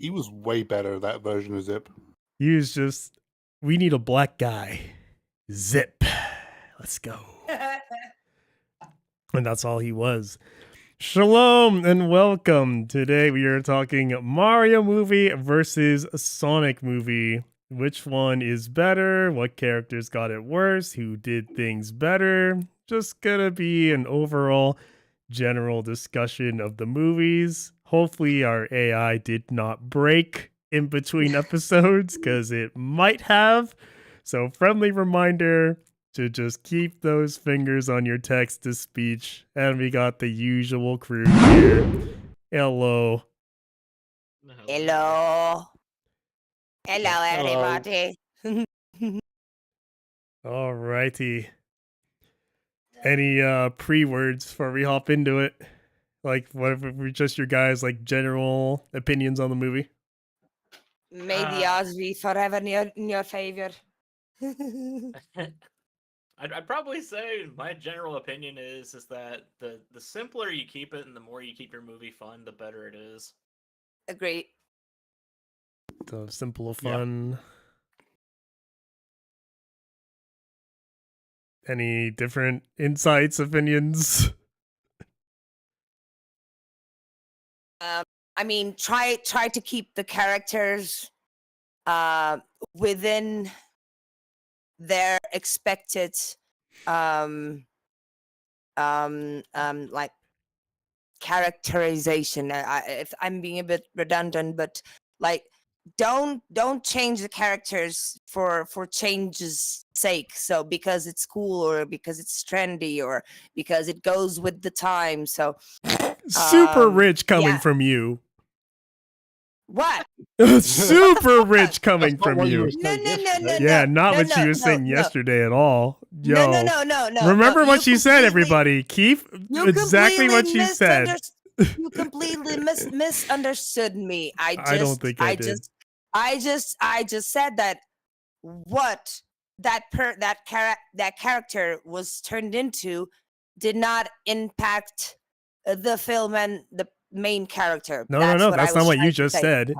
He was way better, that version of Zip. He was just, we need a black guy. Zip. Let's go. And that's all he was. Shalom and welcome. Today we are talking Mario movie versus Sonic movie. Which one is better? What characters got it worse? Who did things better? Just gonna be an overall general discussion of the movies. Hopefully our AI did not break in between episodes, because it might have. So friendly reminder to just keep those fingers on your text-to-speech. And we got the usual crew here. Hello. Hello. Hello, everybody. Alrighty. Any pre-words before we hop into it? Like, what if we're just your guys' like general opinions on the movie? May the odds be forever in your favor. I'd probably say my general opinion is that the simpler you keep it and the more you keep your movie fun, the better it is. Agree. So simple, fun. Any different insights, opinions? I mean, try to keep the characters within their expected like characterization. If I'm being a bit redundant, but like don't change the characters for change's sake. So because it's cool or because it's trendy or because it goes with the time. So super rich coming from you. What? Super rich coming from you. No. Yeah, not what she was saying yesterday at all. Yo, no. Remember what she said, everybody. Keep exactly what she said. You completely misunderstood me. I don't think I did. I just said that what that character was turned into did not impact the film and the main character. No. That's not what you just said.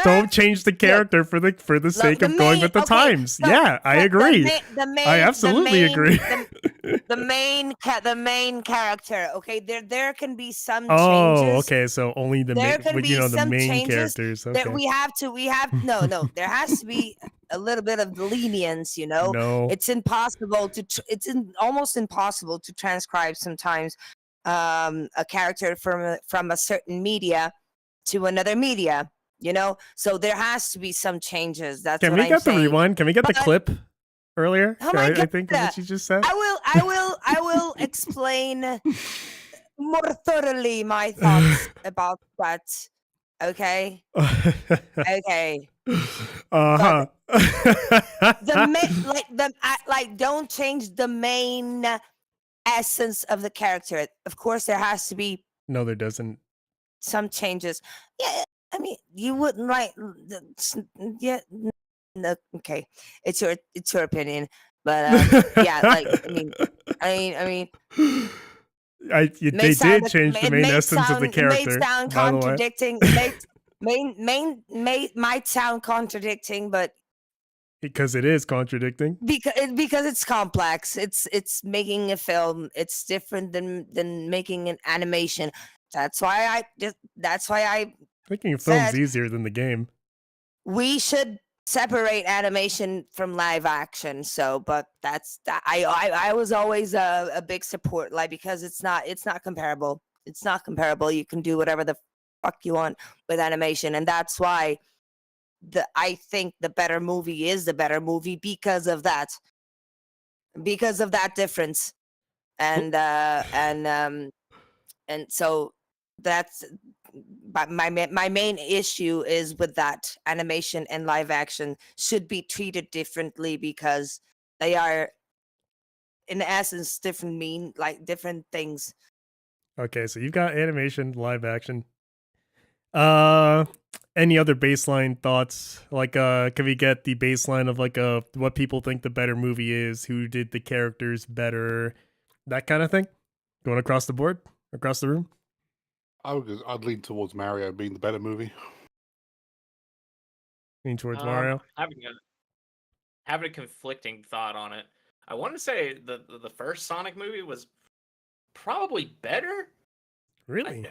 Don't change the character for the sake of going with the times. So, yeah, I agree. I absolutely agree. The main character. Okay, there can be some changes. Oh, okay. So only the main characters. Okay. That we have. No. There has to be a little bit of lenience. No, it's impossible to. Almost impossible to transcribe sometimes a character from a certain media to another media. So there has to be some changes. That's Can what we I'm get saying. the rewind? Can we get the clip earlier? Oh my God. I think what you just said. I will explain more thoroughly my thoughts about that. Okay. Okay. Uh-huh. Don't change the main essence of the character. Of course, there has to be. No, there doesn't. Some changes. Yeah. I mean, you wouldn't yeah. No, okay, it's your opinion, but yeah, like I mean, they did change the main essence of the character. It may sound contradicting. Might sound contradicting, but because it is contradicting. Because it's complex. It's making a film. It's different than making an animation. That's why I making a film's easier than the game. We should separate animation from live action. So, but I was always a big support, because it's not comparable. It's not comparable. You can do whatever the fuck you want with animation, and that's why I think the better movie is the better movie because of that difference, and so that's. But my main issue is with that animation and live action should be treated differently because they are, in essence, different things. Okay, so you've got animation, live action. Any other baseline thoughts? Like, can we get the baseline of what people think the better movie is? Who did the characters better? That kind of thing. Going across the board, across the room. I'd lean towards Mario being the better movie. Lean towards Mario. Having a conflicting thought on it. I want to say the first Sonic movie was probably better. Really?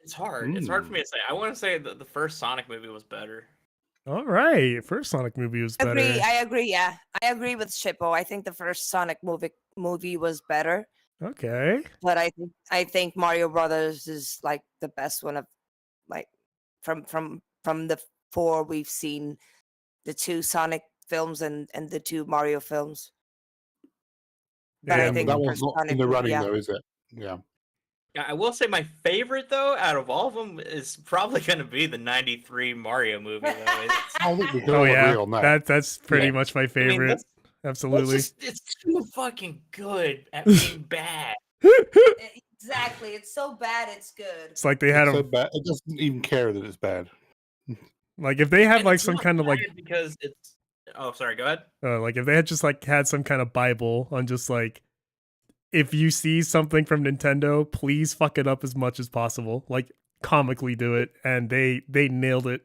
It's hard. It's hard for me to say. I want to say that the first Sonic movie was better. All right. First Sonic movie was better. I agree. Yeah, I agree with Shippo. I think the first Sonic movie was better, Okay. but I think Mario Brothers is like the best one of like from the four we've seen, the two Sonic films and the two Mario films. But I And think that the one's first not in Sonic the movie, running, yeah. though, is it? Yeah. Yeah, I will say my favorite though, out of all of them, is probably going to be the '93 Mario movie. Though. I think we can oh all yeah, agree on that. that's pretty Yeah. much my I mean, favorite. Absolutely. it's too fucking good at being bad. Exactly. It's so bad, it's good. It's like they had It's so a bad. It doesn't even care that it's bad. like if they had And like it's some not kind of like bad because it's. Oh, sorry. Go ahead. like if they had just like had some kind of Bible on just like if you see something from Nintendo, please fuck it up as much as possible. Like comically do it, and they nailed it.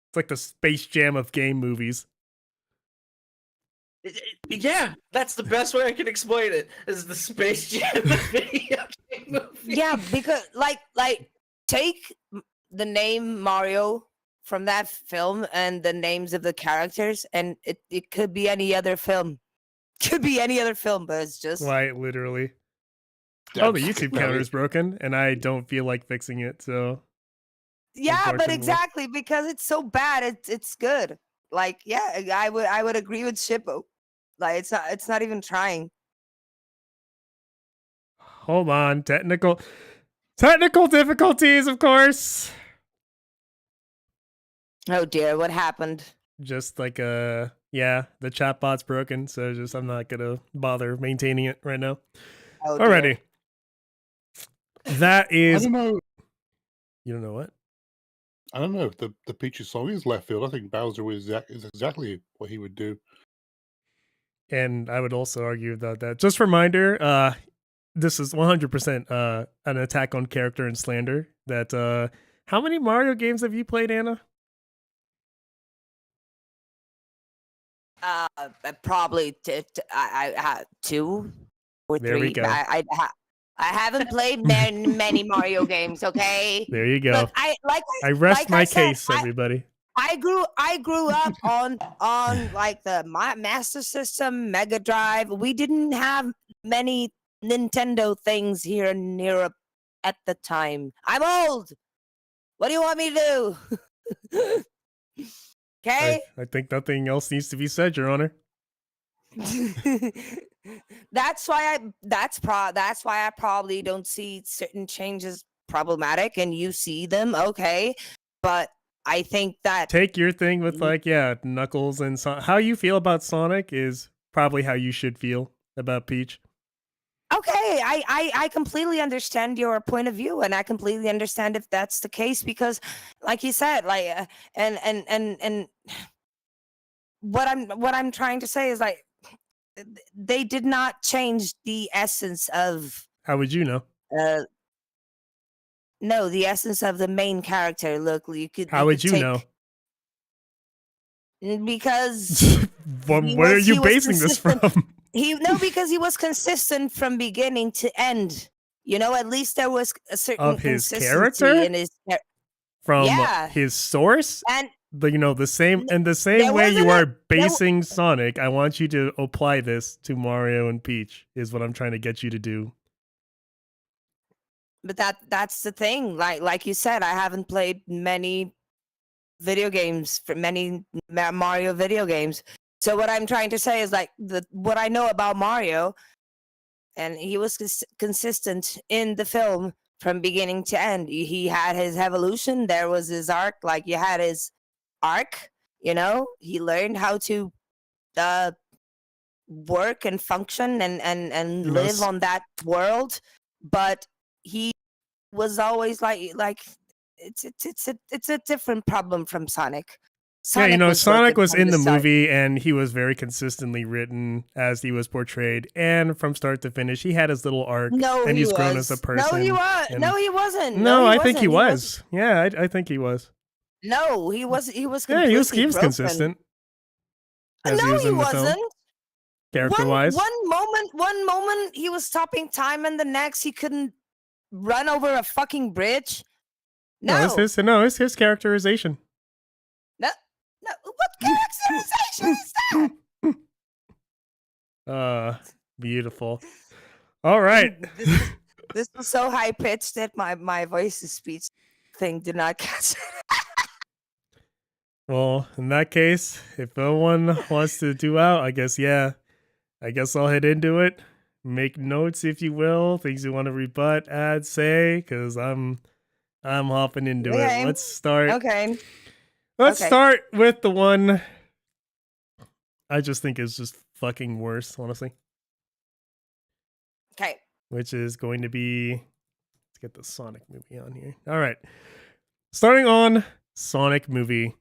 It's like the Space Jam of game movies. Yeah, that's the best way I can explain it. Is the Space Jam video game movie? Yeah, because like take the name Mario from that film and the names of the characters, and it could be any other film. Could be any other film, but it's just Right, literally. Oh, the That's YouTube scary. counter is broken, and I don't feel like fixing it. So yeah, but unfortunately. exactly because it's so bad, it's good. Like, yeah, I would agree with Shippo. Like, it's not even trying. Hold on, technical difficulties, of course. Oh dear, what happened? Just like yeah, the chatbot's broken, so just I'm not gonna bother maintaining it right now. Oh, dear. Alrighty. That I is don't know. you don't know what? I don't know if the Peaches song is left field. I think Bowser is exactly what he would do. And I would also argue that just reminder, this is 100% an attack on character and slander. That how many Mario games have you played, Anna? Probably I 2 or 3. There we go. I haven't played many Mario games. Okay. There you go. Look, I rest like my I said, case, everybody. I grew up on like the Master System, Mega Drive. We didn't have many Nintendo things here in Europe at the time. I'm old. What do you want me to do? Okay. I think nothing else needs to be said, Your Honor. That's why I probably don't see certain changes problematic, and you see them, okay, but I think that Take your thing with like Knuckles and how you feel about Sonic is probably how you should feel about Peach. okay, I completely understand your point of view, and I completely understand if that's the case, because like you said, like and what I'm trying to say is like they did not change the essence of How would you know? no, the essence of the main character. Look, How would you know? Because From where are you basing this from? because he was consistent from beginning to end. You know, at least there was a certain Of his consistency character? in his From Yeah. his source? and The same in the same there way you wasn't are there basing Sonic, I want you to apply this to Mario and Peach, is what I'm trying to get you to do. but that's the thing. Like you said, I haven't played many video games for many Mario video games. So what I'm trying to say is like what I know about Mario, and he was consistent in the film from beginning to end. He had his evolution. There was his arc. Like you had his arc. You know, he learned how to work and function and You know, live on that world. But he was always like it's a different problem from Sonic. Yeah, Sonic was Sonic broken was from in the the start. movie and he was very consistently written as he was portrayed. And from start to finish, he had his little arc No, and he he's grown as a was. No, he person. was. And No, he wasn't. No, no, he I think he wasn't. He wasn't. was. Yeah, I think he was. No, he was. He was Yeah, completely he was broken. consistent as he No, was he in the film, wasn't. character wise. One moment he was stopping time, and the next he couldn't run over a fucking bridge. No, No, it's his characterization. no, no. What characterization is that? Beautiful. All right. This was so high pitched that my voice to speech thing did not catch it. Well, in that case, if no one wants to do out, I guess I'll head into it. Make notes, if you will, things you want to rebut, add, say, because I'm hopping into Okay. it. Let's start. Okay. Let's Okay. start with the one I just think is just fucking worse, honestly. Okay. Which is going to be, let's get the Sonic movie on here. All right. Starting on Sonic movie.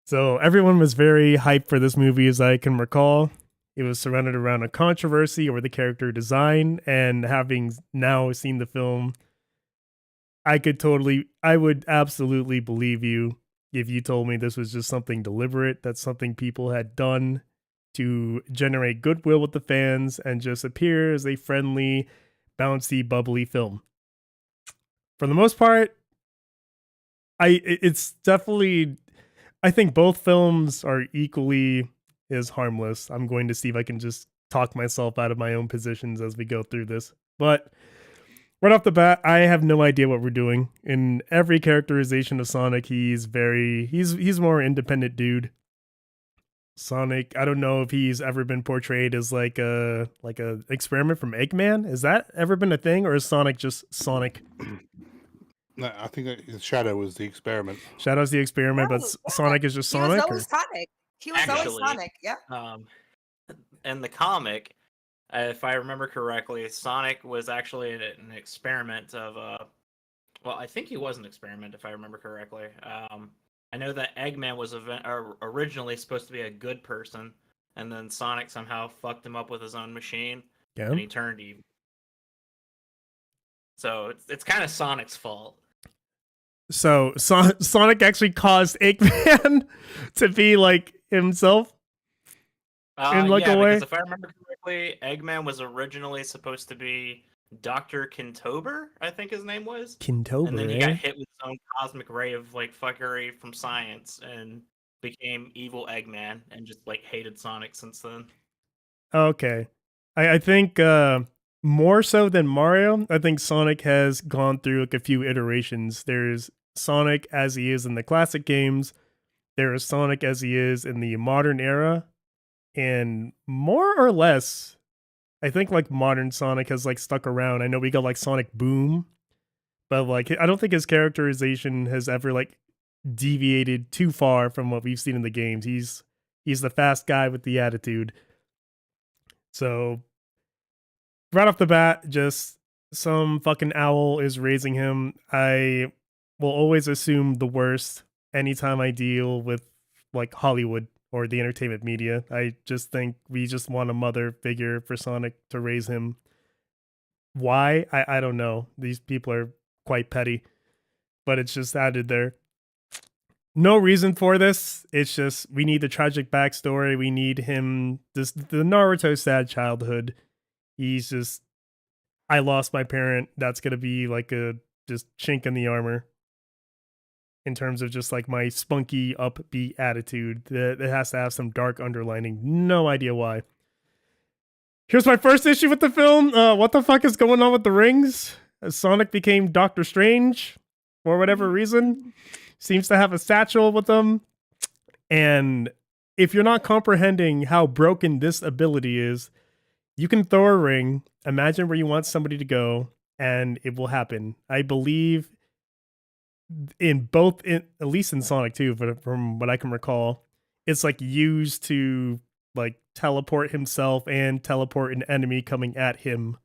So everyone was very hyped for this movie, as I can recall. It was surrounded around a controversy over the character design, and having now seen the film, I would absolutely believe you if you told me this was just something deliberate, that's something people had done to generate goodwill with the fans and just appear as a friendly, bouncy, bubbly film. For the most part, it's definitely, I think both films are equally as harmless. I'm going to see if I can just talk myself out of my own positions as we go through this. But right off the bat, I have no idea what we're doing. In every characterization of Sonic, he's more independent dude. Sonic, I don't know if he's ever been portrayed as like a experiment from Eggman. Has that ever been a thing, or is Sonic just Sonic? No, I think that Shadow was the experiment. Shadow's the experiment, but Sonic is just He Sonic. was always Sonic. He was always Actually, Sonic. Yeah. In the comic, if I remember correctly, Sonic was actually an experiment of well, I think he was an experiment if I remember correctly. I know that Eggman was originally supposed to be a good person, and then Sonic somehow fucked him up with his own machine, and he turned evil. So it's kind of Sonic's fault. So Sonic actually caused Eggman to be like himself in like a way. Because if I remember correctly, Eggman was originally supposed to be Dr. Kintober, I think his name was. Kintober, and then he got hit with his own cosmic ray of like fuckery from science and became evil Eggman and just like hated Sonic since then. Okay. I think more so than Mario, I think Sonic has gone through like a few iterations. There's Sonic as he is in the classic games. There is Sonic as he is in the modern era. And more or less, I think like modern Sonic has like stuck around. I know we got like Sonic Boom, but like I don't think his characterization has ever like deviated too far from what we've seen in the games. He's the fast guy with the attitude. So right off the bat, just some fucking owl is raising him. I will always assume the worst anytime I deal with like Hollywood or the entertainment media. I just think we just want a mother figure for Sonic to raise him. Why? I don't know. These people are quite petty, but it's just added there. No reason for this. It's just we need the tragic backstory. We need him the Naruto sad childhood. He's just, I lost my parent. That's gonna be like a just chink in the armor in terms of just like my spunky upbeat attitude. That it has to have some dark underlining. No idea why. Here's my first issue with the film. What the fuck is going on with the rings? Sonic became Doctor Strange for whatever reason. Seems to have a satchel with them. And if you're not comprehending how broken this ability is, you can throw a ring, imagine where you want somebody to go, and it will happen. I believe in both, at least in Sonic 2, but from what I can recall, it's like used to like teleport himself and teleport an enemy coming at him.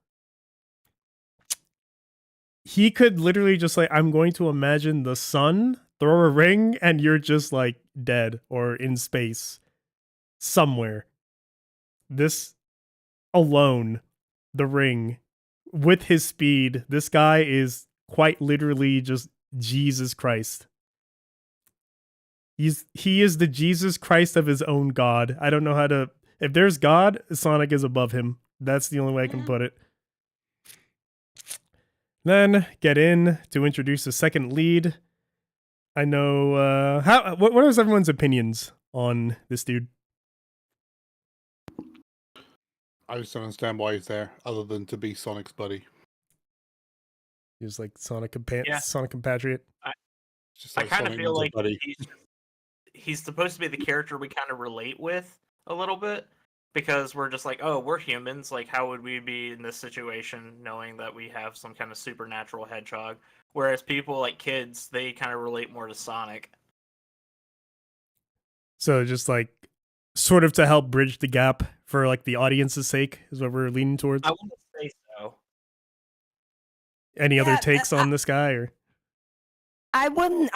he could literally just like, I'm going to imagine the sun, throw a ring, and you're just like dead or in space somewhere. This alone, the ring, with his speed, this guy is quite literally just Jesus Christ. He is the Jesus Christ of his own God. I don't know how to. If there's God, Sonic is above him. That's the only way I can put it. Then get in to introduce the second lead. I know what is everyone's opinions on this dude? I just don't understand why he's there, other than to be Sonic's buddy. He's like Sonic Yeah. Sonic compatriot. It's just I like kind of Sonic feel needs a like buddy. he's supposed to be the character we kind of relate with a little bit because we're just like, oh, we're humans. Like, how would we be in this situation knowing that we have some kind of supernatural hedgehog? Whereas people like kids, they kind of relate more to Sonic. So just like sort of to help bridge the gap for like the audience's sake is what we're leaning towards. I wouldn't say so. Any other Yeah, takes on this guy or? I wouldn't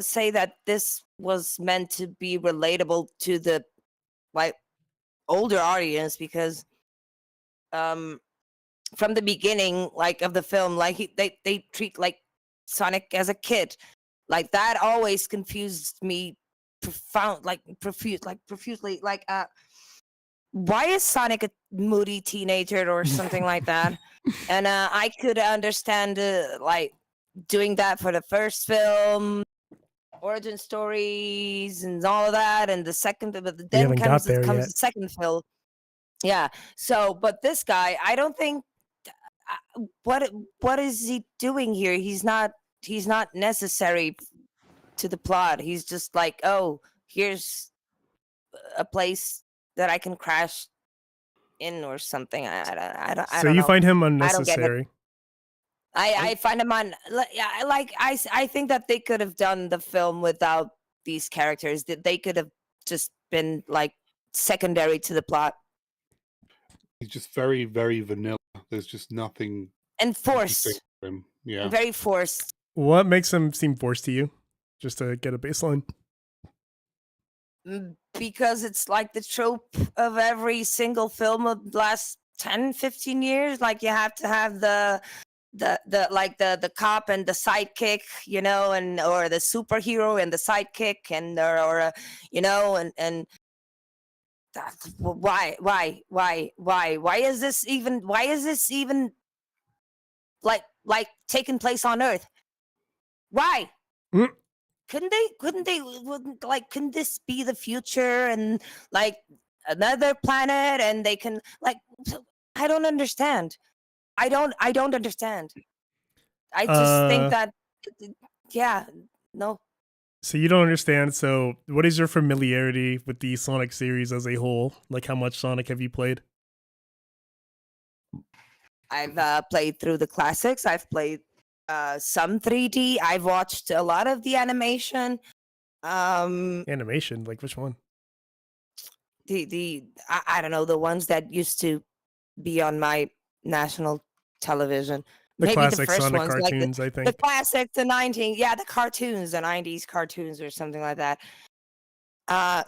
say that this was meant to be relatable to the like older audience because from the beginning like of the film like they treat like Sonic as a kid. Like that always confused me profusely like why is Sonic a moody teenager or something like that? And I could understand like doing that for the first film, origin stories and all of that, and the second, but We then haven't got there comes yet. the second film. Yeah. So, but this guy, I don't think what is he doing here? He's not necessary to the plot. He's just like, oh, here's a place that I can crash in or something. I So don't you know. find him I don't get it. unnecessary. I find him on I think that they could have done the film without these characters. That they could have just been like secondary to the plot He's just very, very vanilla. There's just nothing and interesting forced, for him. Yeah. very forced. What makes him seem forced to you? Just to get a baseline. Because it's like the trope of every single film of the last 10, 15 years. Like you have to have the cop and the sidekick, you know, and or the superhero and the sidekick and or you know and that's why is this even like taking place on Earth? Why? Mm. Couldn't this be the future and like another planet and they can like I don't understand. I don't understand. I just think that yeah, no. So you don't understand. So what is your familiarity with the Sonic series as a whole? Like how much Sonic have you played? I've played through the classics. I've played some 3D. I've watched a lot of the animation. Animation, like which one? I don't know, the ones that used to be on my national television. The Maybe the classic first Sonic ones, like cartoons, I the think. classic, the 19, yeah, the cartoons, the 90s cartoons or something like that.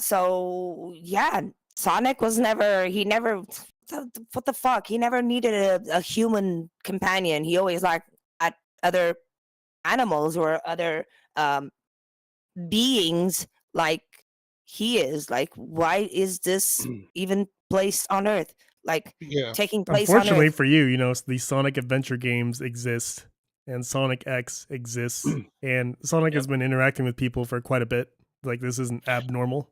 So yeah, Sonic was never. He never. What the fuck? He never needed a human companion. He always like at other animals or other beings like he is. Like, why is this even placed on Earth? Like Yeah. taking place on Unfortunately Earth. for you, you know, the Sonic Adventure games exist and Sonic X exists and Sonic has been interacting with people for quite a bit. Like this isn't abnormal.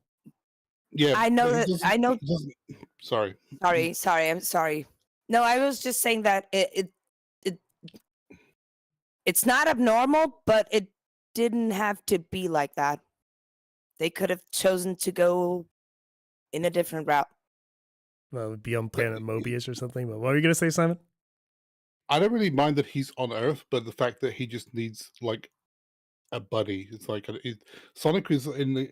Yeah. I know but he that. doesn't- I know. he doesn't- Sorry. Sorry. I'm sorry. No, I was just saying that it's not abnormal, but it didn't have to be like that. They could have chosen to go in a different route. Well, it would be on Planet Mobius or something. But what were you gonna say, Simon? I don't really mind that he's on Earth, but the fact that he just needs like a buddy. It's like Sonic is in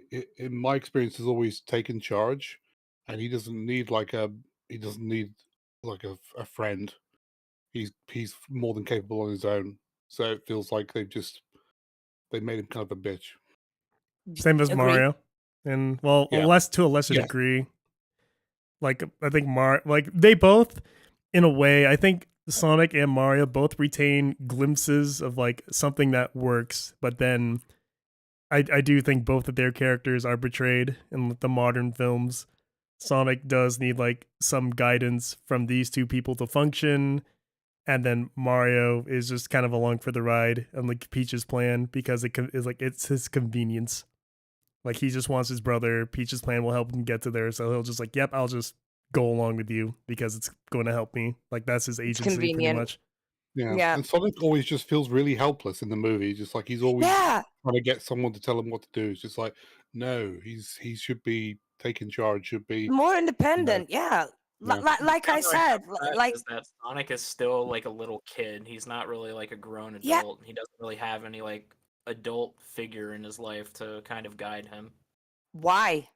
my experience has always taken charge, and he doesn't need like a friend. he's more than capable on his own. So it feels like they made him kind of a bitch. Same as Agree. Mario, and well, Yeah. less to a lesser Yes. degree. Like I think like they both, in a way, I think Sonic and Mario both retain glimpses of like something that works, but then I do think both of their characters are betrayed in the modern films. Sonic does need like some guidance from these two people to function, and then Mario is just kind of along for the ride and like Peach's plan because is like it's his convenience. Like he just wants his brother. Peach's plan will help him get to there, so he'll just like, yep, I'll just go along with you because it's going to help me. Like that's his It's agency pretty convenient. much. Yeah. Yeah. And Sonic always just feels really helpless in the movie. Just like he's always Yeah. trying to get someone to tell him what to do. It's just like, no, he should be taking charge. Should be, More independent. Yeah. Yeah. Like I Counter I have said, to that like is that Sonic is still like a little kid. He's not really like a grown Yeah. adult. He doesn't really have any like adult figure in his life to kind of guide him why?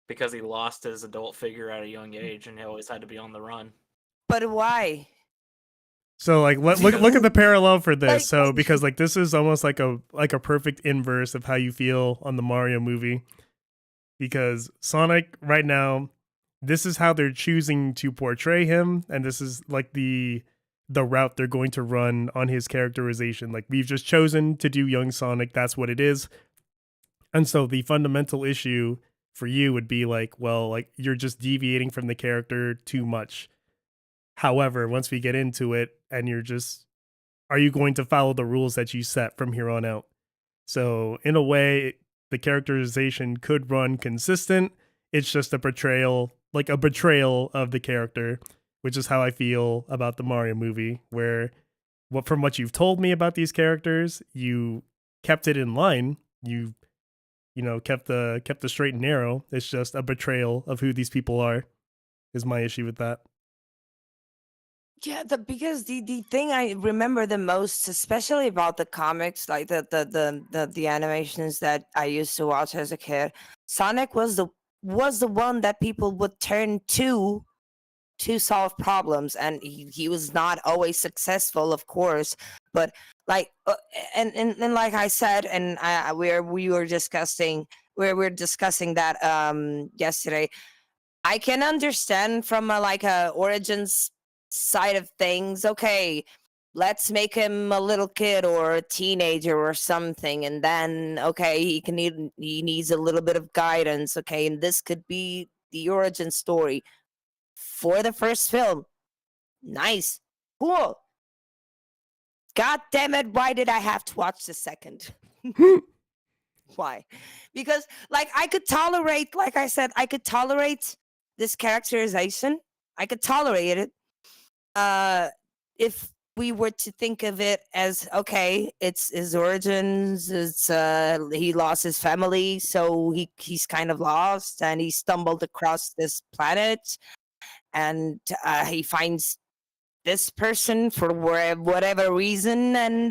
because he lost his adult figure at a young age and he always had to be on the run. But why? So like look at the parallel for this. Like- So because like this is almost like a perfect inverse of how you feel on the Mario movie. Because Sonic right now, this is how they're choosing to portray him, and this is like the route they're going to run on his characterization. Like we've just chosen to do young Sonic, that's what it is. And so the fundamental issue for you would be like, well, like you're just deviating from the character too much. However, once we get into it and are you going to follow the rules that you set from here on out? So in a way, the characterization could run consistent. It's just a betrayal of the character, which is how I feel about the Mario movie, where from what you've told me about these characters, you kept it in line. You kept the straight and narrow. It's just a betrayal of who these people are, is my issue with that. Yeah, because the thing I remember the most, especially about the comics, like the animations that I used to watch as a kid, Sonic was the one that people would turn to solve problems, and he was not always successful, of course, but like and like I said, and we were discussing that yesterday. I can understand from a origins side of things. Okay, let's make him a little kid or a teenager or something, and then okay, he needs a little bit of guidance. Okay, and this could be the origin story for the first film. Nice, cool. God damn it! Why did I have to watch the second? Why? Because like I could tolerate, like I said, I could tolerate this characterization. I could tolerate it. If we were to think of it as okay, it's his origins. It's he lost his family, so he's kind of lost, and he stumbled across this planet, and he finds this person for whatever reason, and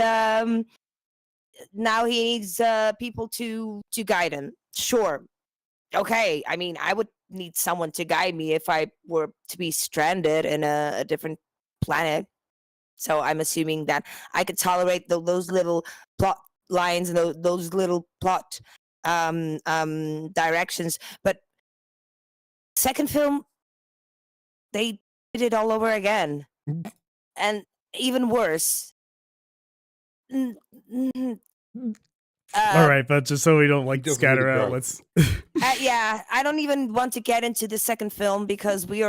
now he needs people to guide him. Sure, okay. I mean, I would need someone to guide me if I were to be stranded in a different planet. So I'm assuming that I could tolerate those little plot lines and those little plot directions. But second film, they did it all over again, and even worse. All right, but just so we don't like doesn't scatter really out, grow. let's. Yeah, I don't even want to get into the second film because we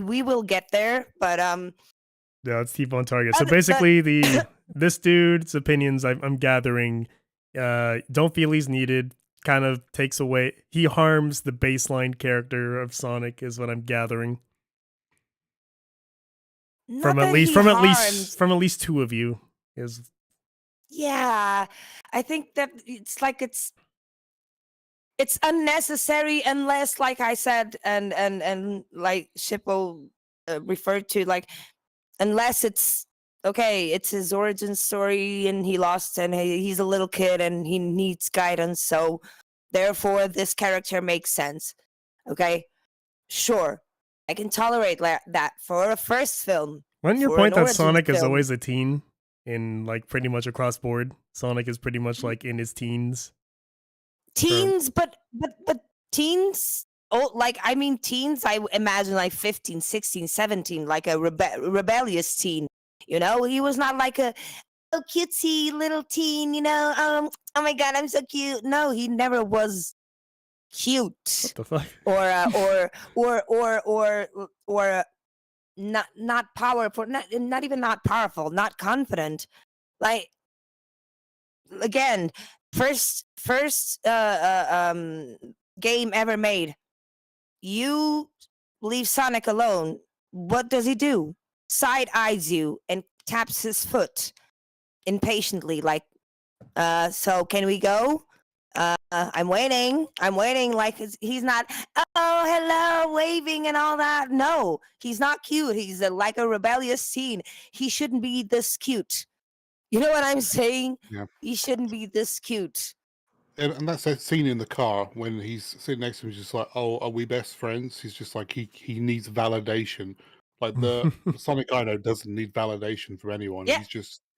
will get there. But Yeah, let's keep on target. So But- basically, this dude's opinions I'm gathering, don't feel he's needed. Kind of takes away. He harms the baseline character of Sonic, is what I'm gathering from at least two of you. Is Yeah, I think that it's unnecessary unless, like I said, and like Shippo referred to, like unless it's okay, it's his origin story and he lost and he's a little kid and he needs guidance, so therefore this character makes sense. Okay, sure, I can tolerate that for a first film. Wasn't your for an point that origin Sonic is film. always a teen in like pretty much across board? Sonic is pretty much like in his teens. Teens, but teens. Oh, like I mean, teens. I imagine like 15, 16, 17, like a rebellious teen. You know, he was not like a cutesy little teen. You know, oh my god, I'm so cute. No, he never was cute What the fuck? or not powerful, not even not powerful, not confident. Like again, first game ever made. You leave Sonic alone. What does he do? Side eyes you and taps his foot impatiently, like, so can we go? I'm waiting. Like he's not. Oh, hello, waving and all that. No, he's not cute. He's like a rebellious teen. He shouldn't be this cute. You know what I'm saying? Yeah. He shouldn't be this cute. And that's that scene in the car when he's sitting next to him, he's just like, "Oh, are we best friends?" He's just like he needs validation. Like the Sonic I know doesn't need validation from anyone. Yeah.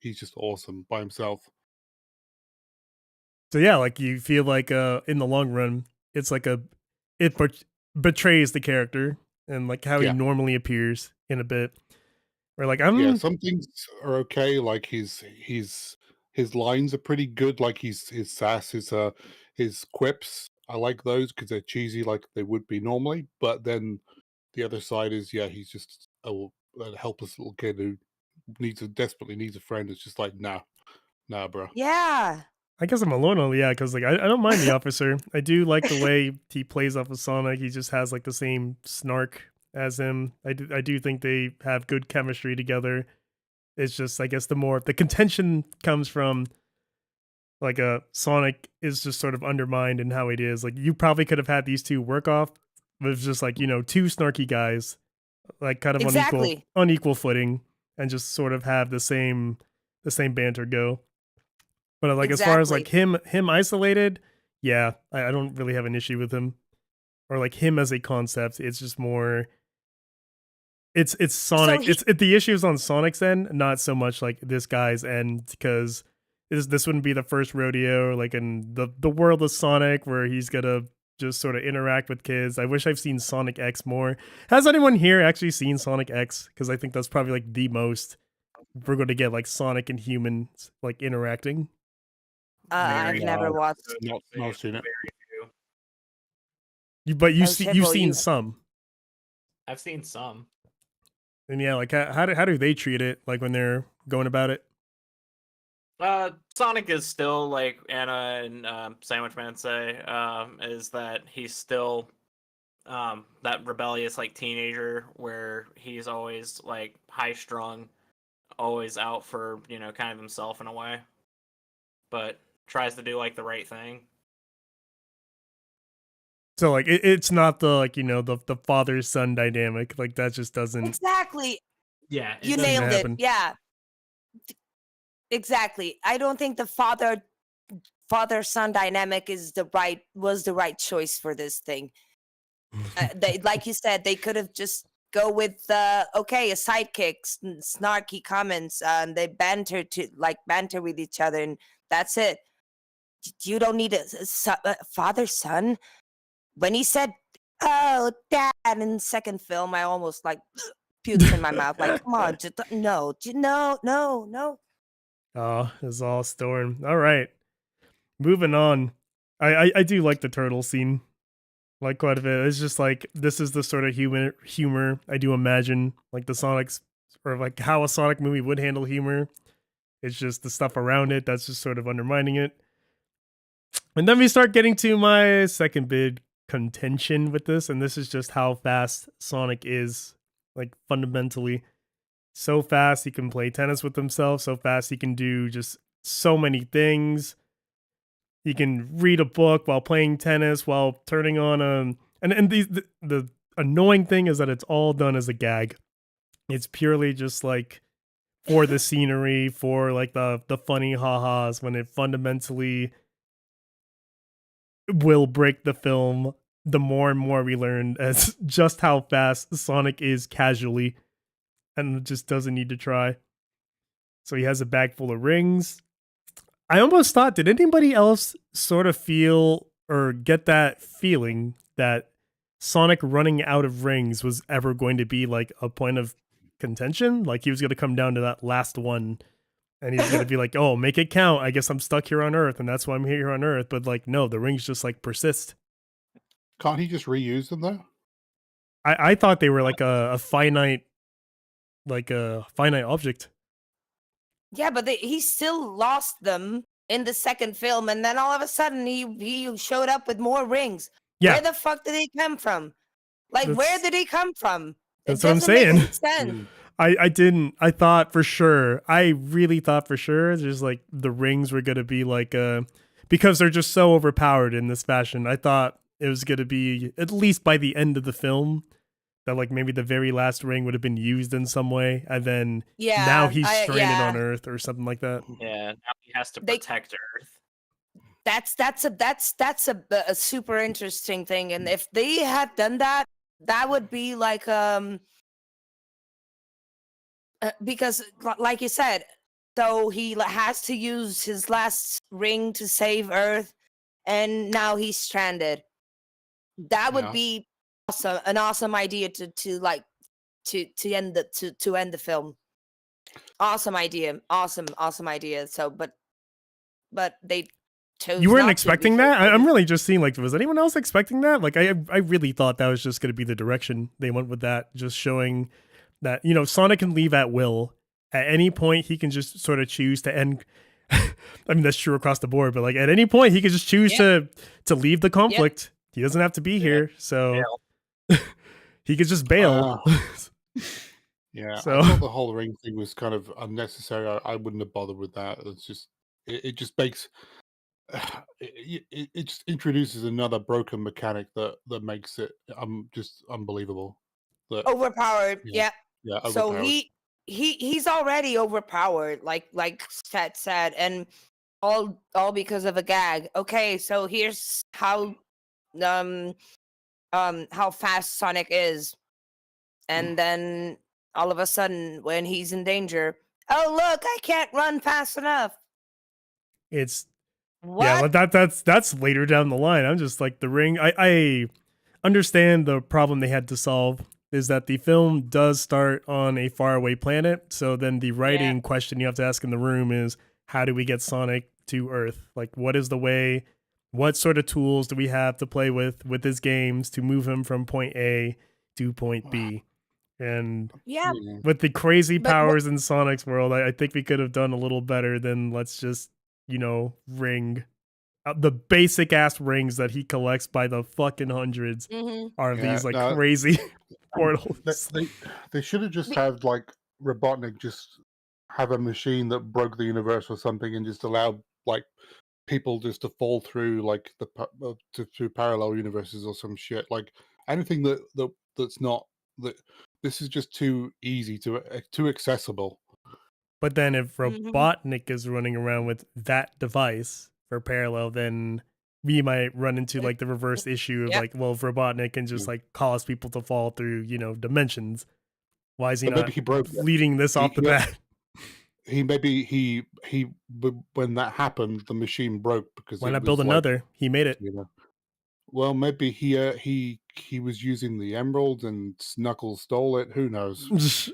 He's just awesome by himself. So yeah, like you feel like in the long run, it's like it betrays the character and like how he Yeah. normally appears in a bit. Or like Yeah, some things are okay. Like his lines are pretty good. Like his sass, his quips. I like those because they're cheesy, like they would be normally. But then the other side is, yeah, he's just a helpless little kid who desperately needs a friend. It's just like, nah, bro. Yeah. I guess I'm alone on yeah, because like I don't mind the officer. I do like the way he plays off of Sonic. He just has like the same snark as him. I do think they have good chemistry together. It's just I guess the contention comes from like Sonic is just sort of undermined in how it is. Like you probably could have had these two work off, but it's just like two snarky guys, like kind of Exactly. unequal footing, and just sort of have the same banter go. But like as far as like Exactly. him isolated, yeah, I don't really have an issue with him. Or like him as a concept, it's just more it's Sonic. So he The issue is on Sonic's end, not so much like this guy's end, because this wouldn't be the first rodeo like in the world of Sonic where he's gonna just sort of interact with kids. I wish I've seen Sonic X more. Has anyone here actually seen Sonic X? Because I think that's probably like the most we're going to get like Sonic and humans like interacting. I've Very never watched. Not seen it. very few. But Oh shit! you've Well, seen you. some. I've seen some. And yeah, like how do they treat it like when they're going about it? Sonic is still like Anna and Sandwich Man say, is that he's still that rebellious like teenager where he's always like high strung, always out for, kind of himself in a way. But tries to do like the right thing. So like it's not the like the father son dynamic, like that just doesn't Exactly. Yeah, You doesn't nailed happen. it. Yeah. Exactly. I don't think the father son dynamic was the right choice for this thing. They, like you said, they could have just go with okay, a sidekick, snarky comments, and they banter with each other, and that's it. You don't need a father son. When he said, "Oh, dad," in the second film, I almost like puked in my mouth. Like, come on, just no, no. Oh, it's all Storm. All right, moving on. I do like the turtle scene, like quite a bit. It's just like this is the sort of humor I do imagine, like the Sonic's or like how a Sonic movie would handle humor. It's just the stuff around it that's just sort of undermining it. And then we start getting to my second big contention with this, and this is just how fast Sonic is, like fundamentally. So fast he can play tennis with himself, so fast he can do just so many things. He can read a book while playing tennis, while turning on and the annoying thing is that it's all done as a gag. It's purely just like for the scenery, for like the funny ha-has, when it fundamentally will break the film the more and more we learn as just how fast Sonic is casually. and just doesn't need to try. So he has a bag full of rings. I almost thought, did anybody else sort of feel or get that feeling that Sonic running out of rings was ever going to be like a point of contention? Like he was going to come down to that last one and he's going to be like, oh, make it count. I guess I'm stuck here on Earth and that's why I'm here on Earth. But like, no, the rings just like persist. Can't he just reuse them though? I thought they were like a finite object. Yeah, but he still lost them in the second film, and then all of a sudden he showed up with more rings. Yeah. Where the fuck did he come from? Like, where did he come from? That's It what I'm doesn't make saying. any sense. I thought for sure. I really thought for sure just like the rings were gonna be like because they're just so overpowered in this fashion. I thought it was gonna be at least by the end of the film that like maybe the very last ring would have been used in some way, and then now he's stranded on Earth or something like that. Yeah, now he has to protect Earth. That's a super interesting thing, and if they had done that, that would be like because like you said, so he has to use his last ring to save Earth, and now he's stranded. That would be awesome, an awesome idea to end the film. Awesome idea, awesome idea. So, but they chose. You weren't not expecting to that? I'm really just seeing like, was anyone else expecting that? Like, I really thought that was just going to be the direction they went with that, just showing that, you know, Sonic can leave at will. At any point, he can just sort of choose to end. I mean, that's true across the board, but like at any point, he could just choose to leave the conflict. He doesn't have to be here, so he could just bail. Yeah, So I thought the whole ring thing was kind of unnecessary. I wouldn't have bothered with that. It's just it just makes it just introduces another broken mechanic that makes it just unbelievable. That overpowered. yeah, So overpowered. he's already overpowered, like Seth said, and all because of a gag. Okay, so here's how fast Sonic is, and then all of a sudden when he's in danger, oh look, I can't run fast enough. it's What? Yeah, that's later down the line. I'm just like the ring. I understand the problem they had to solve is that the film does start on a faraway planet. So then the writing question you have to ask in the room is, how do we get Sonic to Earth? Like, what is the way? What sort of tools do we have to play with his games to move him from point A to point B? And with the crazy powers in Sonic's world, I think we could have done a little better than let's just, you know, ring. The basic ass rings that he collects by the fucking hundreds are these like crazy portals. They should have just had like Robotnik just have a machine that broke the universe or something and just allowed like people just to fall through like through parallel universes or some shit. Like anything that's not that. This is just too easy too accessible. But then if Robotnik is running around with that device for parallel, then we might run into like the reverse issue of like, well, if Robotnik can just like cause people to fall through, you know, dimensions, why is he not leading this off the bat? When that happened, the machine broke because why not build another? He made it. You know, well, maybe he was using the emerald and Knuckles stole it. Who knows?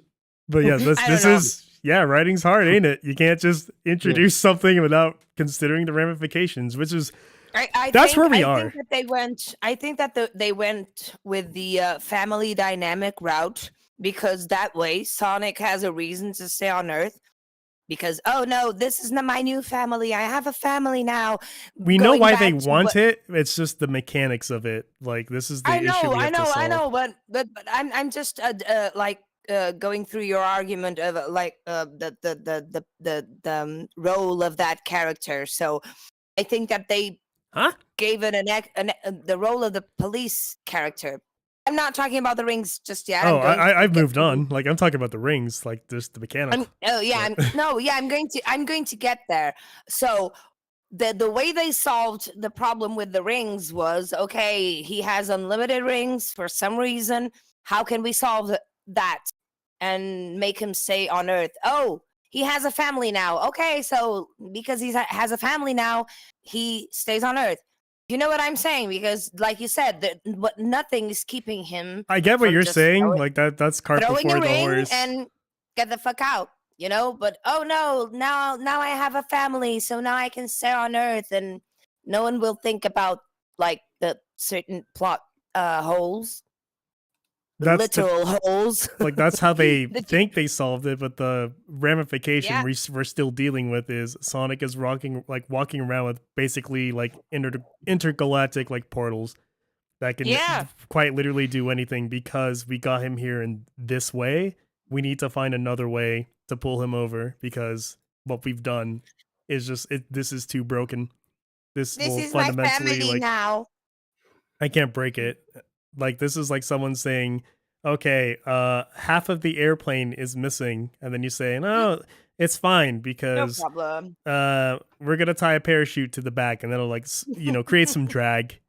But yeah, this is writing's hard, ain't it? You can't just introduce something without considering the ramifications, which is that's where we are. I think that they went with the family dynamic route, because that way Sonic has a reason to stay on Earth. Because, oh no, this is not my new family. I have a family now. We know why they want it. It's just the mechanics of it. Like, this is the issue we have to solve. I know, but I'm just going through your argument of the role of that character. So I think that they gave it the role of the police character. I'm not talking about the rings just yet. Oh, I've moved on. Like, I'm talking about the rings, like just the mechanics. I'm going to get there. So the way they solved the problem with the rings was, okay, he has unlimited rings for some reason. How can we solve that? and make him stay on Earth. Oh, he has a family now. Okay, so because he has a family now, he stays on Earth. You know what I'm saying? Because, like you said, but nothing is keeping him I get what from you're just saying. Like that's cart throwing before a the ring horse. and get the fuck out. You know, but oh no, now I have a family, so now I can stay on Earth, and no one will think about like the certain plot holes, That's the literal holes. like that's how they That think they solved it, but the ramification Yeah. we're still dealing with is Sonic is walking around with basically like intergalactic like portals that can Yeah. quite literally do anything because we got him here in this way. We need to find another way to pull him over because what we've done is just this is too broken. This This will is my fundamentally family like now. I can't break it. Like this is like someone saying, "Okay, half of the airplane is missing," and then you say, "No, it's fine No because problem. we're gonna tie a parachute to the back, and that'll like create some drag.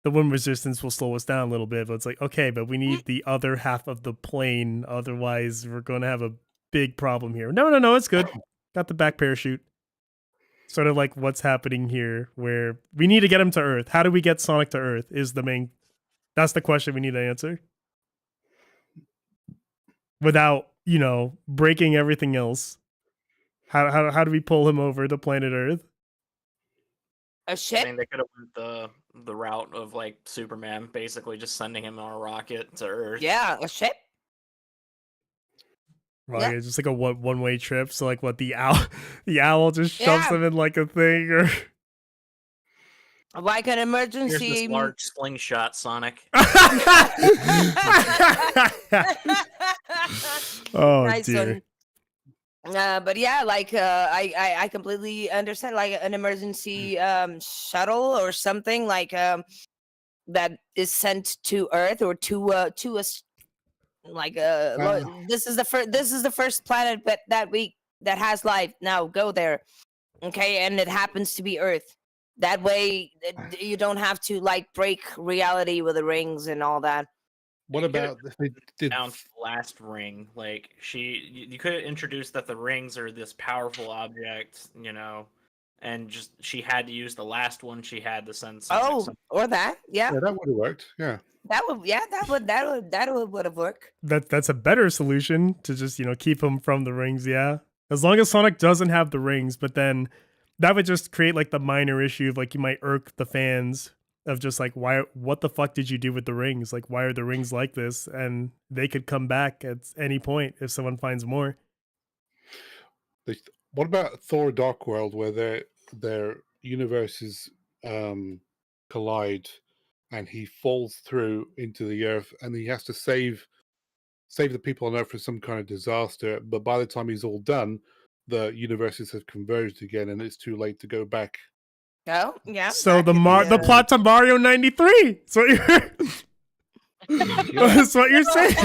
The wind resistance will slow us down a little bit, but it's like okay, but we need the other half of the plane, otherwise we're gonna have a big problem here." No, it's good. Got the back parachute. Sort of like what's happening here, where we need to get him to Earth. How do we get Sonic to Earth? Is the main That's the question we need to answer without, breaking everything else. How do we pull him over to planet Earth? A I ship? mean, they could have went the route of like Superman, basically just sending him on a rocket to Earth. Yeah, a ship. Like Yeah. it's just like a one-way trip. So like what the owl the owl just shoves Yeah. him in like a thing or Like an Here's emergency. this large slingshot, Sonic. Oh Nice dear. one. But yeah, like I completely understand, like an emergency shuttle or something like that is sent to Earth or to us, like this is the first planet that has life. Now go there, okay? And it happens to be Earth. That way, you don't have to like break reality with the rings and all that. What You could've about if they did? Down to the last ring, like you could have introduced that the rings are this powerful object, and just she had to use the last one she had to send Sonic. Oh, or that, yeah, Yeah, that would have worked. Yeah. That would have worked. That's a better solution to just, keep him from the rings, yeah. As long as Sonic doesn't have the rings, but then that would just create like the minor issue of like you might irk the fans of just like what the fuck did you do with the rings? Like why are the rings like this? And they could come back at any point if someone finds more. What about Thor: Dark World, where their universes collide, and he falls through into the Earth, and he has to save the people on Earth from some kind of disaster. But by the time he's all done, the universes have converged again, and it's too late to go back. Oh, yeah. So that could be the plot to Mario 93. So that's what you're saying.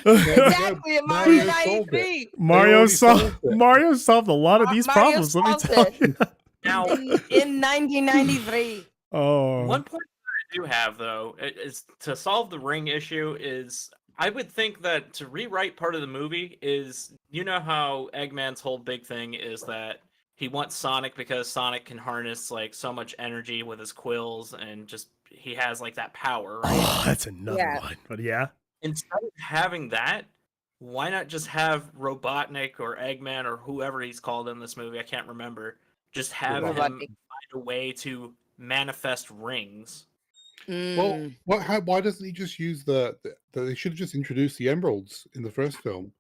Exactly, Mario Mario solved it. 93. Mario solved a lot of these Mario problems. Let me solved tell it. you. Now, In 1993. Oh, one point that I do have though is to solve the ring issue is I would think that to rewrite part of the movie is how Eggman's whole big thing is that he wants Sonic because Sonic can harness like so much energy with his quills and just he has like that power, right? oh, that's another Yeah. one. But yeah, Instead of having that, why not just have Robotnik or Eggman or whoever he's called in this movie? I can't remember. Just have him Robotnik. find a way to manifest rings. Well, why doesn't he just use they should have just introduced the emeralds in the first film,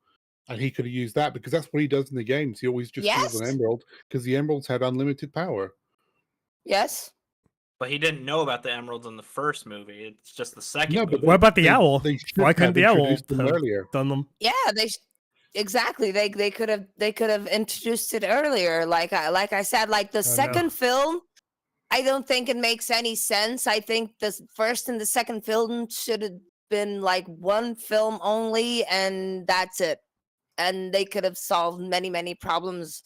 and he could have used that because that's what he does in the games. He always just steals an Yes. emerald because the emeralds had unlimited power. Yes. But he didn't know about the emeralds in the first movie. It's just the second No, but movie. what about the they- owl? they should Why couldn't have the owl introduced them have earlier. done them? Yeah, exactly. They could have introduced it earlier. Like I said, like the no. second film, I don't think it makes any sense. I think the first and the second film should have been like one film only, and that's it. And they could have solved many problems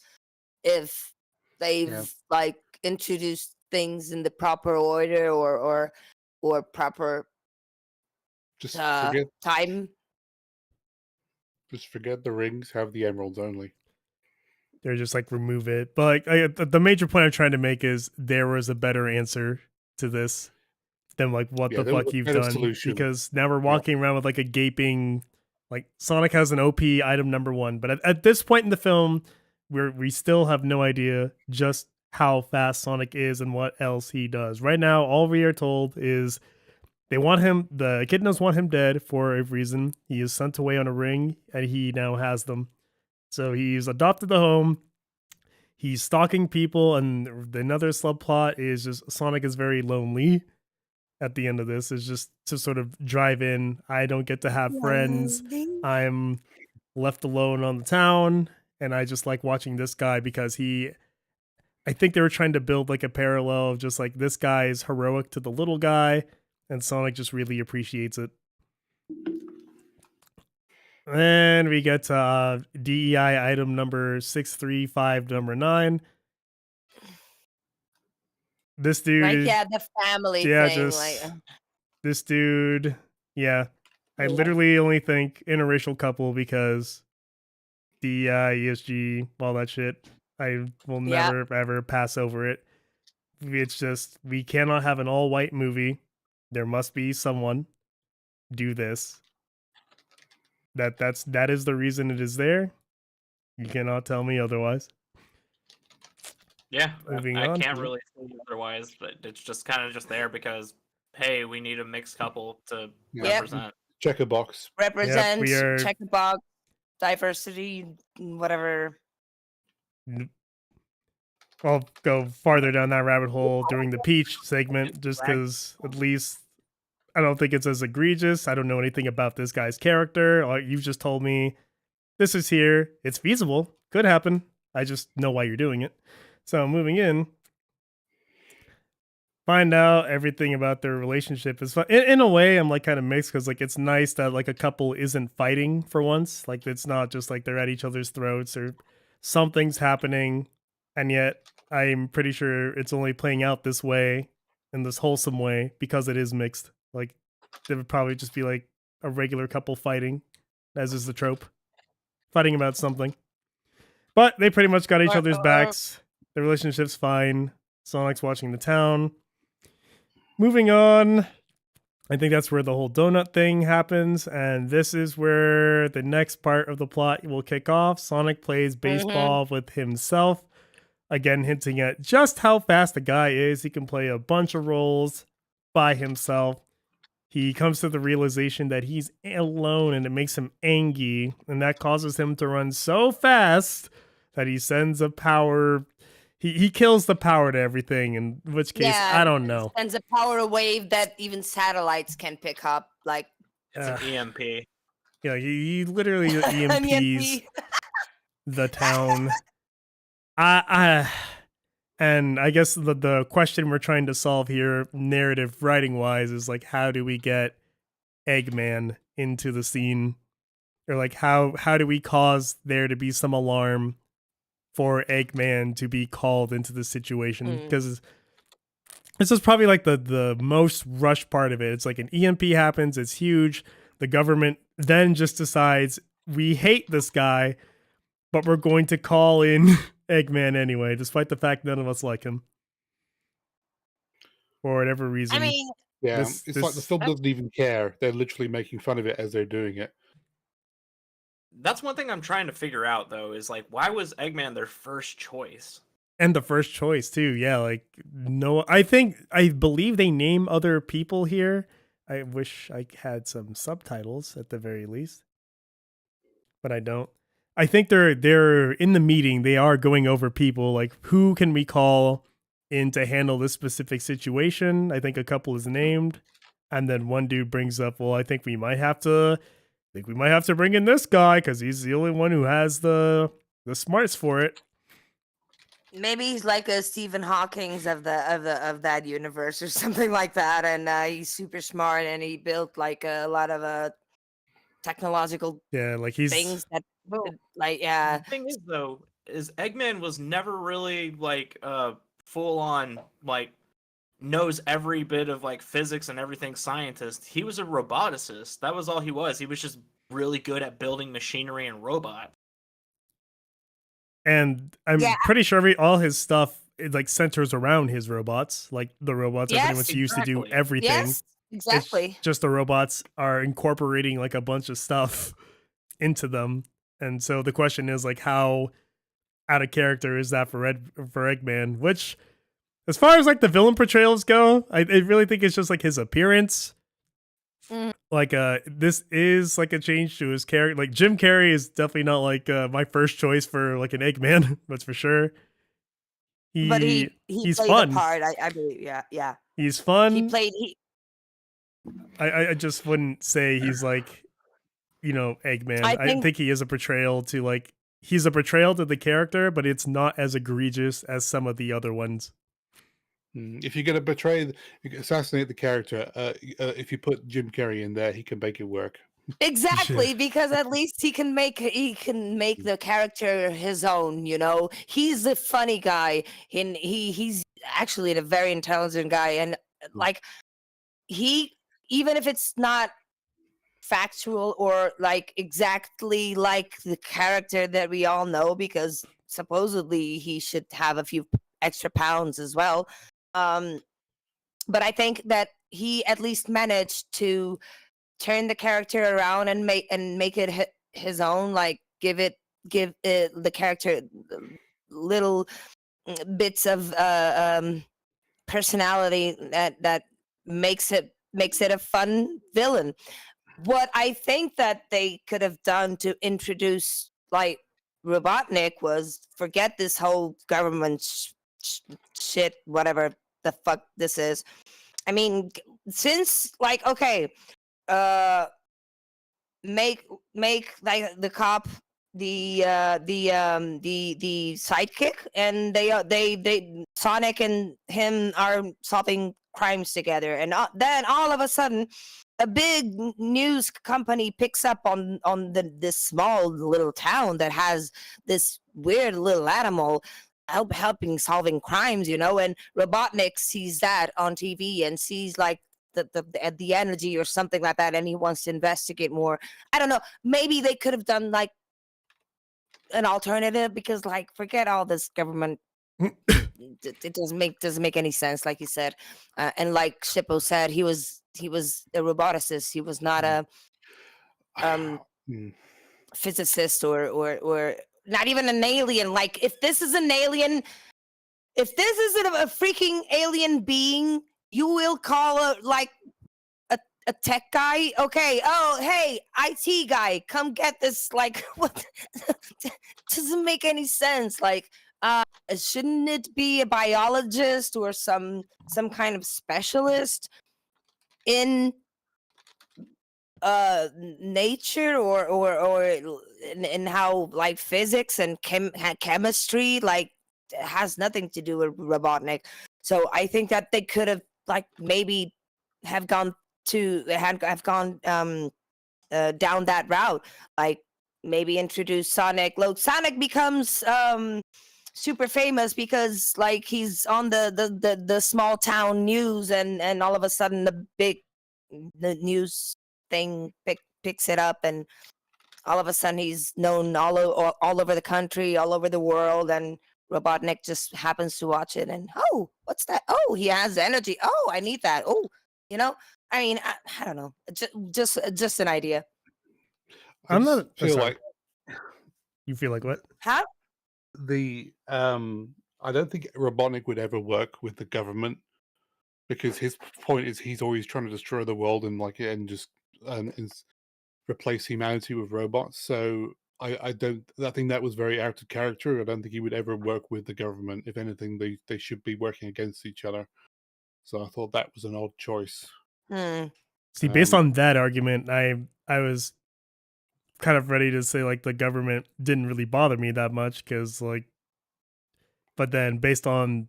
if they've like introduced things in the proper order or proper Just forget time. Just forget the rings, have the emeralds only. They're just like remove it. But like the major point I'm trying to make is there was a better answer to this than like what Yeah, the there was fuck a you've better done, solution. because now we're Yeah. walking around with like a gaping, like Sonic has an OP item number one, but at this point in the film, we still have no idea just how fast Sonic is and what else he does. Right now, all we are told is they want him. The Echidnas want him dead for a reason. He is sent away on a ring, and he now has them. So he's adopted the home. He's stalking people, and another subplot is just Sonic is very lonely at the end of this, is just to sort of drive in. I don't get to have friends. I'm left alone on the town, and I just like watching this guy because I think they were trying to build like a parallel of just like this guy is heroic to the little guy, and Sonic just really appreciates it. And we get to DEI item number 635, number 9. This dude, Like, yeah, the family yeah, thing. Like, just this dude, yeah. I yeah. literally only think interracial couple because DEI, ESG, all that shit. I will Yeah. never ever pass over it. It's just we cannot have an all white movie. There must be someone do this. That is the reason it is there. You cannot tell me otherwise. Yeah, Moving I on. can't really say otherwise, but it's just kind of just there because, hey, we need a mixed couple to Yeah. Yep. represent. Check a box. Represent, we are- check the box, diversity, whatever. I'll go farther down that rabbit hole during the Peach segment, just because at least I don't think it's as egregious. I don't know anything about this guy's character. You've just told me this is here. It's feasible. Could happen. I just know why you're doing it. So moving in, find out everything about their relationship is fun. In a way, I'm like kind of mixed because like it's nice that like a couple isn't fighting for once. Like it's not just like they're at each other's throats or something's happening, and yet I'm pretty sure it's only playing out this way in this wholesome way because it is mixed. Like they would probably just be like a regular couple fighting, as is the trope, fighting about something. But they pretty much got each other's backs. The relationship's fine. Sonic's watching the town. Moving on. I think that's where the whole donut thing happens, and this is where the next part of the plot will kick off. Sonic plays baseball with himself, again hinting at just how fast the guy is. He can play a bunch of roles by himself. He comes to the realization that he's alone, and it makes him angry, and that causes him to run so fast that he sends a power. He kills the power to everything, in which case, I don't know. Sends a power wave that even satellites can pick up. Like, It's an EMP. Yeah, he literally EMPs the town. And I guess the question we're trying to solve here, narrative writing wise, is like, how do we get Eggman into the scene, or like how do we cause there to be some alarm for Eggman to be called into the situation? Because this is probably like the most rushed part of it. It's like an EMP happens, it's huge. The government then just decides we hate this guy, but we're going to call in Eggman anyway, despite the fact none of us like him for whatever reason. I mean, yeah, it's like the film doesn't even care. They're literally making fun of it as they're doing it. That's one thing I'm trying to figure out, though, is like, why was Eggman their first choice? And the first choice too, yeah. Like, no, I believe they name other people here. I wish I had some subtitles at the very least, but I don't. I think they're in the meeting. They are going over people like who can we call in to handle this specific situation. I think a couple is named, and then one dude brings up, well, I think we might have to bring in this guy because he's the only one who has the smarts for it. Maybe he's like a Stephen Hawking's of that universe or something like that, and he's super smart and he built like a lot of technological like he's things that The thing is, though, is Eggman was never really like full on like knows every bit of like physics and everything scientist. He was a roboticist. That was all he was. He was just really good at building machinery and robots. And I'm Yeah. pretty sure all his stuff it like centers around his robots. Like the robots are pretty Yes. much used to do Exactly. everything. Yes. It's Exactly. just the robots are incorporating like a bunch of stuff into them. And so the question is like how out of character is that for Eggman? Which, as far as like the villain portrayals go, I really think it's just like his appearance. Mhm. Like this is like a change to his character. Like Jim Carrey is definitely not like my first choice for like an Eggman, that's for sure. But he He's played the fun. part. I believe. Yeah. Yeah. He's He fun. played. I just wouldn't say he's like, you know, Eggman. I I think think he is a portrayal to like he's a portrayal to the character, but it's not as egregious as some of the other ones. If you're going to assassinate the character, if you put Jim Carrey in there, he can make it work. exactly because at least he can make the character his own. You know, he's the funny guy, and he's actually a very intelligent guy, and like he even if it's not factual or like exactly like the character that we all know, because supposedly he should have a few extra pounds as well. But I think that he at least managed to turn the character around and make it his own. Like give it the character little bits of personality that makes it a fun villain. What I think that they could have done to introduce like Robotnik was forget this whole government shit, whatever the fuck this is. I mean, since like okay, uh, make like the cop the sidekick, and they Sonic and him are solving crimes together, and then all of a sudden a big news company picks up on this small little town that has this weird little animal helping solving crimes, you know, and Robotnik sees that on TV and sees like the energy or something like that, and he wants to investigate more. I don't know, maybe they could have done like an alternative, because like forget all this government. It doesn't make any sense, like you said, and like Shippo said, he was a roboticist. He was not a Mm. physicist or not even an alien. Like if this is an alien, if this isn't a freaking alien being, you will call like a tech guy. Okay, oh hey, IT guy, come get this. Like what? Doesn't make any sense. Like shouldn't it be a biologist or some kind of specialist in nature or in how like physics and chemistry, like has nothing to do with Robotnik. So I think that they could have like maybe have gone down that route, like maybe introduce Sonic. Look, Sonic becomes super famous because like he's on the small town news, and all of a sudden the news thing picks it up, and all of a sudden he's known all over the country, all over the world, and Robotnik just happens to watch it, and oh, what's that? Oh, he has energy. Oh, I need that. Oh, you know, I mean, I don't know, just an idea. I I'm just not feel sorry. like You feel like what? How? the I don't think Robotnik would ever work with the government, because his point is he's always trying to destroy the world and and replace humanity with robots. So I think that was very out of character. I don't think he would ever work with the government. If anything, they should be working against each other. So I thought that was an odd choice. See, based Um, on that argument, I was kind of ready to say like the government didn't really bother me that much because like, but then based on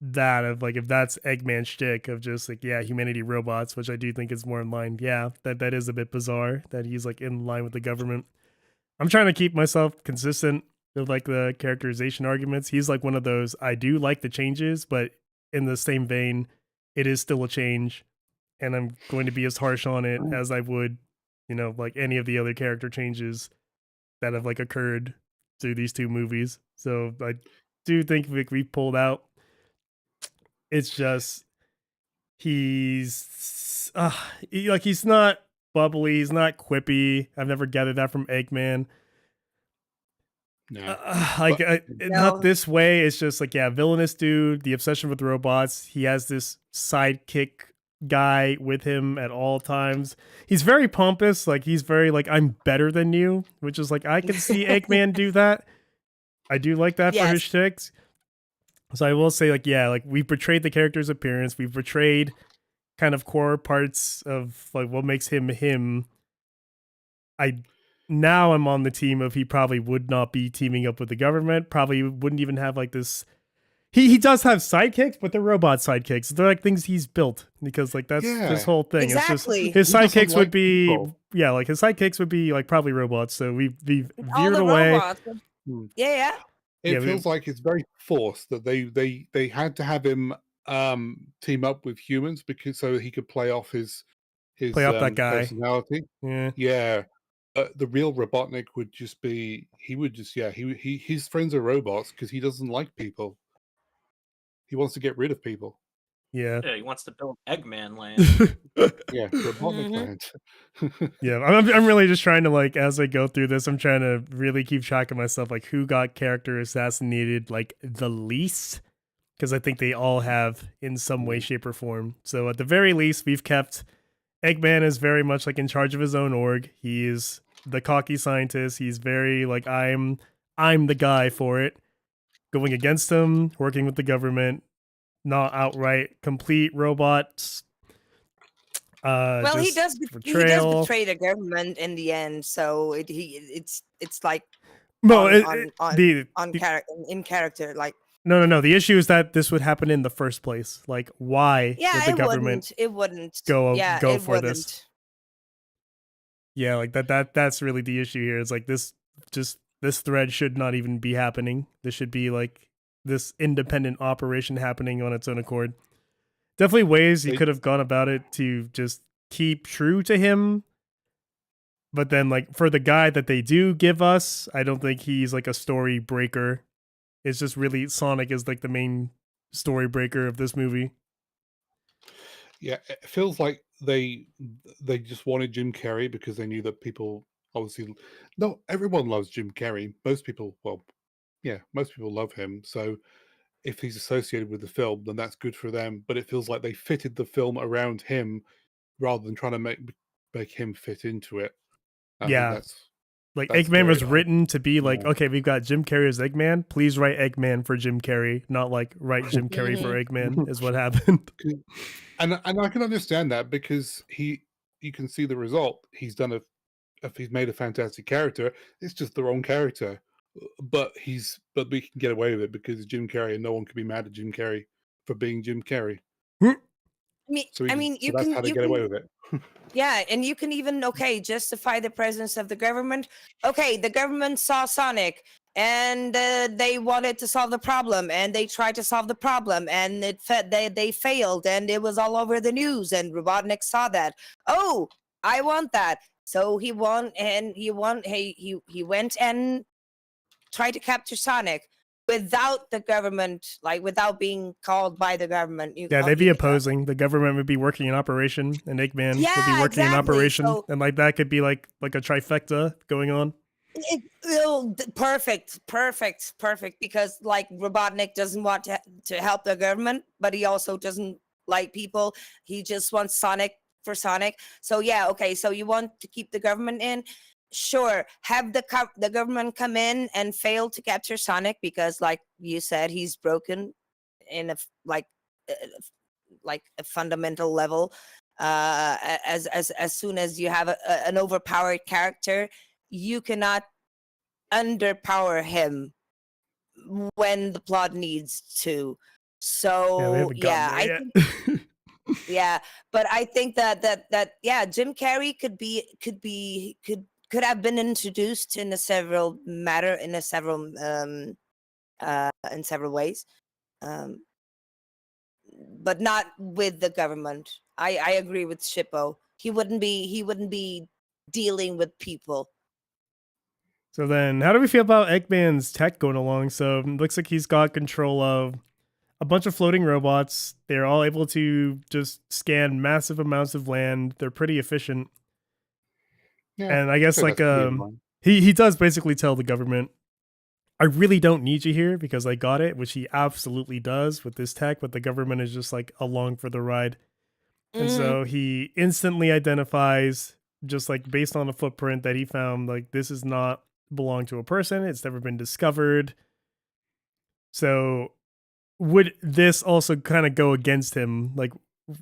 that of like if that's Eggman's shtick of just like yeah humanity robots, which I do think is more in line. Yeah, that is a bit bizarre that he's like in line with the government. I'm trying to keep myself consistent with like the characterization arguments. He's like one of those I do like the changes, but in the same vein, it is still a change, and I'm going to be as harsh on it as I would like any of the other character changes that have like occurred through these two movies. So I do think we pulled out. It's just he's not bubbly, he's not quippy. I've never gathered that from Eggman. No, Like but not No. this way. It's just like, yeah, villainous dude, the obsession with robots. He has this sidekick guy with him at all times. He's very pompous. Like he's very like, I'm better than you, which is like, I can see Eggman do that. I do like that for his Yes. shticks. So I will say, like, yeah, like we've betrayed the character's appearance. We've betrayed kind of core parts of like what makes him him. I now I'm on the team of he probably would not be teaming up with the government. Probably wouldn't even have like this. He does have sidekicks, but they're robot sidekicks. They're like things he's built because like that's his yeah, whole thing. It's just Exactly. his he doesn't sidekicks would like be people. like his sidekicks would be like probably robots. So we've All veered the away. robots. Hmm. Yeah, yeah. Yeah, It we feels like it's very forced that they had to have him team up with humans because so he could play off play his off that guy. personality. Yeah. Yeah. The real Robotnik would just be he would just he his friends are robots because he doesn't like people. He wants to get rid of people. Yeah. Yeah, he wants to build Eggman Land. Yeah, Robotnik Mhm. land. Yeah, I'm really just trying to like as I go through this, I'm trying to really keep track of myself, like who got character assassinated like the least, because I think they all have in some way, shape, or form. So at the very least, we've kept Eggman is very much like in charge of his own org. He is the cocky scientist. He's very like I'm the guy for it. Going against him, working with the government, not outright complete robots. Well, Just he does betrayal. betray the government in the end, so it's like No, on character in character. Like, no. The issue is that this would happen in the first place. Like, why would yeah, the government it wouldn't. Yeah, go it for this? wouldn't. Yeah, like that's really the issue here. It's like this thread should not even be happening. This should be like this independent operation happening on its own accord. Definitely ways you They could have gone about it to just keep true to him. But then like for the guy that they do give us, I don't think he's like a story breaker. It's just really Sonic is like the main story breaker of this movie. Yeah, it feels like they just wanted Jim Carrey because they knew that people obviously no everyone loves Jim Carrey. Most people, well, yeah, most people love him. So if he's associated with the film, then that's good for them. But it feels like they fitted the film around him rather than trying to make him fit into it. I think Yeah. Like that's Eggman where was written to be like, yeah. okay, we've got Jim Carrey as Eggman. Please write Eggman for Jim Carrey, not like write Jim Carrey for Eggman is what happened. and I can understand that because you can see the result. He's done if he's made a fantastic character, it's just the wrong character. But we can get away with it because it's Jim Carrey and no one can be mad at Jim Carrey for being Jim Carrey. So that's how they get away with it. Yeah, and you can even justify the presence of the government. Okay, the government saw Sonic, and they wanted to solve the problem, and they tried to solve the problem, and they failed, and it was all over the news, and Robotnik saw that. Oh, I want that, so he won, and he won. Hey, he went and tried to capture Sonic without the government, like without being called by the government. Yeah, they'd be opposing. The government would be working in operation, and Eggman would be Yeah, working in exactly. operation, So and like that could be like a trifecta going on. Perfect. Because like Robotnik doesn't want to help the government, but he also doesn't like people. He just wants Sonic for Sonic. So yeah, okay. So you want to keep the government in? Sure. Have the government come in and fail to capture Sonic because, like you said, he's broken in uh, like a fundamental level. As soon as you have an overpowered character, you cannot underpower him when the plot needs to. Yeah, we So haven't gotten there yet. yeah, but I think that yeah, Jim Carrey could have been introduced in several in several ways, um, but not with the government. I agree with Shippo. He wouldn't be dealing with people. So then, how do we feel about Eggman's tech going along? So it looks like he's got control of a bunch of floating robots. They're all able to just scan massive amounts of land. They're pretty efficient. Yeah, And I I'd guess say like that's pretty in line. he does basically tell the government, I really don't need you here because I got it, which he absolutely does with this tech, but the government is just like along for the ride. And Mhm. so he instantly identifies, just like based on the footprint that he found, like this is not belong to a person. It's never been discovered. So would this also kind of go against him? Like,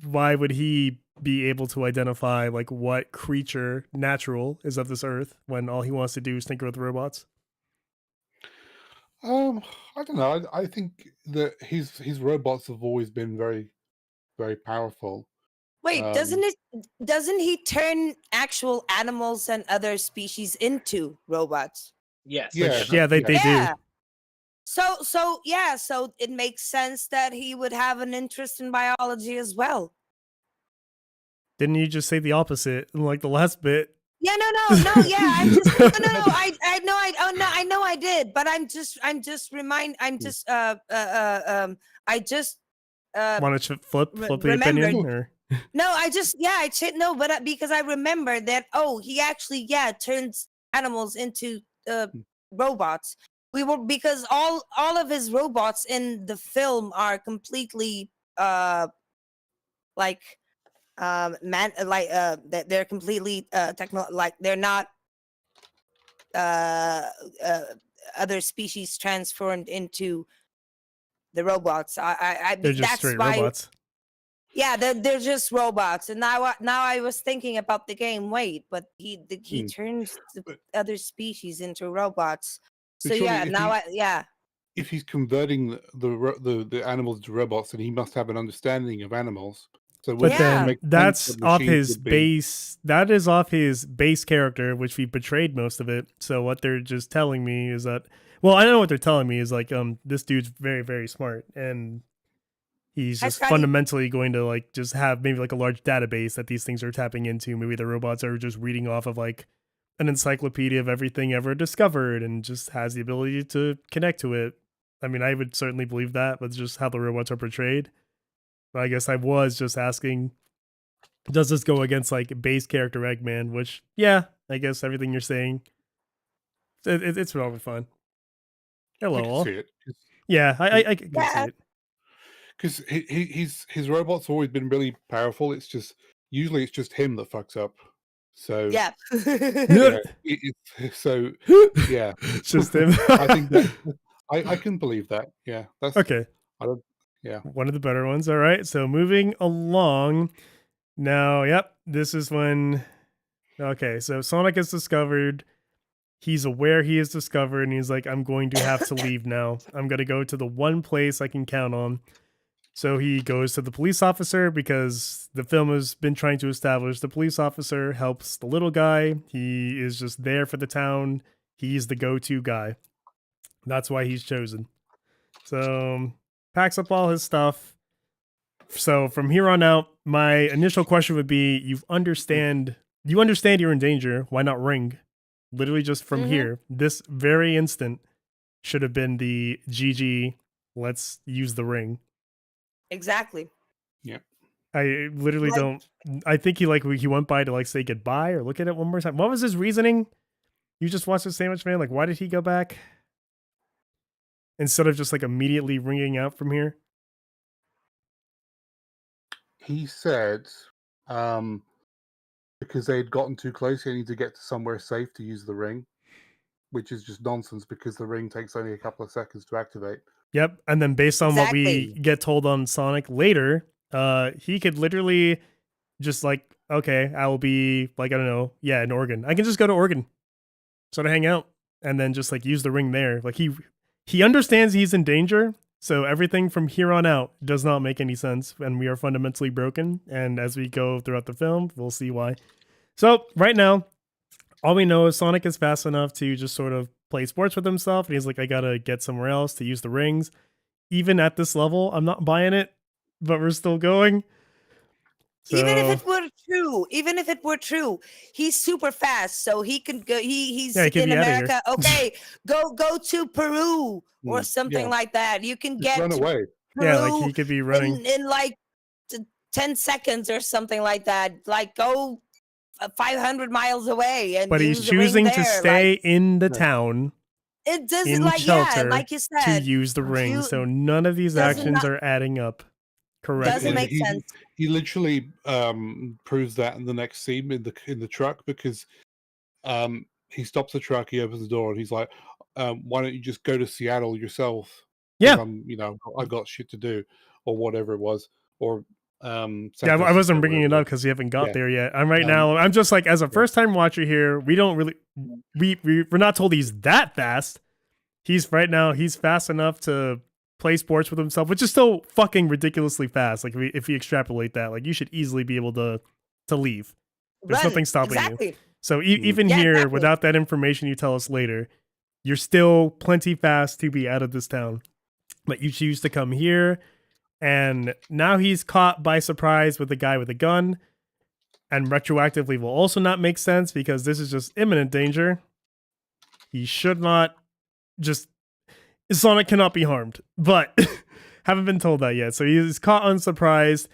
why would he be able to identify like what creature natural is of this earth when all he wants to do is tinker with robots? Um, I don't know. I think that his robots have always been very, very powerful. Wait, Um, doesn't he turn actual animals and other species into robots? Yes, he yeah, Which does. yeah, they yeah. do. Yeah. So it makes sense that he would have an interest in biology as well. Didn't you just say the opposite in like the last bit? Yeah, no. Yeah, I'm just no. I know I know I did, but I'm just I just Want to flip the remembered. opinion or No, I should no, but because I remember that. Oh, he actually turns animals into robots. We were because all of his robots in the film are completely like they're completely like they're not uh, uh other species transformed into the robots. they're just That's straight why. robots? Yeah, they're just robots. And now I was thinking about the game. Wait, but he Hmm. turns the But, other species into robots. but So surely, yeah, if he's converting the animals into robots, then he must have an understanding of animals. So But wouldn't it just yeah, then make sense that's that off machines his would be? base. That is off his base character, which we betrayed most of it. So what they're just telling me is that, well, I don't know what they're telling me is like, this dude's very, very smart, and he's hi just Scotty. fundamentally going to like just have maybe like a large database that these things are tapping into. Maybe the robots are just reading off of like an encyclopedia of everything ever discovered, and just has the ability to connect to it. I mean, I would certainly believe that, but it's just how the robots are portrayed. But I guess I was just asking, does this go against like base character Eggman? Which, yeah, I guess everything you're saying, it's probably fine. I Hello, can all. see it Yeah, I can see Yeah, it. because his robots always been really powerful. It's just usually it's just him that fucks up. So yeah. yeah, so yeah. It's just him. I think that I can believe that. Yeah, that's Okay, I don't. Yeah, one of the better ones. All right, so moving along. Now, yep, this is when. Okay, so Sonic is discovered. He's aware he is discovered, and he's like, I'm going to have to leave now. I'm going to go to the one place I can count on. So he goes to the police officer because the film has been trying to establish the police officer helps the little guy. He is just there for the town. He's the go to guy. That's why he's chosen. So packs up all his stuff. So from here on out, my initial question would be you understand you're in danger. Why not ring? Literally just from Mhm. here, this very instant should have been the GG, let's use the ring. Exactly. yeah. I literally Like don't. I think he went by to like say goodbye or look at it one more time. What was his reasoning? You just watched the Sandwich Man. Like, why did he go back instead of just like immediately ringing out from here? He said, um, because they had gotten too close, he needed to get to somewhere safe to use the ring, which is just nonsense because the ring takes only a couple of seconds to activate. Yep. And then based on what we exactly. get told on Sonic later, he could literally just like, okay, I will be like, I don't know, yeah, in Oregon. I can just go to Oregon, sort of hang out, and then just like use the ring there. Like he understands he's in danger. So everything from here on out does not make any sense, and we are fundamentally broken. And as we go throughout the film, we'll see why. So right now, all we know is Sonic is fast enough to just sort of play sports with himself, and he's like, I gotta get somewhere else to use the rings. Even at this level, I'm not buying it, but we're still going. Even if So it were true, he's super fast, so he can go. He's Yeah, he could in be out of here. America. Okay, go to Peru or Mm, something yeah, like that. You can just get run to away. Yeah, like Peru he could be running. in like 10 seconds or something like that. Like go 500 miles away and But he's use the ring choosing to there. Like stay in the Yeah. town it doesn't, in like, yeah, shelter like you to said, use the ring. you So none of these doesn't actions not are adding up doesn't correctly. make sense. He literally proves that in the next scene in the truck because he stops the truck, he opens the door, and he's like, "Why don't you just go to Seattle yourself? Because Yeah. I got shit to do, or whatever it was, or Yeah, San I wasn't Francisco, bringing wherever it it up was." because we haven't got Yeah, there yet. I'm right um, now. I'm just like, as a yeah, first time watcher here, we don't really, we're not told he's that fast. He's right now. He's fast enough to play sports with himself, which is still fucking ridiculously fast. Like if you extrapolate that, like you should easily be able to leave. There's Run. nothing stopping you. Exactly. So mm, even Yeah, here, exactly. without that information you tell us later, you're still plenty fast to be out of this town. But you choose to come here, and now he's caught by surprise with the guy with a gun. And retroactively will also not make sense because this is just imminent danger. He should not just Sonic cannot be harmed, but haven't been told that yet. So he is caught unsurprised.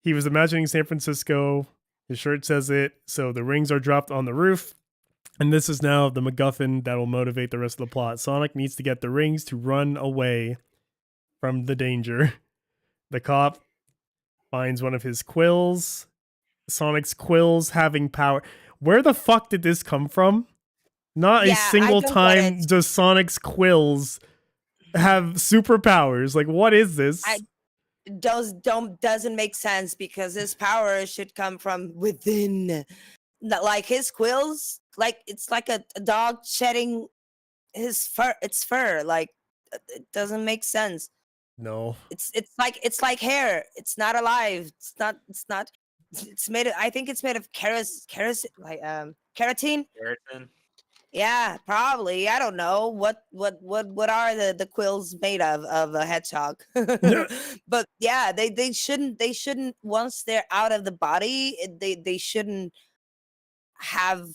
He was imagining San Francisco. His shirt says it. So the rings are dropped on the roof. And this is now the MacGuffin that will motivate the rest of the plot. Sonic needs to get the rings to run away from the danger. The cop finds one of his quills. Sonic's quills having power. Where the fuck did this come from? Not a Yeah, I single don't get time it. does Sonic's quills have superpowers. Like, what is this? I doesn't make sense because his power should come from within. Like his quills, like it's like a dog shedding his fur, its fur. Like it doesn't make sense. No. It's like hair. It's not alive. It's not. It's made of. I think it's made of like keratin. Keratin. Yeah, probably. I don't know what are the quills made of a hedgehog. But yeah, they shouldn't once they're out of the body, they shouldn't have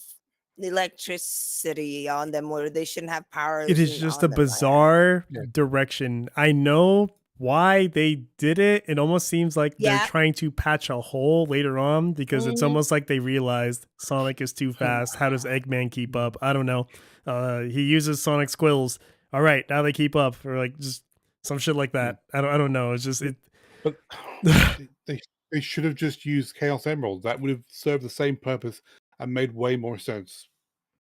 electricity on them, or they shouldn't have powers It is just a on them. bizarre Yeah. direction. I know why they did it. It almost seems like they're Yeah. trying to patch a hole later on because it's Mhm. almost like they realized Sonic is too fast. How does Eggman keep up? I don't know. He uses Sonic squills. All right, now they keep up, or like just some shit like that. I don't know. It's just it. but they should have just used Chaos Emeralds. That would have served the same purpose and made way more sense.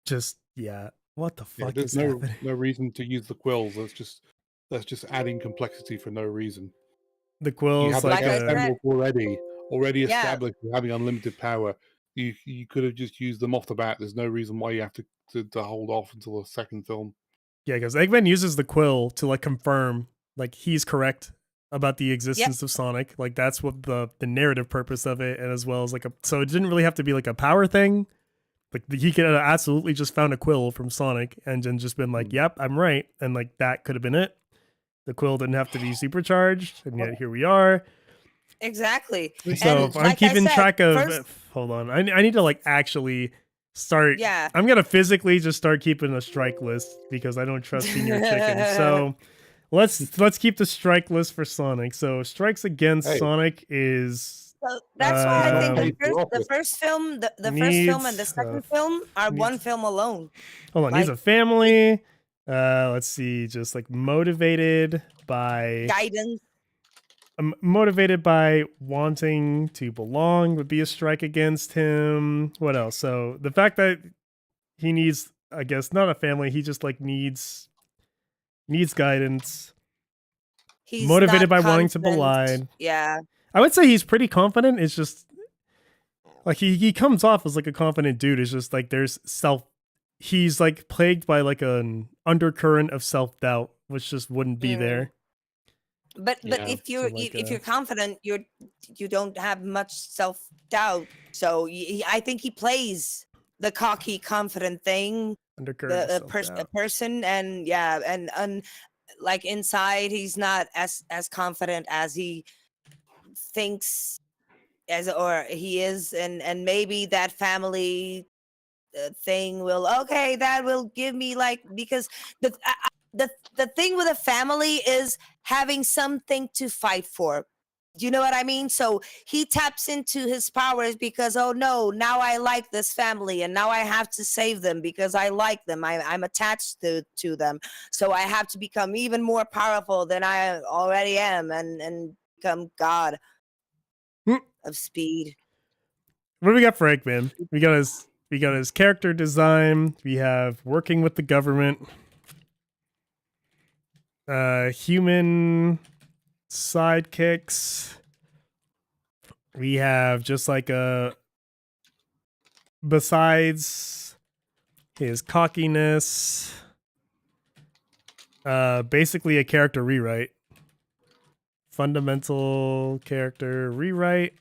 Just yeah. What the Yeah, fuck there's is happening? no reason to use the quills. That's just adding complexity for no reason. The You quills have the like Like I Chaos said, Emeralds already yeah, established with having unlimited power. You could have just used them off the bat. There's no reason why you have to hold off until the second film. yeah, because Eggman uses the quill to like confirm like he's correct about the existence of Sonic. Like that's what the narrative purpose of it, and as well as like a so it didn't really have to be like a power thing. Like he could have absolutely just found a quill from Sonic and then just been like, "Yep, I'm right," and like that could have been it. The quill didn't have to be supercharged, and yet here we are. exactly. So And if I'm like I keeping said, track of, first, hold on, I need to like actually start. yeah. I'm gonna physically just start keeping a strike list because I don't trust Senior Chicken. So let's keep the strike list for Sonic. So strikes against Hey. Sonic is So that's why I think Hey, the first film, the first film and the needs second film are one needs- film alone. hold on, needs a Like, family. Let's see, just like motivated by guidance. motivated by wanting to belong would be a strike against him. What else? So the fact that he needs, I guess, not a family, he just like needs guidance. He's Motivated not by wanting to confident. belong. Yeah. I would say he's pretty confident. It's just like he comes off as like a confident dude. It's just like there's he's like plagued by like an undercurrent of self-doubt, which just wouldn't be there. But Yeah. if you're So, like, if you're confident, you don't have much self doubt. So I think he plays the cocky, confident thing, Undercurrent of a self-doubt. person, and yeah, and like inside, he's not as confident as he thinks or he is, and maybe that family thing will, okay, that will give me like, because the thing with a family is having something to fight for. Do you know what I mean? So he taps into his powers because, oh no, now I like this family and now I have to save them because I like them. I'm attached to them. So I have to become even more powerful than I already am, and become God Hmm. of speed. What do we got for Eggman? We got his character design. We have working with the government. Human sidekicks. We have just like a, besides his cockiness, basically a character rewrite. Fundamental character rewrite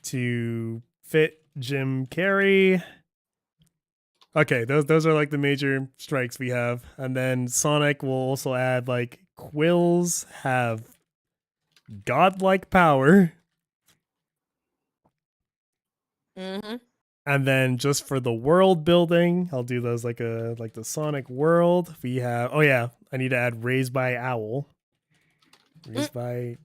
to fit Jim Carrey. Okay, those are like the major strikes we have. And then Sonic will also add like quills have godlike power. Mm-hmm. And then just for the world building, I'll do those like the Sonic world. We have, oh yeah, I need to add Raised by Owl. Raised by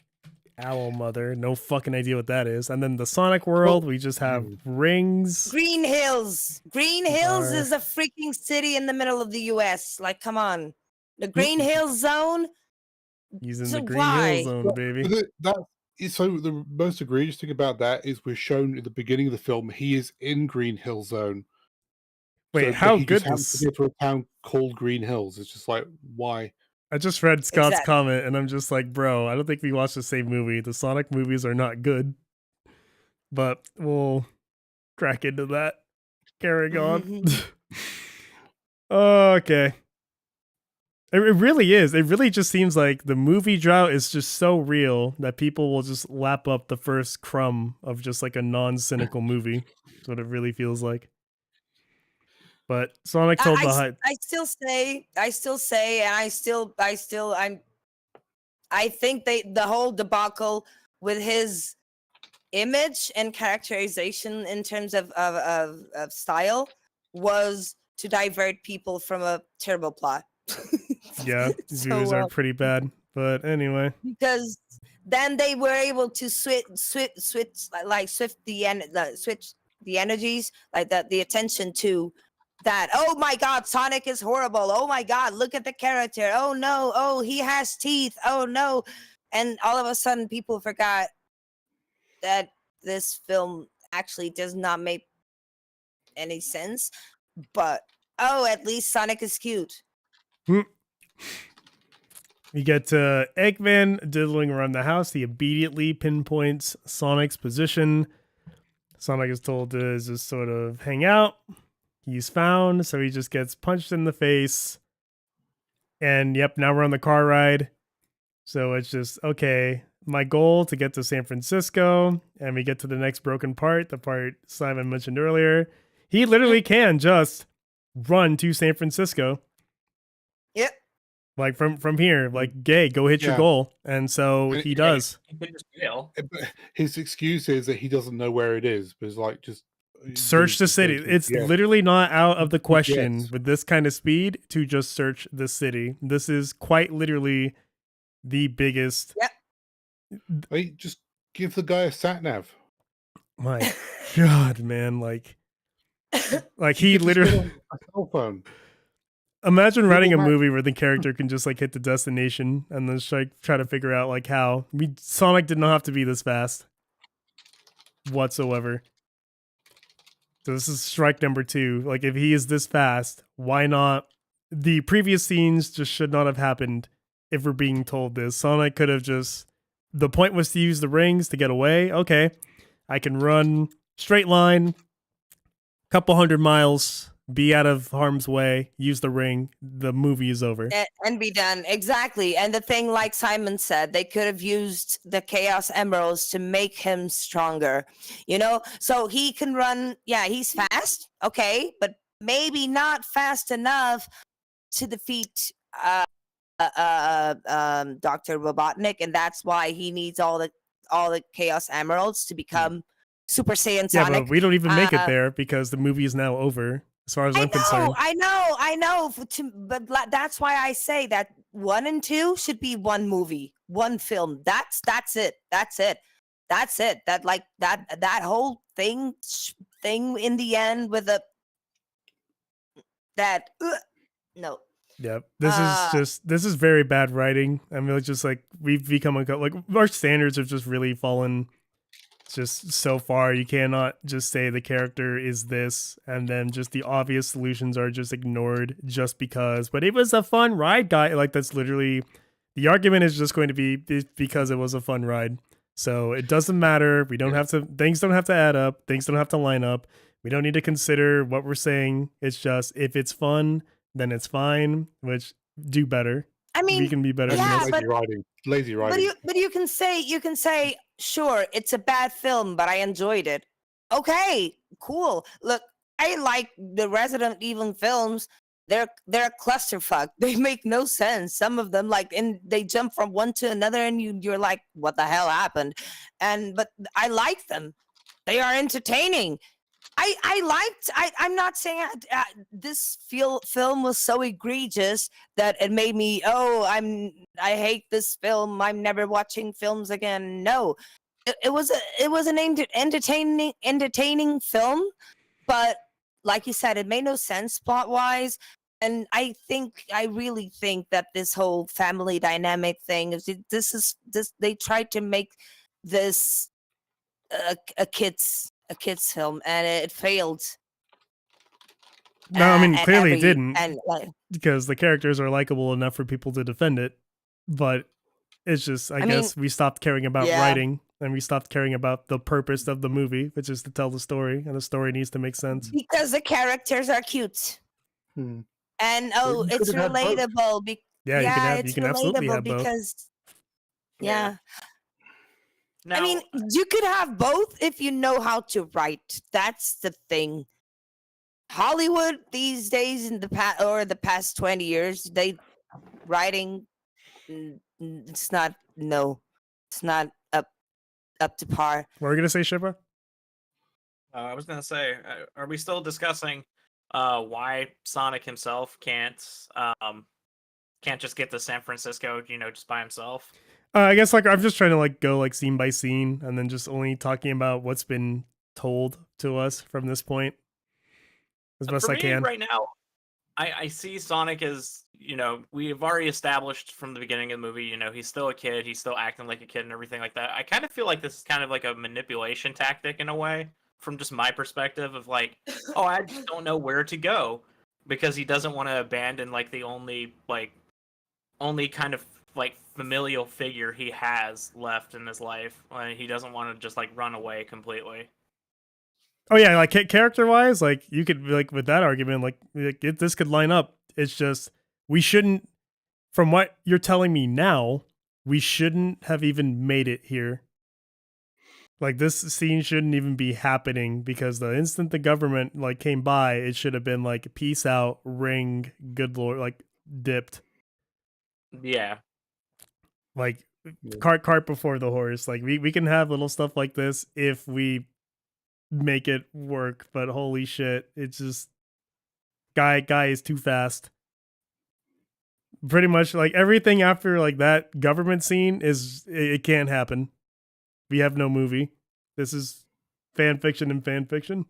Owl Mother. No fucking idea what that is. And then the Sonic world, we just have rings. Green Hills. Green Hills Are- is a freaking city in the middle of the US. Like, come on. The Green Hills zone? He's in So the Green Hill why? Zone, baby. So the most egregious thing about that is we're shown at the beginning of the film he is in Green Hill Zone. Wait, But how he just good happens to this? go to a town called Green Hills. It's just like, why? I just read Scott's Exactly. comment and I'm just like, bro, I don't think we watched the same movie. The Sonic movies are not good. But we'll crack into that. Carrying on. Okay. It really is. It really just seems like the movie drought is just so real that people will just lap up the first crumb of just like a non-cynical movie. That's what it really feels like. But Sonic told the hype. I still say, and I think the whole debacle with his image and characterization in terms of style was to divert people from a terrible plot. Yeah, these So, movies are pretty bad. But anyway. because then they were able to switch the energies, like the attention to that. Oh my god, Sonic is horrible. Oh my god, look at the character. Oh no, oh, he has teeth. Oh no. And all of a sudden people forgot that this film actually does not make any sense. But oh, at least Sonic is cute. We get Eggman diddling around the house. He immediately pinpoints Sonic's position. Sonic is told to just sort of hang out. He's found, so he just gets punched in the face. And yep, now we're on the car ride. So it's just, okay, my goal to get to San Francisco, and we get to the next broken part, the part Simon mentioned earlier. He literally can just run to San Francisco. Yep. Like from here, like, gay, go hit your Yeah. goal. And so And he does. He could just fail. But his excuse is that he doesn't know where it is. But it's like, just Search the just go city. to It's GPS. literally not out of the question Yes. with this kind of speed to just search the city. This is quite literally the biggest. Hey, just give the guy a sat nav. My God, man. Like he Just get literally. on a cell phone. Imagine writing a Google Maps. movie where the character can just like hit the destination and then try to figure out like how. Sonic did not have to be this fast whatsoever. So this is strike number 2. Like, if he is this fast, why not? The previous scenes just should not have happened if we're being told this. Sonic could have just... The point was to use the rings to get away. Okay, I can run straight line, couple 100 miles, be out of harm's way, use the ring, the movie is over. And be done. Exactly. And the thing, like Simon said, they could have used the Chaos Emeralds to make him stronger, you know? So he can run. Yeah, he's fast. Okay. But maybe not fast enough to defeat Dr. Robotnik. And that's why he needs all the all the Chaos Emeralds to become Super Saiyan Yeah, Sonic. but we don't even make it Uh, there because the movie is now over, as far as I'm concerned. I know. But that's why I say that 1 and 2 should be one movie, one film. That's it. That like that whole thing in the end with that. No. Yeah, this is very bad writing. I mean, it's just like we've become like our standards have just really fallen just so far. You cannot just say the character is this and then just the obvious solutions are just ignored just because. But it was a fun ride, guy. Like that's literally the argument is just going to be because it was a fun ride. So it doesn't matter. We don't have to. Things don't have to add up. Things don't have to line up. We don't need to consider what we're saying. It's just if it's fun, then it's fine. Which do better. I We mean, can be better than yeah, this. Lazy writing. Lazy writing. but you can say sure it's a bad film, but I enjoyed it. Okay, cool. Look, I like the Resident Evil films. They're a clusterfuck. They make no sense. Some of them and they jump from one to another, and you're like, what the hell happened? But I like them. They are entertaining. I'm not saying this film was so egregious that it made me, I hate this film. I'm never watching films again. No, it was an entertaining film, but like you said, it made no sense plot wise. And I really think that this whole family dynamic thing this they tried to make this a kids film, and it failed. No, I mean clearly it didn't. And Because the characters are likable enough for people to defend it, but it's just I guess we stopped caring about writing and we stopped caring about the purpose of the movie, which is to tell the story, and the story needs to make sense. Because the characters are cute. Hmm. And Well, it's relatable. You can absolutely have both. Because Now, I mean, you could have both if you know how to write. That's the thing. Hollywood these days in the past 20 years, writing it's not up to par. What are you gonna say, Shiba? I was gonna say, are we still discussing why Sonic himself can't just get to San Francisco, just by himself? I guess I'm just trying to go scene by scene and then just only talking about what's been told to us from this point as best I can. Right now, I see Sonic as, we've already established from the beginning of the movie, he's still a kid, he's still acting like a kid and everything like that. I kind of feel like this is kind of like a manipulation tactic in a way, from just my perspective of I just don't know where to go, because he doesn't want to abandon the only kind of familial figure he has left in his life. He doesn't want to just run away completely. Oh yeah, character wise, you could with that argument, this could line up. It's just we shouldn't, from what you're telling me now, we shouldn't have even made it here. This scene shouldn't even be happening, because the instant the government came by, it should have been peace out, ring, good lord, dipped. Yeah. Cart before the horse. We can have little stuff like this if we make it work, but holy shit, it's just guy is too fast. Pretty much everything after that government scene it can't happen. We have no movie. This is fan fiction and fan fiction.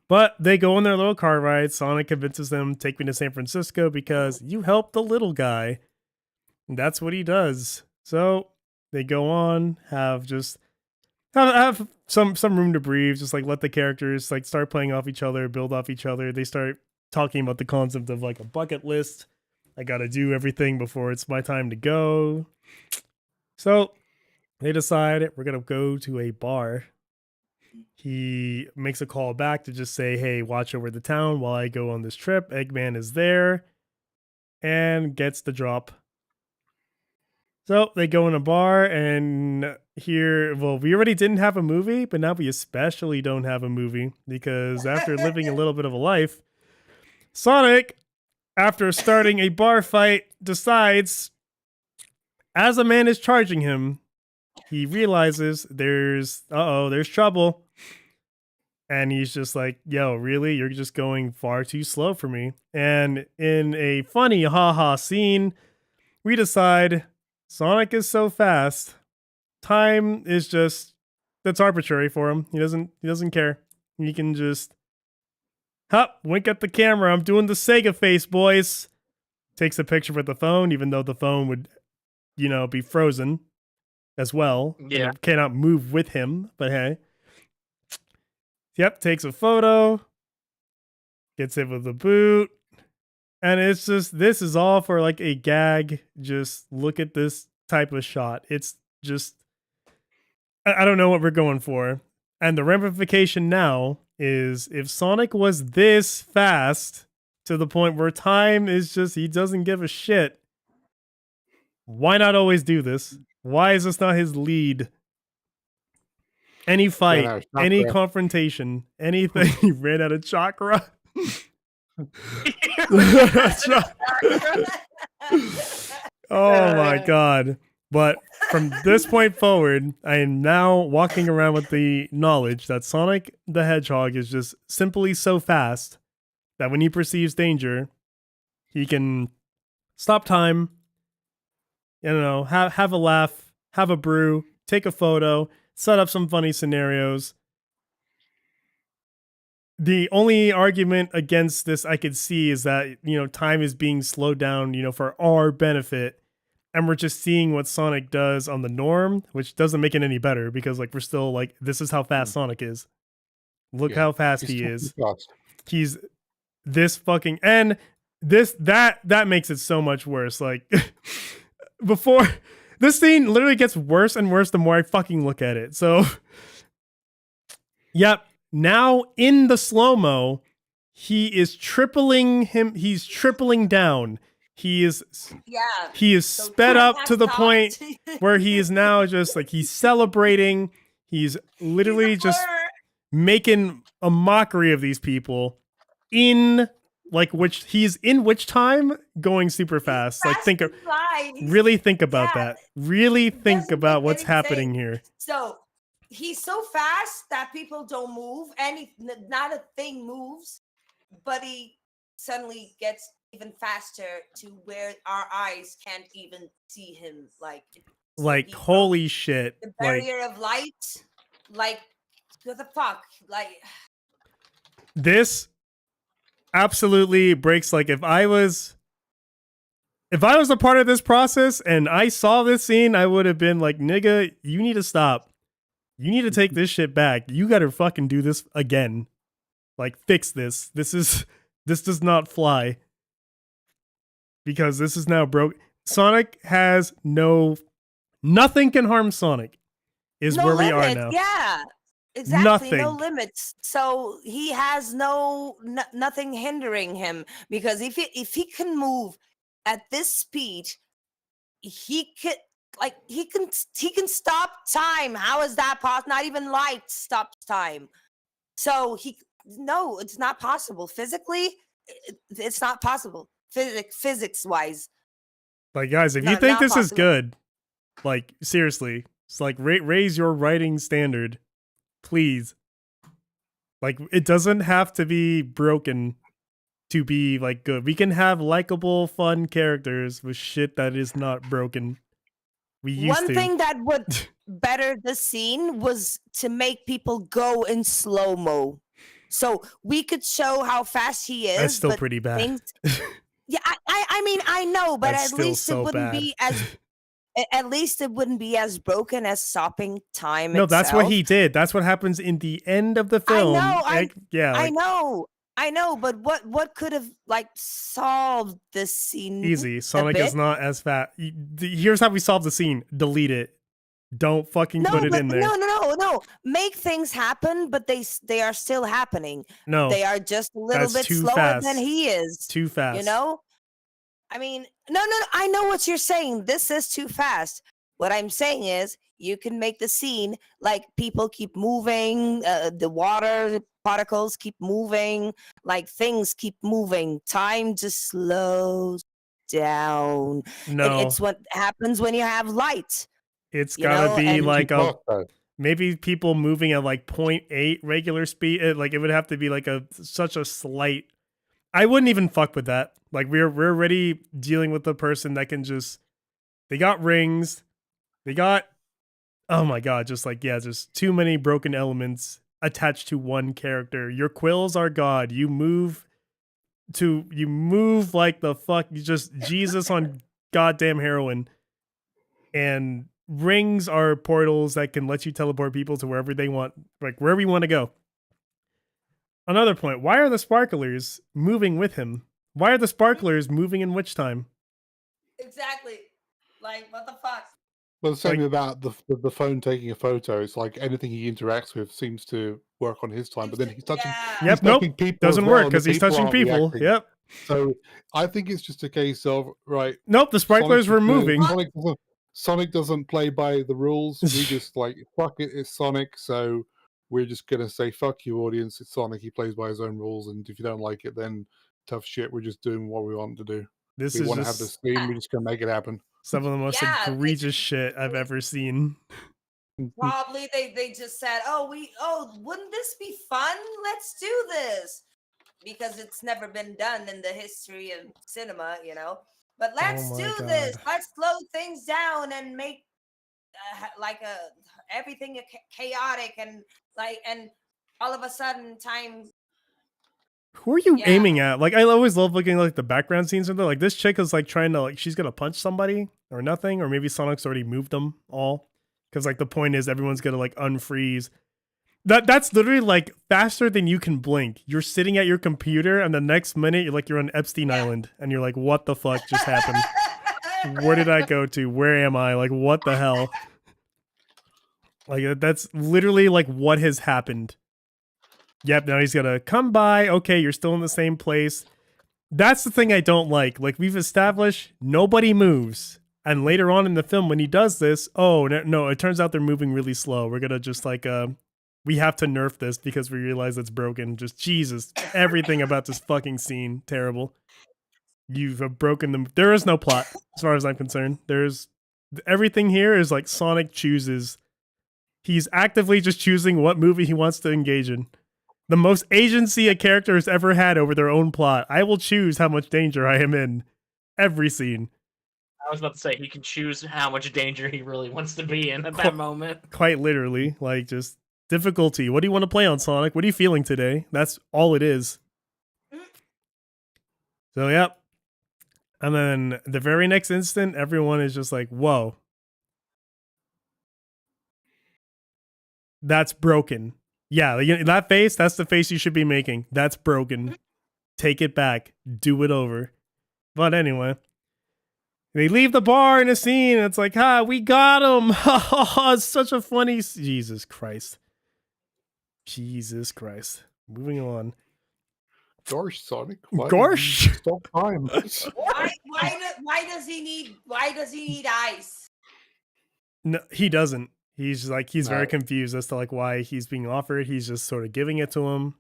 But they go on their little car ride. Sonic convinces them, take me to San Francisco because you helped the little guy. And that's what he does. So they go on, have some room to breathe, just let the characters start playing off each other, build off each other. They start talking about the concept of a bucket list. I gotta do everything before it's my time to go. So they decide we're gonna go to a bar. He makes a call back to just say, hey, watch over the town while I go on this trip. Eggman is there and gets the drop. So they go in a bar, and here, we already didn't have a movie, but now we especially don't have a movie, because after living a little bit of a life, Sonic, after starting a bar fight, decides as a man is charging him, he realizes there's trouble. And he's just like, yo, really? You're just going far too slow for me. And in a funny haha scene, we decide Sonic is so fast. Time is just that's arbitrary for him. He doesn't care. He can just wink at the camera. I'm doing the Sega face, boys. Takes a picture with the phone, even though the phone would, be frozen as well. Yeah. And it cannot move with him, but hey. Yep, takes a photo, gets hit with a boot, and it's just, this is all for like a gag. Just look at this type of shot. It's just, I don't know what we're going for. And the ramification now is if Sonic was this fast to the point where time is just, he doesn't give a shit, why not always do this? Why is this not his lead? Any fight, any confrontation, anything. He ran out of chakra. Oh my god. But from this point forward, I am now walking around with the knowledge that Sonic the Hedgehog is just simply so fast that when he perceives danger, he can stop time, have a laugh, have a brew, take a photo, set up some funny scenarios. The only argument against this I could see is that, time is being slowed down, for our benefit. And we're just seeing what Sonic does on the norm, which doesn't make it any better because, we're still like, this is how fast Sonic is. Look how fast he is. He's this fucking, and that makes it so much worse. Like, before, this scene literally gets worse and worse the more I fucking look at it. So, yep. Now in the slow-mo, he's tripling down. He is so sped up to the point where he is now just like, he's celebrating. He's literally just making a mockery of these people in which time going super fast. Like really think about that. Really think about what's happening here. So he's so fast that people don't move. Not a thing moves, but he suddenly gets even faster to where our eyes can't even see him. Like holy shit! The barrier of light. Like what the fuck? Like this absolutely breaks. Like if I was a part of this process and I saw this scene, I would have been like, nigga, you need to stop. You need to take this shit back. You gotta fucking do this again. Like, fix this. This does not fly. Because this is now broke. Sonic has nothing can harm Sonic. Is no where limit. We are now. Yeah, exactly. Nothing. No limits. So he has nothing hindering him, because if he can move at this speed, he can stop time. How is that possible? Not even light stops time. So it's not possible. Physically, it's not possible. Physics wise. Like, guys, if you think this is good, like, seriously, it's like raise your writing standard, please. Like, it doesn't have to be broken to be like good. We can have likable, fun characters with shit that is not broken. One thing that would better the scene was to make people go in slow-mo. So we could show how fast he is. That's still pretty bad. Yeah, I mean, I know, but That's at least so it wouldn't bad. be as at least it wouldn't be as broken as stopping time. No, itself. That's what he did. That's what happens in the end of the film. I know, but what could have solved this scene? Easy. Sonic is not as fast. Here's how we solve the scene. Delete it. Don't fucking put it in there. No. Make things happen, but they are still happening. No, they are just a little bit slower than he is. Too fast. I mean, no. I know what you're saying. This is too fast. What I'm saying is, you can make the scene like people keep moving, the water particles keep moving, like things keep moving. Time just slows down. No, It's what happens when you have light, it's you gotta know, be and like a Fast, though. maybe people moving at like 0.8 regular speed. Like it would have to be like such a slight. I wouldn't even fuck with that. Like we're already dealing with a person that can just they got rings, they got oh my god, just like yeah, just too many broken elements attached to one character. Your quills are God. You move like the fuck. You just Jesus on goddamn heroin. And rings are portals that can let you teleport people to wherever they want, like wherever you want to go. Another point, why are the sparklers moving with him? Why are the sparklers moving in witch time? exactly, like what the fuck? Well, the same Like, about the phone taking a photo. It's like anything he interacts with seems to work on his time, but then Yeah. he's yep, nope, touching people as doesn't well, work and the because he's people touching aren't people. reacting. Yep. So I think it's just a case of right. Nope, the sparklers were moving. Sonic doesn't play by the rules. We just like fuck it. It's Sonic, so we're just gonna say fuck you, audience. It's Sonic. He plays by his own rules, and if you don't like it, then tough shit. We're just doing what we want to do. This We is want to have this just scene. We're just gonna make it happen. some of the most Yeah, egregious shit I've ever seen. probably they just said, wouldn't this be fun? Let's do this, because it's never been done in the history of cinema, you know. But let's my do God. this. Let's slow things down and make everything chaotic and all of a sudden time. Who are you Yeah. aiming at? Like, I always love looking like the background scenes and like this chick is like trying to like she's gonna punch somebody or nothing, or maybe Sonic's already moved them all. Because like the point is everyone's gonna like unfreeze. That's literally like faster than you can blink. You're sitting at your computer and the next minute you're on Epstein Island and you're like, what the fuck just happened? Where did I go to? Where am I? Like, what the hell? Like that's literally like what has happened. Yep, now he's gonna come by. Okay, you're still in the same place. That's the thing I don't like. Like we've established, nobody moves. And later on in the film, when he does this, oh no, it turns out they're moving really slow. We're gonna just like we have to nerf this because we realize it's broken. Just Jesus, everything about this fucking scene, terrible. You have broken them. There is no plot, as far as I'm concerned. There's everything here is like Sonic chooses. He's actively just choosing what movie he wants to engage in. The most agency a character has ever had over their own plot. I will choose how much danger I am in every scene. I was about to say he can choose how much danger he really wants to be in at that moment. Quite literally, like just difficulty. What do you want to play on, Sonic? What are you feeling today? That's all it is. So, yep. And then the very next instant, everyone is just like, whoa. That's broken. Yeah, that face, that's the face you should be making. That's broken. Take it back. Do it over. But anyway, they leave the bar in a scene, and it's like, we got him. It's such a funny. Jesus Christ. Jesus Christ. Moving on. Gosh, Sonic. Why Gosh. stop time. Why does he need ice? No, he doesn't. He's very No. confused as to like why he's being offered. He's just sort of giving it to him.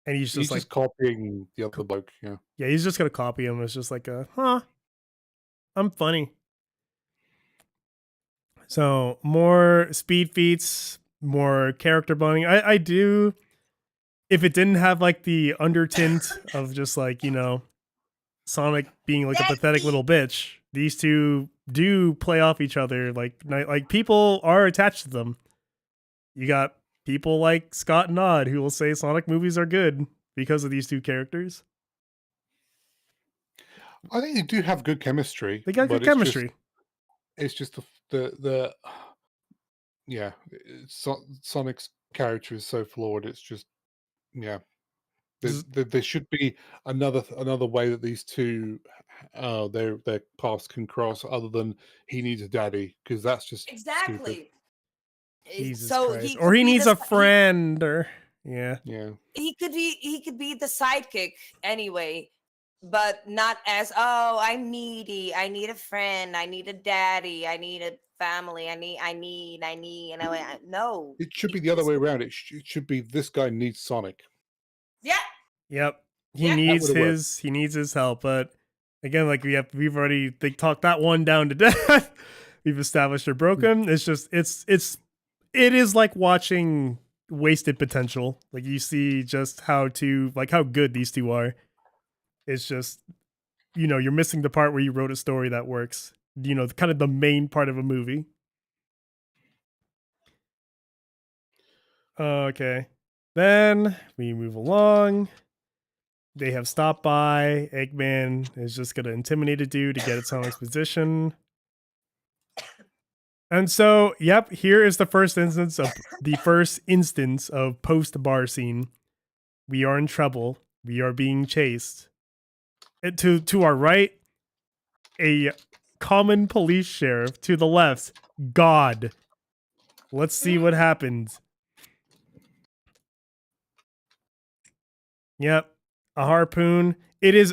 And he's He's like just copying the other bloke, yeah. Yeah, he's just gonna copy him. It's just like I'm funny. So more speed feats, more character bonding. I do if it didn't have like the undertint of just like, Sonic being like a pathetic little bitch, these two do play off each other. Like people are attached to them. You got people like Scott and Odd who will say Sonic movies are good because of these two characters. I think they do have good chemistry. They got good but chemistry. It's just the yeah, Sonic's character is so flawed. It's just there should be another way that these two their paths can cross other than he needs a daddy, because that's just stupid. Exactly. Jesus So Christ. Or he needs a friend or yeah. He could be the sidekick anyway, but not as I'm needy. I need a friend. I need a daddy. I need a family. I need. No. It should be the other way around. It should be this guy needs Sonic. Yeah. Yep. He Yeah. needs That would've worked. his help, but Again, like we've already talked that one down to death. We've established they're broken. It's just it is like watching wasted potential. Like you see just how good these two are. It's just you're missing the part where you wrote a story that works. Kind of the main part of a movie. Okay. Then we move along. They have stopped by. Eggman is just going to intimidate a dude to get at Sonic's position. And so, yep, here is the first instance of post-bar scene. We are in trouble. We are being chased. And to our right, a common police sheriff. To the left, God. Let's see what happens. Yep, a harpoon. It is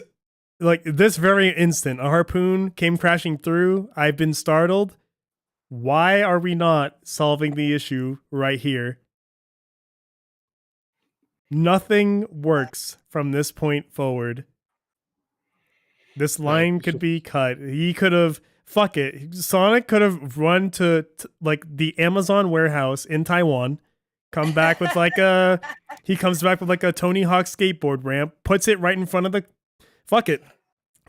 like this very instant. A harpoon came crashing through. I've been startled. Why are we not solving the issue right here? Nothing works from this point forward. This line could be cut. He could have, fuck it. Sonic could have run to like the Amazon warehouse in Taiwan, come back with he comes back with like a Tony Hawk skateboard ramp, puts it right in front of the, fuck it.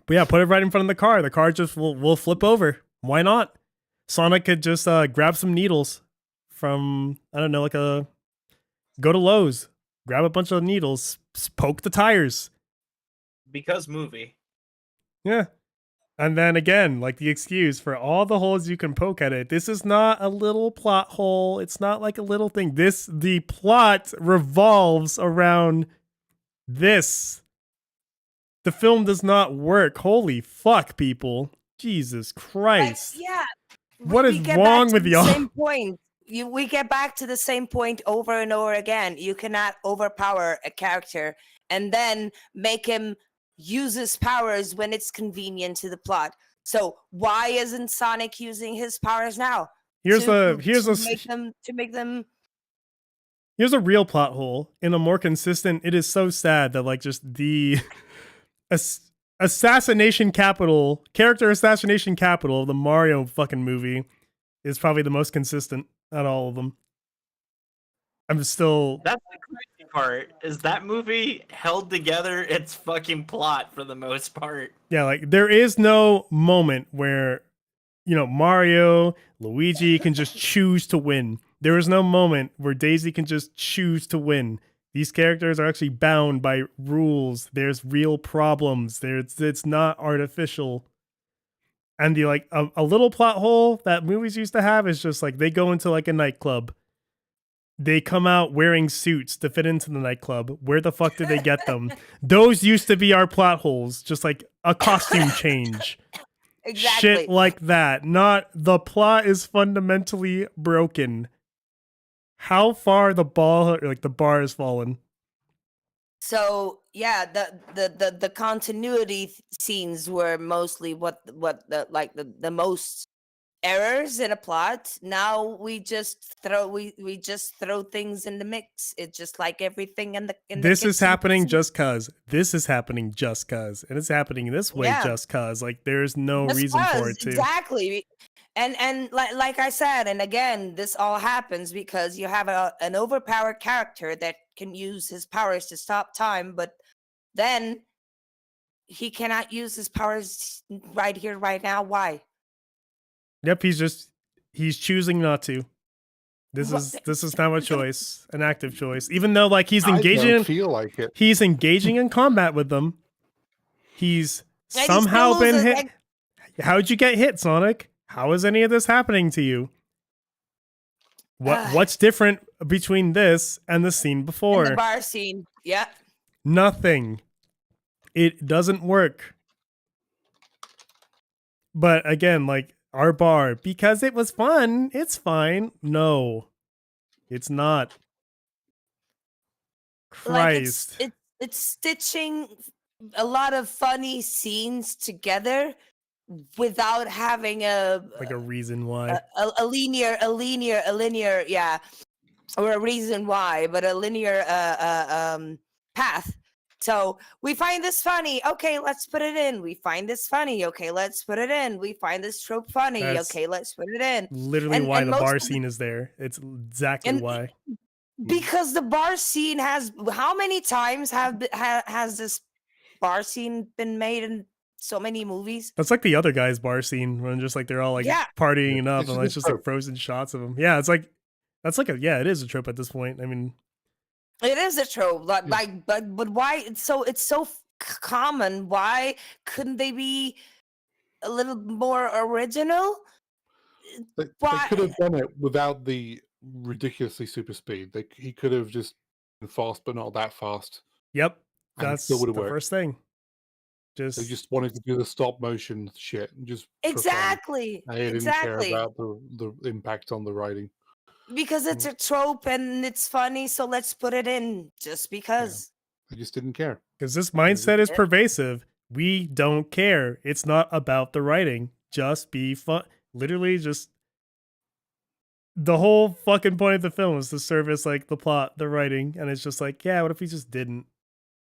But yeah, put it right in front of the car. The car just will flip over. Why not? Sonic could just grab some needles from, I don't know, go to Lowe's, grab a bunch of needles, poke the tires. Because movie. Yeah. And then again, like the excuse for all the holes you can poke at it. This is not a little plot hole. It's not like a little thing. The plot revolves around this. The film does not work. Holy fuck, people. Jesus Christ. Yeah. What is wrong with y'all? Same point. We get back to the same point over and over again. You cannot overpower a character and then make him use his powers when it's convenient to the plot. So why isn't Sonic using his powers now? Here's a real plot hole in a more consistent. It is so sad that like just the assassination capital of the Mario fucking movie is probably the most consistent out of all of them. That's the crazy part, is that movie held together its fucking plot for the most part. Yeah, like there is no moment where Mario, Luigi can just choose to win. There is no moment where Daisy can just choose to win. These characters are actually bound by rules. There's real problems. It's not artificial. And the a little plot hole that movies used to have is just like they go into like a nightclub. They come out wearing suits to fit into the nightclub. Where the fuck did they get them? Those used to be our plot holes, just like a costume change. Exactly. Shit like that. Not the plot is fundamentally broken. How far the bar has fallen. So yeah, the continuity scenes were mostly what the most errors in a plot. Now we just throw things in the mix. It's just like everything in the this is happening just cause. This is happening just cause. And it's happening this way just cause. Like there's no reason for it to. Exactly. And like I said, and again, this all happens because you have an overpowered character that can use his powers to stop time, but then he cannot use his powers right here, right now. Why? Yep, he's choosing not to. This is not a choice, an active choice. Even though like he's engaging he's engaging in combat with them. He's somehow been hit. How'd you get hit, Sonic? How is any of this happening to you? What's different between this and the scene before? And the bar scene. Yeah. Nothing. It doesn't work. But again, like our bar, because it was fun, it's fine. No, it's not. Christ. Like it's stitching a lot of funny scenes together without having a reason why. A linear, yeah, or a reason why, but a linear path So we find this funny. Okay, let's put it in. We find this funny. Okay, let's put it in. We find this trope funny. That's Okay, let's put it in. literally And why and the most bar of the, scene is there. It's exactly and why. because the bar scene has, how many times has this bar scene been made in so many movies? That's like the other guy's bar scene when just like they're all like Yeah, partying Yeah, it up this and is like, a it's just like trope. frozen shots of them. Yeah, it's like that's like it is a trope at this point. I mean, it is a trope. Yeah. But why? It's so common. Why couldn't they be a little more original? They Why? could have done it without the ridiculously super speed. He could have just been fast, but not that fast, yep, and it still that's would have the worked. first thing. They Just just wanted to do the stop motion shit just for fun. Exactly, They didn't care exactly. about the impact on the writing. Because it's a trope and it's funny, so let's put it in just Yeah, because. they just didn't care. because this They just- mindset is Yeah. pervasive. We don't care. It's not about the writing. Just be fun. Literally, just the whole fucking point of the film is to service like the plot, the writing, and it's just like, yeah, what if we just didn't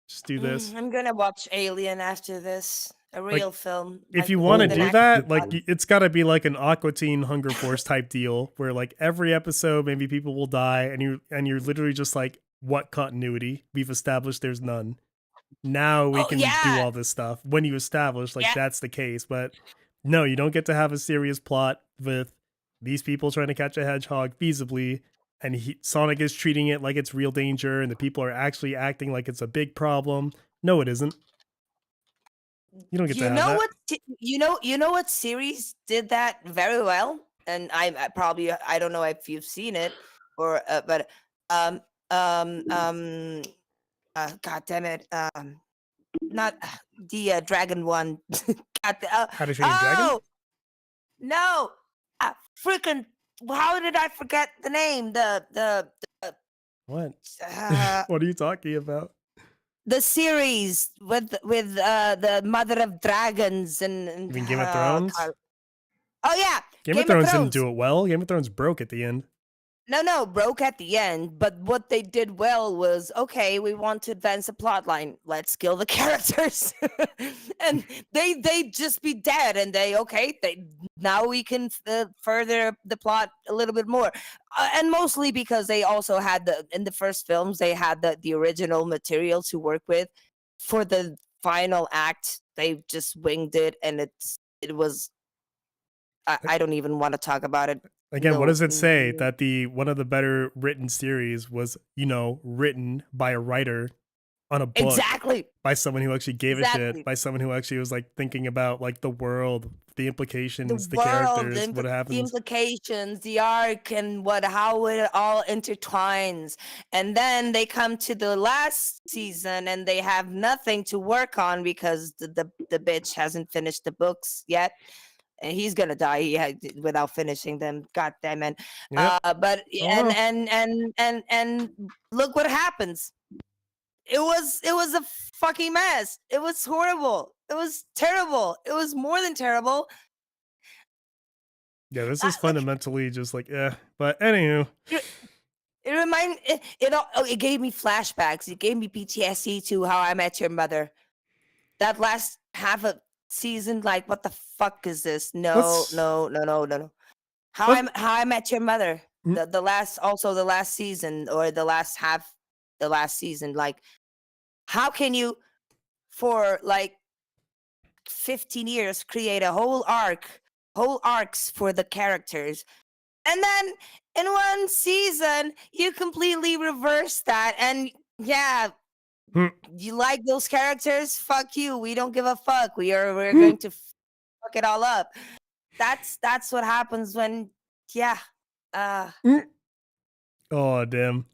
just do this? I'm gonna watch Alien after this, a Like, real film, if you with want to an do actual that, plot. like it's got to be like an Aqua Teen Hunger Force type deal, where like every episode maybe people will die, and you're literally just like, what continuity? We've established there's none. Now we Oh can do yeah, all this stuff. When you establish like yeah. that's the case, but no, you don't get to have a serious plot with these people trying to catch a hedgehog feasibly, and Sonic is treating it like it's real danger, and the people are actually acting like it's a big problem. No, it isn't. You don't get to You have know that. what? You know what series did that very well, and I probably, I don't know if you've seen it, or but um um um God damn it, not the dragon one. How to Train Your Dragon? Oh no, freaking! How did I forget the name? What? Uh, What are you talking about? the series with the Mother of Dragons and You mean Game of Thrones? oh yeah, Game of Game of Thrones didn't Thrones. do it well. Game of Thrones broke at the end. No, broke at the end. But what they did well was, okay, we want to advance the plot line. Let's kill the characters, and they just be dead. And they now we can further the plot a little bit more, and mostly because they also had in the first films they had the original material to work with. For the final act, they just winged it, and it was. I don't even want to talk about it. Again, what No, does it say that the one of the better written series was, written by a writer on a book exactly. by someone who actually gave a shit, Exactly. by someone who actually was like thinking about like the world, the The implications, the world, characters, what the happens. implications, the arc, and how it all intertwines. And then they come to the last season and they have nothing to work on because the bitch hasn't finished the books yet. And he's gonna die without finishing them. God damn it! Yep. But Oh, and well. and look what happens. It was a fucking mess. It was horrible. It was terrible. It was more than terrible. Yeah, this is Like fundamentally just like, But anywho, it gave me flashbacks. It gave me PTSD to How I Met Your Mother. That last half of season, like, what the fuck is this? No, let's no, no, no, no, no. let's How I Met Your Mother. Mm. The last season, or the last season. Like, how can you, for like 15 years, create a whole arcs for the characters, and then in one season you completely reverse that, and yeah, Hmm. you like those characters, fuck you, we don't give a fuck, we're Hmm. going to fuck it all up. That's what happens when, yeah, Oh damn.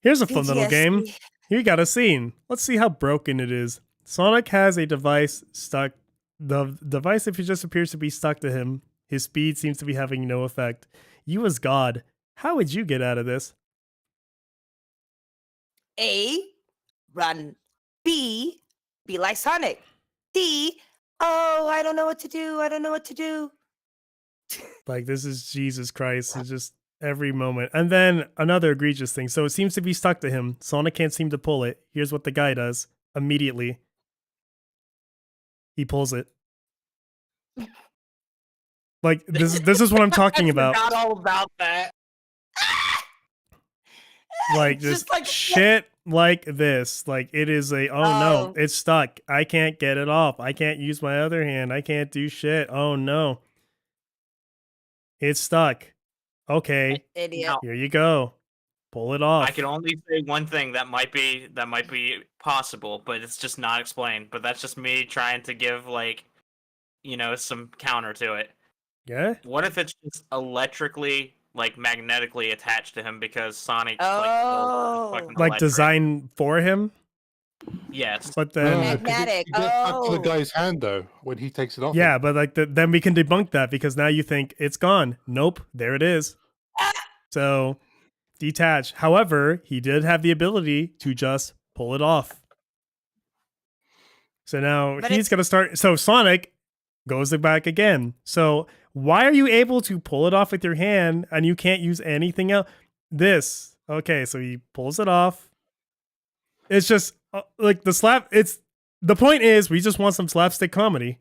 Here's a fun little game. PTSD. Here you got a scene. Let's see how broken it is. Sonic has a device stuck. The device, if it just appears to be stuck to him, his speed seems to be having no effect. You as God, how would you get out of this? A, run. B, be like Sonic. D, oh, I don't know what to do, I don't know what to do. Like, this is Jesus Christ. It's just every moment. And then another egregious thing. So it seems to be stuck to him. Sonic can't seem to pull it. Here's what the guy does. immediately. He pulls it. Like this is what I'm talking I about. forgot all about that. Like It's just just like shit like this. Like it is a oh no, Oh. it's stuck. I can't get it off. I can't use my other hand. I can't do shit. Oh no. It's stuck. Okay, idiot. Now, here you go. Pull it I off. can only say one thing that might be possible, but it's just not explained. But that's just me trying to give like, some counter to it. Yeah? What if it's just electrically, like magnetically attached to him because Sonic like Oh. fucking Like electric? designed for him, Yes. but then Magnetic. It gets back to the Oh. guy's hand though when he takes it off. yeah, but like then we can debunk that because now you think it's gone. Nope, there it is. Ah! So detach. However, he did have the ability to just pull it off. So now But he's it's- gonna start. So Sonic goes back again. So why are you able to pull it off with your hand and you can't use anything else? This okay. So he pulls it off. It's just like the slap. It's the point is we just want some slapstick comedy.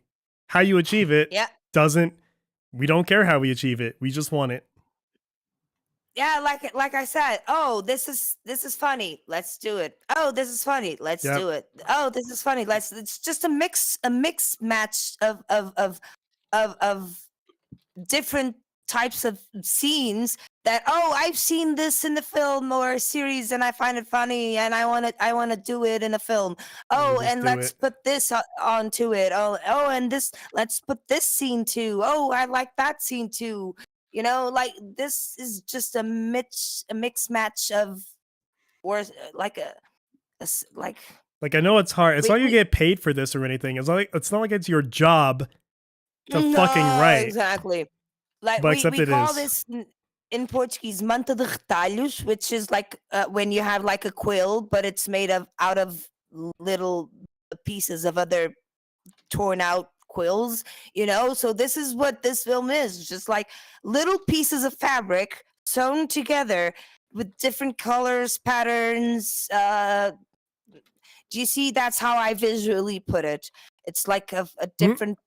How you achieve it Yeah. doesn't. We don't care how we achieve it. We just want it. Yeah, like I said, oh, this is funny. Let's do it. Oh, this is funny. Let's Yep. do it. Oh, this is funny. It's just a mix match of different types of scenes that I've seen this in the film or a series and I find it funny and I want to do it in a film. Oh, just and do let's it. put this onto it. Oh, and this let's put this scene too. Oh, I like that scene too. Like this is just a mix match of or like like Like I know it's hard. It's not you we- get paid for this or anything. It's not like it's your job to fucking No, write. exactly. Like But we except we it call is. this in Portuguese manta de retalhos, which is like when you have like a quill, but it's made out of little pieces of other torn out quills. So this is what this film is, just like little pieces of fabric sewn together with different colors, patterns. Do you see? That's how I visually put it. It's like a different.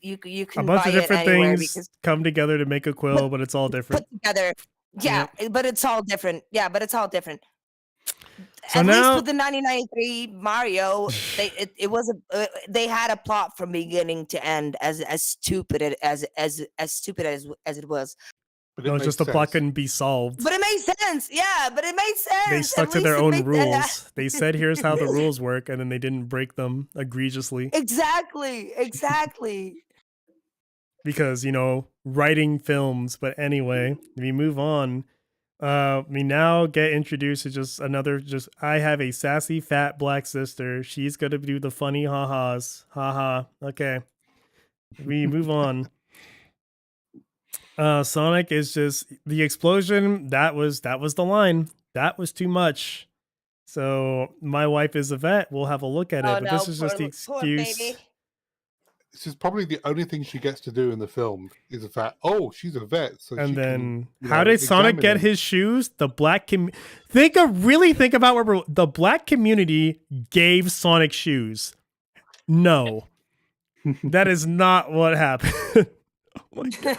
You A can bunch buy of it different anywhere things because come together to make a quill, but it's all different. put together. Yeah, but it's all different. Yeah, but it's all different. So At least now- with the 1993 Mario, they had a plot from beginning to end, as stupid as stupid as it was. But it No, makes just the plot sense. couldn't be solved. But it made sense. Yeah, but it made sense. They At stuck to least their it own made- rules. They said, "Here's how the rules work," and then they didn't break them egregiously Exactly. because writing films. But anyway, we move on. We now get introduced to just I have a sassy fat black sister. She's gonna do the funny ha-has. Ha-ha. Okay. We move on. Sonic is just the explosion. That was the line. That was too much. So my wife is a vet. We'll have a look at it. But this is just the poor excuse. baby. This is probably the only thing she gets to do in the film is the fact, she's a vet. So And she then can, how did Sonic examine get them. his shoes? The black think about what the black community gave Sonic shoes. No. That is not what happened. Oh my God.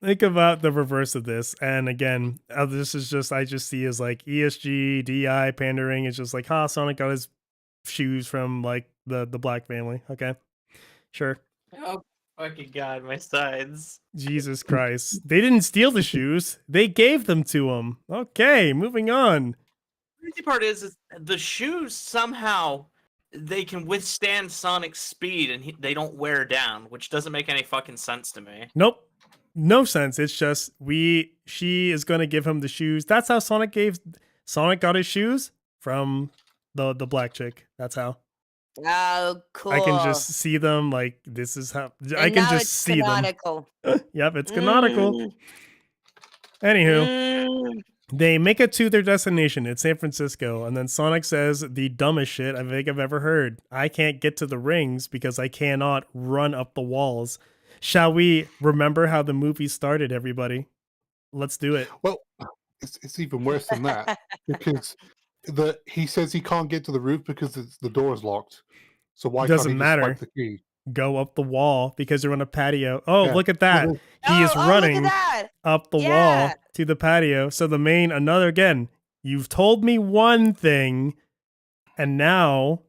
Think about the reverse of this. And again, this is just I just see as like ESG, DI, pandering. It's just like, Sonic got his shoes from like the black family. Okay. Sure. Oh fucking god, my sides. Jesus Christ. They didn't steal the shoes. They gave them to him. Okay, moving on. The crazy part is the shoes somehow they can withstand Sonic's speed and they don't wear down, which doesn't make any fucking sense to me. Nope. No sense. It's just she is gonna give him the shoes. That's how Sonic got his shoes from the black chick. That's how. Oh, cool. I can just see them like this is how I And can now just it's see canonical. them. Yep, it's canonical. Mm, Anywho, mm. they make it to their destination. It's San Francisco, and then Sonic says the dumbest shit I think I've ever heard. I can't get to the rings because I cannot run up the walls. Shall we remember how the movie started, everybody? Let's do it. Well, it's even worse than that because he says he can't get to the roof because the door is locked. So why can't he Doesn't just swipe matter. the key? Go up the wall because you're on a patio. Oh, Yeah. look at Well, that. He is Oh, look at running that. up the Yeah. wall to the patio. So again, you've told me one thing, and now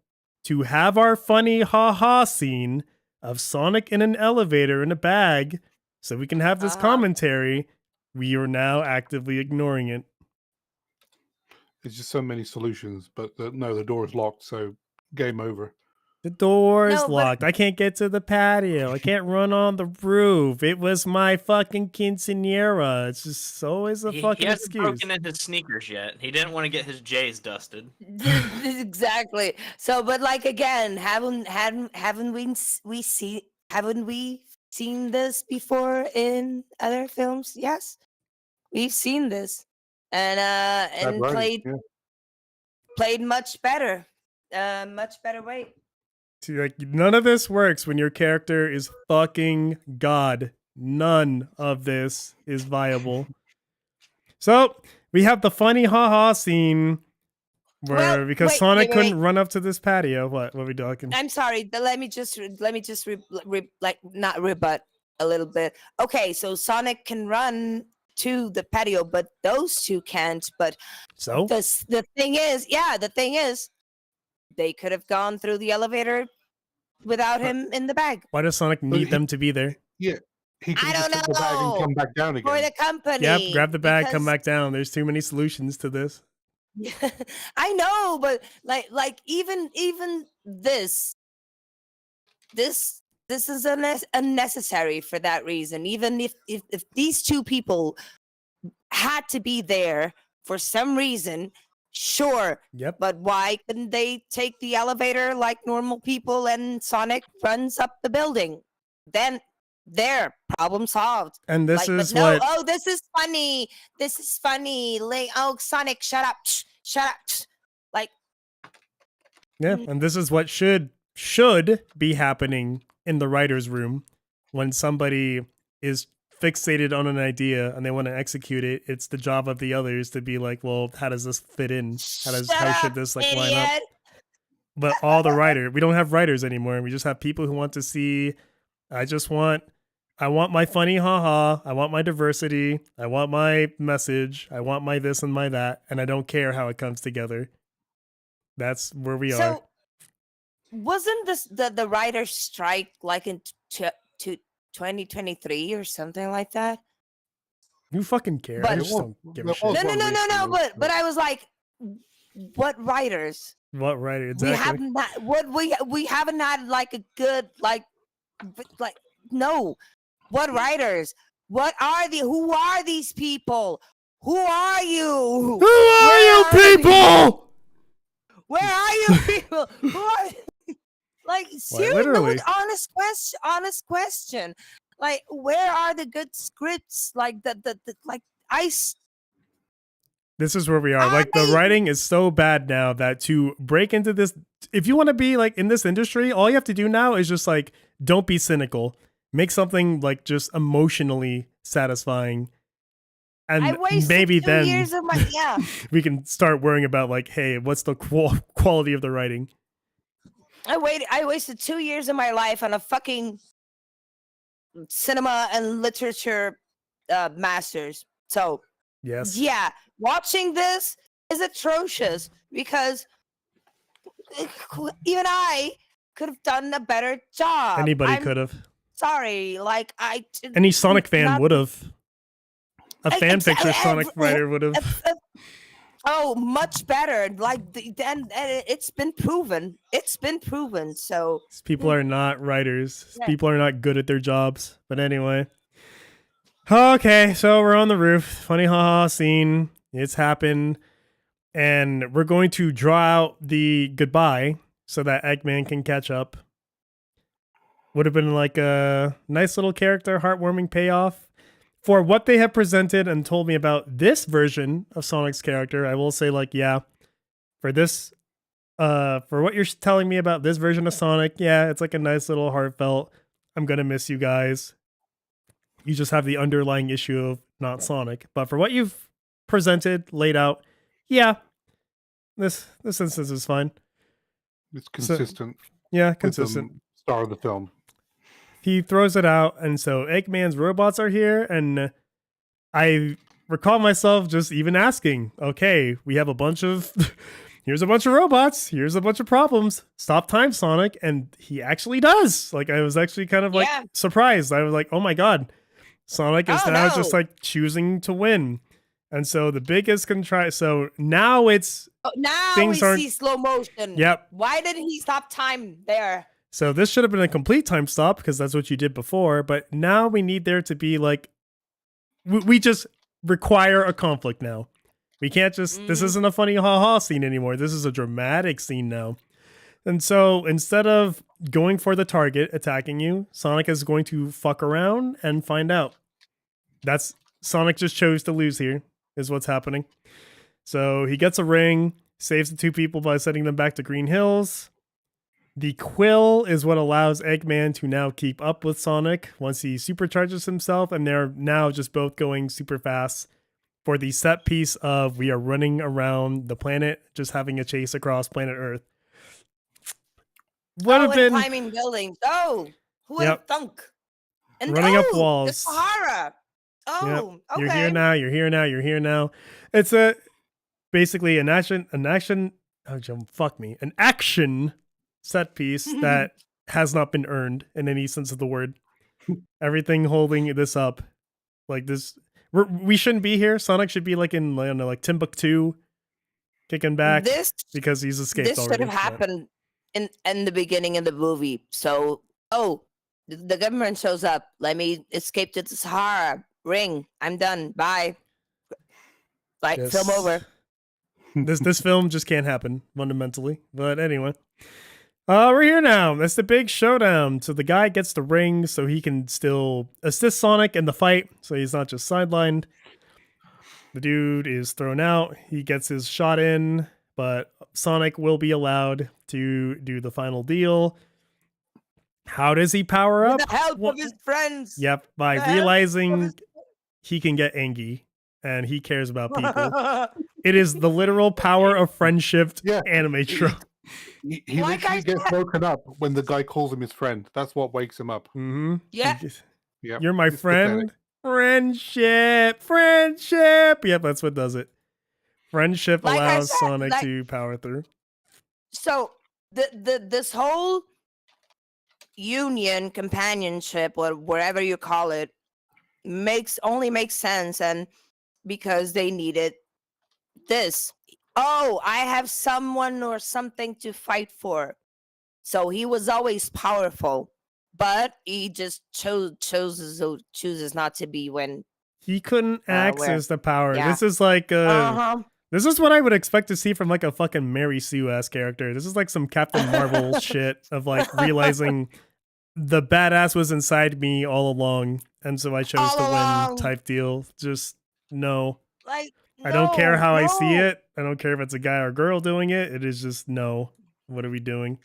to have our funny ha-ha scene of Sonic in an elevator in a bag so we can have this Uh-huh. commentary, we are now actively ignoring it. It's just so many solutions, but no, the door is locked, so game over. The door's No, but locked. I can't get to the patio. I can't run on the roof. It was my fucking quinceanera. It's just always a He fucking hasn't excuse. broken into sneakers yet. He didn't want to get his J's dusted. exactly. So, but like again, haven't we seen this before in other films? Yes, we've seen this, and That's right. Yeah. played much better, much better way. Like, none of this works when your character is fucking God. None of this is viable. So we have the funny haha scene where Well, because wait, Sonic wait, wait. couldn't run up to this patio. What are we talking? I'm sorry. Let me just like not rebut a little bit. Okay, so Sonic can run to the patio, but those two can't. But So the thing is, they could have gone through the elevator without him in the bag. why does Sonic need them to be there? Yeah. He could I have just don't took the bag and know. come back down For again. the company. Yep, grab the bag, come because- back down. There's too many solutions to this. I know, but like even this is unnecessary for that reason. Even if these two people had to be there for some reason, sure. Yep. But why couldn't they take the elevator like normal people and Sonic runs up the building? Then there, problem solved. And this Like, is but no, what oh, this is funny. This is funny. Like, oh, Sonic, shut up. Shut up. Like, yeah, and this is what should be happening in the writer's room when somebody is fixated on an idea and they want to execute it. It's the job of the others to be like, well, how does this fit in? How should this like line up? idiot. But we don't have writers anymore. We just have people who want to see. I want my funny haha. I want my diversity. I want my message. I want my this and my that, and I don't care how it comes together. That's where we are. So, wasn't this the writer's strike like in 2023 or something like that? You fucking care. But- I just don't give a There shit. was No, one no, no, no, no. recently, But I was like, what writers? What writer? We Exactly. have not. What we haven't had like a good like no. What writers? What are the? Who are these people? Who are you? Who are you people? Where are you people? Who are like seriously? No, literally. honest question. Like, where are the good scripts? Like the like This is where we are. Like, the I- writing is so bad now that to break into this, if you want to be like in this industry, all you have to do now is just like, don't be cynical. Make something like just emotionally satisfying. I And wasted maybe 2 then years of my we can start worrying about like, hey, what's the quality of the writing? I wasted 2 years of my life on a fucking cinema and literature masters. So Yes. yeah, watching this is atrocious because even I could have done a better job. Anybody could have. Sorry, like Any Sonic fan not- would have. A fan picture ev- Sonic writer would have. Oh, much better. Like and it's been proven. It's been proven. So These people are not writers. These Yeah. people are not good at their jobs. But anyway. Okay, so we're on the roof. Funny haha scene. It's happened. And we're going to draw out the goodbye so that Eggman can catch up. Would have been like a nice little character, heartwarming payoff. For what they have presented and told me about this version of Sonic's character, I will say, like, yeah, for this, for what you're telling me about this version of Sonic, yeah, it's like a nice little heartfelt, I'm gonna miss you guys. You just have the underlying issue of not Sonic. But for what you've presented, laid out, yeah, This instance is fine. It's So, consistent yeah, with consistent. the star of the film. He throws it out, and so Eggman's robots are here, and I recall myself just even asking, okay, we have a bunch of here's a bunch of robots, here's a bunch of problems. Stop time, Sonic. And he actually does. Like, I was actually kind of like Yeah. surprised. I was like, oh my God, Sonic is Oh, now just no. like choosing to win. And so the biggest so now it's Oh, now things we aren't see slow motion. Yep. Why did he stop time there? So this should have been a complete time stop because that's what you did before, but now we need there to be like we just require a conflict now. We can't just this isn't a funny ha-ha scene anymore. This is a dramatic scene now. And so instead of going for the target attacking you, Sonic is going to fuck around and find out. That's Sonic just chose to lose here, is what's happening. So he gets a ring, saves the two people by sending them back to Green Hills. The quill is what allows Eggman to now keep up with Sonic once he supercharges himself, and they're now just both going super fast for the set piece of we are running around the planet, just having a chase across planet Earth. Would have been climbing buildings. Oh, who would have thunk? And running up walls. The Sahara. Oh, okay. You're here now. You're here now. You're here now. It's basically an action. Oh, fuck me. An action set piece that has not been earned in any sense of the word. Everything holding this up, like this. We shouldn't be here. Sonic should be like in, I don't know, like Timbuktu, kicking back because he's escaped this already. This should have happened in the beginning of the movie. So, the government shows up. Let me escape to the Sahara. Ring. I'm done. Bye. Like, film over. This film just can't happen fundamentally. But anyway. We're here now. That's the big showdown. So the guy gets the ring so he can still assist Sonic in the fight. So he's not just sidelined. The dude is thrown out. He gets his shot in, but Sonic will be allowed to do the final deal. How does he power up? With the help of his friends. Yep, by realizing he can get Angie and he cares about people. It is the literal power of friendship anime trope. He literally gets woken up when the guy calls him his friend. That's what wakes him up. Mm-hmm. Yeah. Yep. You're my friend. Friendship. Yep, that's what does it. Friendship allows Sonic to power through. So this whole union, companionship, or whatever you call it, only makes sense, and because they needed this. Oh, I have someone or something to fight for. So he was always powerful, but he just chooses not to be when he couldn't access the power. Yeah. This is like this is what I would expect to see from like a fucking Mary Sue ass character. This is like some Captain Marvel shit of like realizing the badass was inside me all along, and so I chose to win type deal. Just no. Like, I don't care how I see it. I don't care if it's a guy or girl doing it. It is just no. What are we doing?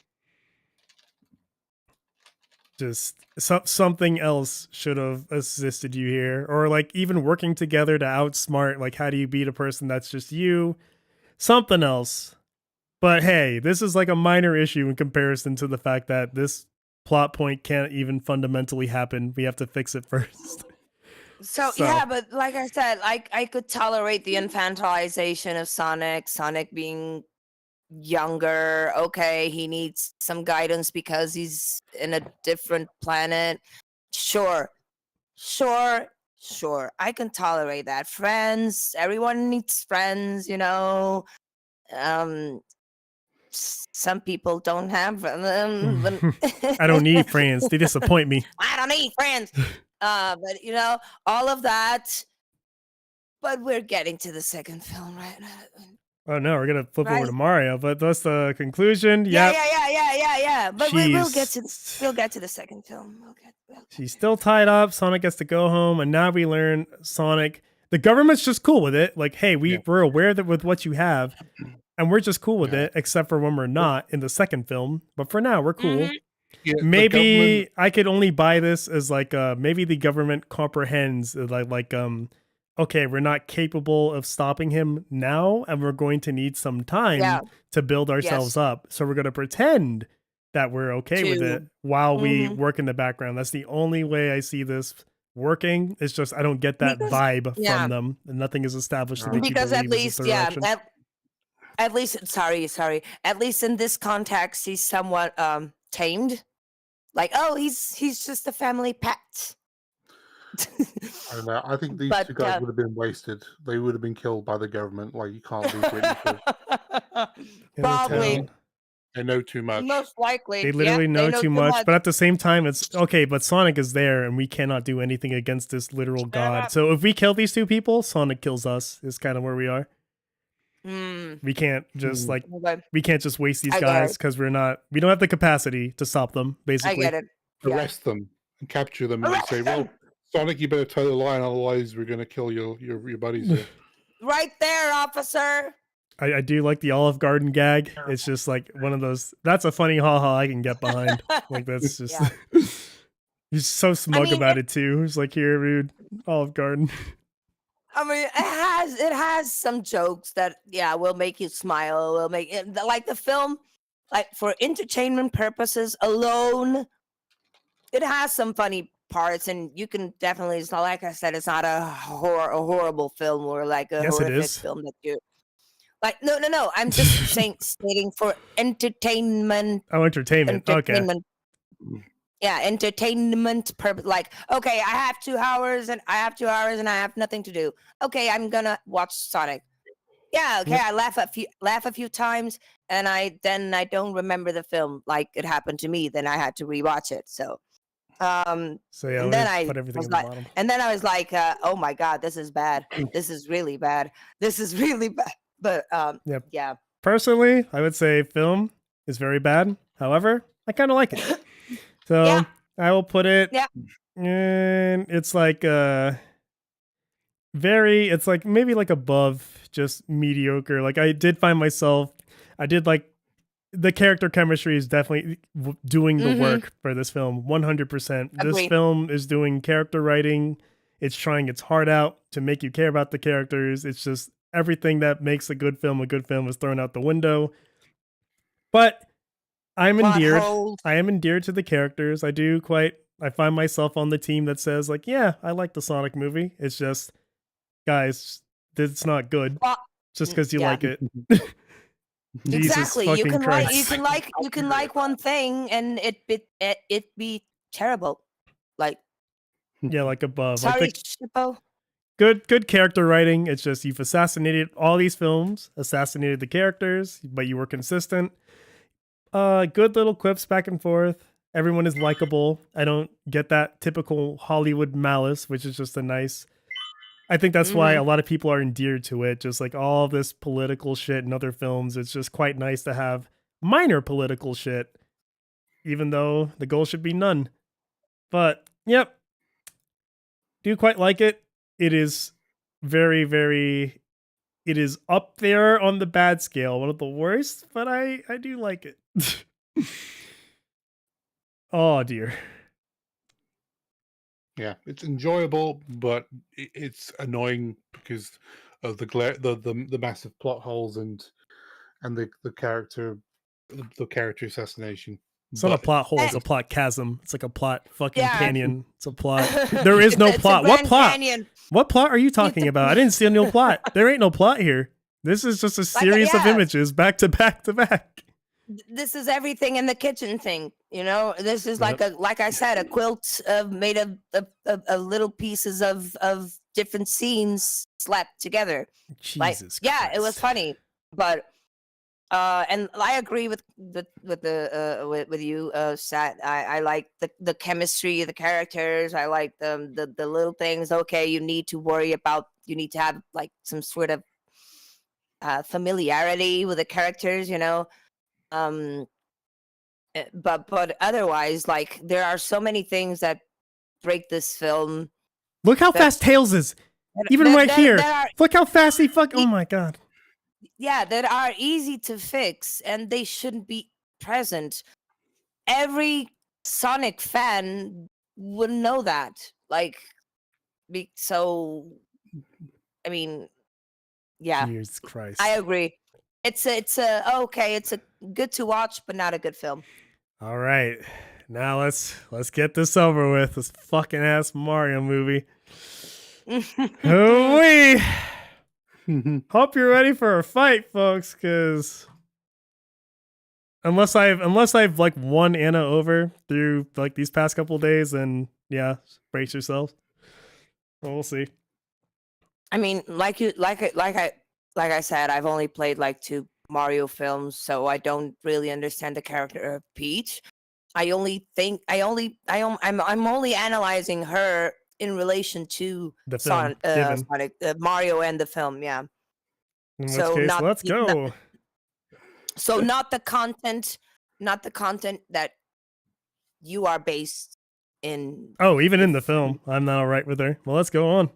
Just something else should have assisted you here, or like even working together to outsmart. Like, how do you beat a person that's just you? Something else. But hey, this is like a minor issue in comparison to the fact that this plot point can't even fundamentally happen. We have to fix it first. So yeah, but like I said, I could tolerate the infantilization of Sonic being younger. Okay, he needs some guidance because he's in a different planet. Sure. I can tolerate that. Friends, everyone needs friends, you know. Some people don't have them. I don't need friends. They disappoint me. I don't need friends. But you know, all of that. But we're getting to the second film right now. Oh no, we're gonna flip over to Mario, but that's the conclusion. Yeah. But we'll get to the second film. She's still tied up. Sonic gets to go home, and now we learn Sonic. The government's just cool with it. Like, hey, we're aware that with what you have, and we're just cool with it, except for when we're not in the second film. But for now, we're cool. Mm-hmm. Yeah, maybe I could only buy this as like maybe the government comprehends like okay, we're not capable of stopping him now, and we're going to need some time Yeah. to build ourselves Yes. up. So we're going to pretend that we're okay with it To. while we Mhm. work in the background. That's the only way I see this working. It's just I don't get that Because vibe yeah, from them, and nothing is established to make you because at believe this is the least yeah, direction. at least sorry, at least in this context, he's somewhat tamed. Like, oh, he's just a family pet. I don't know. I think these But two guys would have been wasted. They would have been killed by the government. Like you can't lose witnesses. In the probably, town. They know too much. most likely, They yeah, literally they know know too too much, much. but at the same time, it's okay. But Sonic is there, and we cannot do anything against this literal god. up. So if we kill these two people, Sonic kills us. Is kind of where we are. Mm, We can't just Mm. okay, we can't just waste these I get guys it. because we don't have the capacity to stop them. I Basically, get it. Yeah. Arrest them and capture them and just say, Arrest "Well, them! Sonic, you better toe the line, otherwise we're going to kill your buddies here." Right there, officer. I do like the Olive Garden gag. It's just like one of those. That's a funny haha I can get behind. Like that's just. Yeah. He's so smug mean, about it too. He's like, here, dude, Olive Garden. I mean, it has some jokes that will make you smile. Will make it, like the film, like for entertainment purposes alone, it has some funny parts, and you can definitely. It's not like I said. It's not a horrible film or like a Yes, it horrific is. film that you like. No. I'm just stating for entertainment. Oh, entertainment. Okay. Entertainment. Yeah, entertainment purpose. Like, okay, I have 2 hours and I have nothing to do. Okay, I'm gonna watch Sonic. Yeah, okay, Yep. I laugh a few times, and I don't remember the film like it happened to me. Then I had to rewatch it. So, So yeah, and let then me I put everything was in the like, bottom. oh my god, this is bad. This is really bad. This is really bad. But Yep. yeah. Personally, I would say film is very bad. However, I kind of like it. So Yeah. I will put it. Yeah. And it's like it's like maybe like above just mediocre. Like I did find myself, I did like the character chemistry is definitely doing the Mhm. work for this film 100%. This Agree. film is doing character writing. It's trying its heart out to make you care about the characters. It's just everything that makes a good film is thrown out the window. But I'm Plot endeared. holes. I am endeared to the characters. I find myself on the team that says like, yeah, I like the Sonic movie. It's just, guys, it's not good. Well, Just because you yeah. like it. Jesus Exactly. You fucking can Christ. like one thing and it be terrible. Like, Yeah, like above. sorry, Like the Shippo. good character writing. It's just you've assassinated all these films, assassinated the characters, but you were consistent. Good little quips back and forth. Everyone is likable. I don't get that typical Hollywood malice, which is just I think that's why a lot of people are endeared to it. Just like all this political shit in other films, it's just quite nice to have minor political shit, even though the goal should be none. But yep, do quite like it. It is very, very. It is up there on the bad scale, one of the worst, but I do like it. Oh dear. Yeah, it's enjoyable, but it's annoying because of the massive plot holes and the character assassination. It's not a But plot hole, it's a plot chasm. It's like a plot fucking Yeah. canyon. It's a plot. There is no It's a plot. What Grand plot? Canyon. What plot are you talking about? I didn't see no plot. There ain't no plot here. This is just a series of yeah. images back to back to back. This is everything in the kitchen thing. You know, this is Yep. like I said, a quilt made of little pieces of different scenes slapped together. Like, Jesus yeah, it was Christ. funny, but and I agree with you, Sat. I like the chemistry of the characters. I like the little things. Okay, you need to have like some sort of familiarity with the characters, you know. But otherwise, like there are so many things that break this film. Look how That- fast Tails is. Even that- right that- here. that are- Look how fast he oh my god. yeah, that are easy to fix, and they shouldn't be present. Every Sonic fan would know that. Like, so I mean, yeah, Jesus Christ. I agree. It's a okay. It's a good to watch, but not a good film. All right. Now let's get this over with. This fucking ass Mario movie. Hooey! Hope you're ready for a fight, folks, because unless I've like won Anna over through like these past couple days, then yeah, brace yourselves. Well, we'll see. I mean, like I said, I've only played like 2 Mario films, so I don't really understand the character of Peach. I'm only analyzing her in relation to The film, Sonic, Mario and the film. Yeah. in which So case, not let's the- not- go. So not the content, that you are based in. Oh, even in the film, I'm not all right with her. Well, let's go on.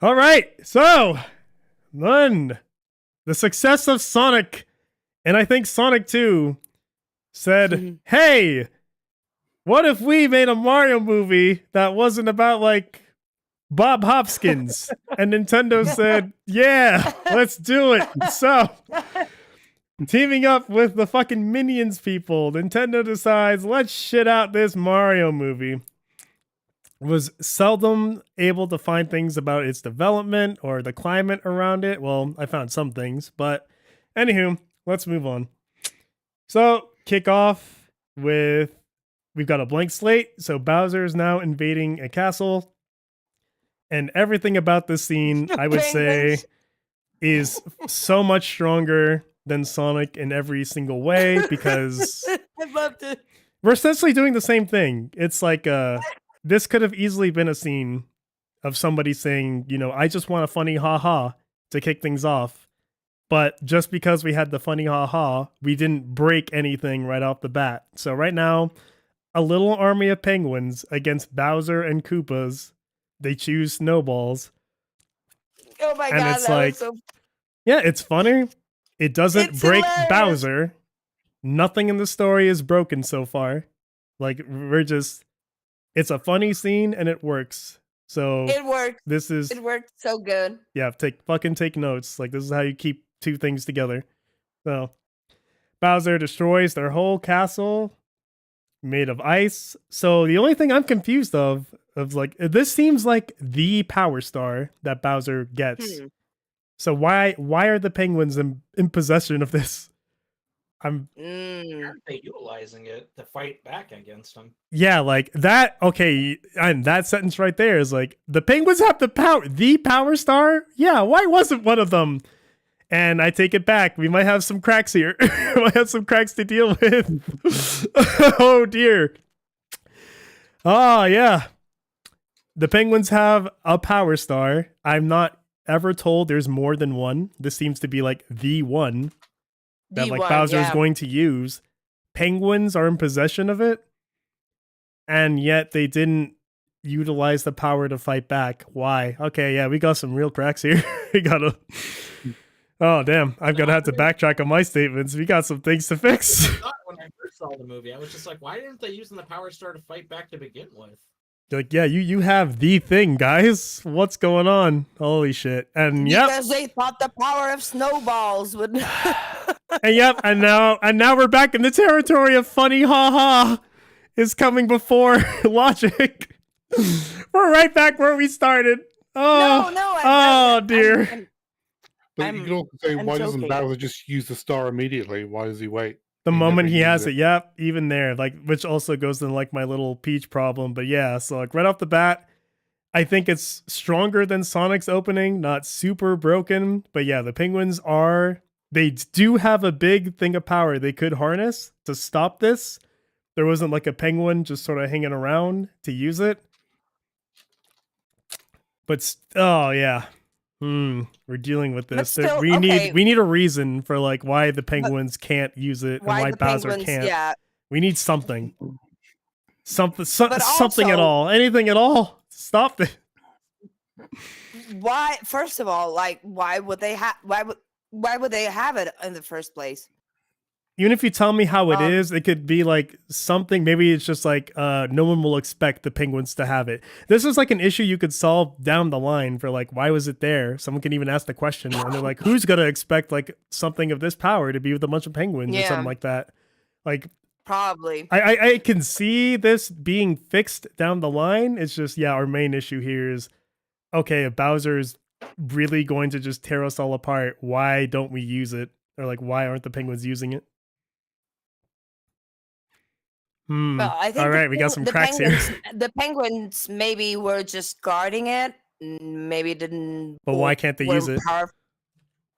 All right, so then the success of Sonic, and I think Sonic 2 said, "Hey, what if we made a Mario movie that wasn't about like Bob Hopkins?" And Nintendo said, "Yeah, let's do it." So, teaming up with the fucking Minions people, Nintendo decides, let's shit out this Mario movie. Was seldom able to find things about its development or the climate around it. Well, I found some things, but anywho, let's move on. So, kick off with we've got a blank slate. So, Bowser is now invading a castle. And everything about this scene, I would say, is so much stronger than Sonic in every single way because I loved it. we're essentially doing the same thing. It's like this could have easily been a scene of somebody saying, you know, I just want a funny ha-ha to kick things off. But just because we had the funny ha-ha, we didn't break anything right off the bat. So right now, a little army of penguins against Bowser and Koopas. They choose snowballs. Oh my And god, it's that like, was so. yeah, it's funny. It doesn't It's break hilarious. Bowser. Nothing in the story is broken so far. Like, it's a funny scene and it works. So It worked. this is, It worked so good. yeah, take notes. Like, this is how you keep 2 things together. So Bowser destroys their whole castle made of ice. So the only thing I'm confused of like, this seems like the power star that Bowser gets. So why are the penguins in possession of this? Aren't they utilizing it to fight back against them? Yeah, like that. Okay, and that sentence right there is like the penguins have the power star. Yeah, why wasn't one of them? And I take it back. We might have some cracks here. We might have some cracks to deal with. Oh dear. Oh yeah. The penguins have a power star. I'm not ever told there's more than one. This seems to be like the one that like Bowser is going to use. Penguins are in possession of it, and yet they didn't utilize the power to fight back. Why? Okay, yeah, we got some real cracks here. We gotta. Oh damn! I'm gonna have to backtrack on my statements. We got some things to fix. I thought when I first saw the movie, I was just like, why didn't they use the power star to fight back to begin with? Like, yeah, you have the thing, guys. What's going on? Holy shit! And because they thought the power of snowballs would. and now we're back in the territory of funny haha is coming before logic. We're right back where we started. Oh, dear. But you could also say, I'm why doesn't joking. Bowser just use the star immediately? Why does he wait? The He moment never he has uses it, yep, even there, like, which also goes in like my little Peach problem. But yeah, so like right off the bat, I think it's stronger than Sonic's opening, not super broken. But yeah, the penguins they do have a big thing of power they could harness to stop this. There wasn't like a penguin just sort of hanging around to use it. But oh yeah. We're dealing with this. still, we okay. need a reason for like why the penguins can't use it and why the Bowser penguins, can't. Yeah. We need something. Something But something at also- all. Anything at all. Stop it. Why? First of all, like, why would they have? Why would they have it in the first place? even if you tell me how it Um, is, it could be like something. Maybe it's just like no one will expect the penguins to have it. This is like an issue you could solve down the line for like, why was it there? Someone can even ask the question, and they're like, who's gonna expect like something of this power to be with a bunch of penguins or something yeah, like that? Like, probably. I can see this being fixed down the line. It's just, yeah, our main issue here is, okay, if Bowser is really going to just tear us all apart, why don't we use it? Or like, why aren't the penguins using it? Well, I All think right, we got some the cracks here. penguins maybe were just guarding it. Maybe didn't But why can't they use weren't it?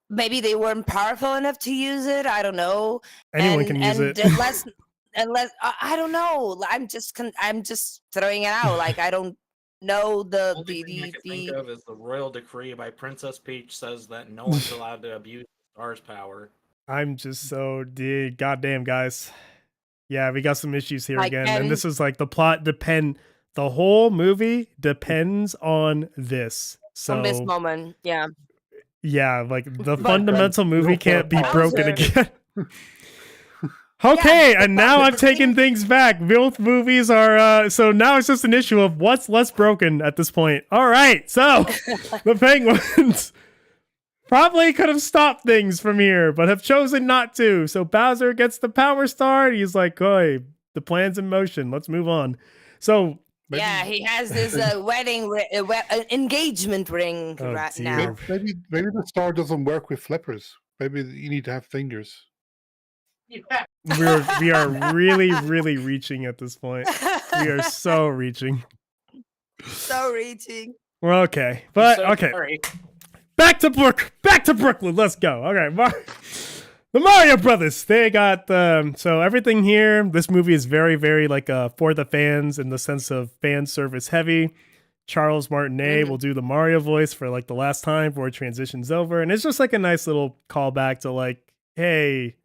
maybe they weren't powerful enough to use it. I don't know. Anyone can use And it. unless I don't know. I'm just throwing it out. Like I don't know The only thing I can think of is the royal decree by Princess Peach says that no one's allowed to abuse the star's power. I'm just so goddamn guys. Yeah, we got some issues here like again. And this and is like the whole movie depends on this. from this So moment, yeah. yeah, like the But fundamental movie can't be broken Bowser, again. Okay, yeah, and now I'm the thing taking things back. Both movies are so now it's just an issue of what's less broken at this point. All right, so the Penguins probably could have stopped things from here, but have chosen not to. So Bowser gets the power star, and he's like, "Oi, the plan's in motion. Let's move on." So yeah, he has this engagement ring oh right dear, now. maybe the star doesn't work with flippers. Maybe you need to have fingers. we are really reaching at this point. We are so reaching. So reaching. Well, okay, but So okay. sorry. Back to Brooklyn. Let's go. Okay, the Mario Brothers. They got so everything here. This movie is very like for the fans in the sense of fan service heavy. Charles Martinet will do the Mario voice for like the last time before it transitions over, and it's just like a nice little callback to like, hey,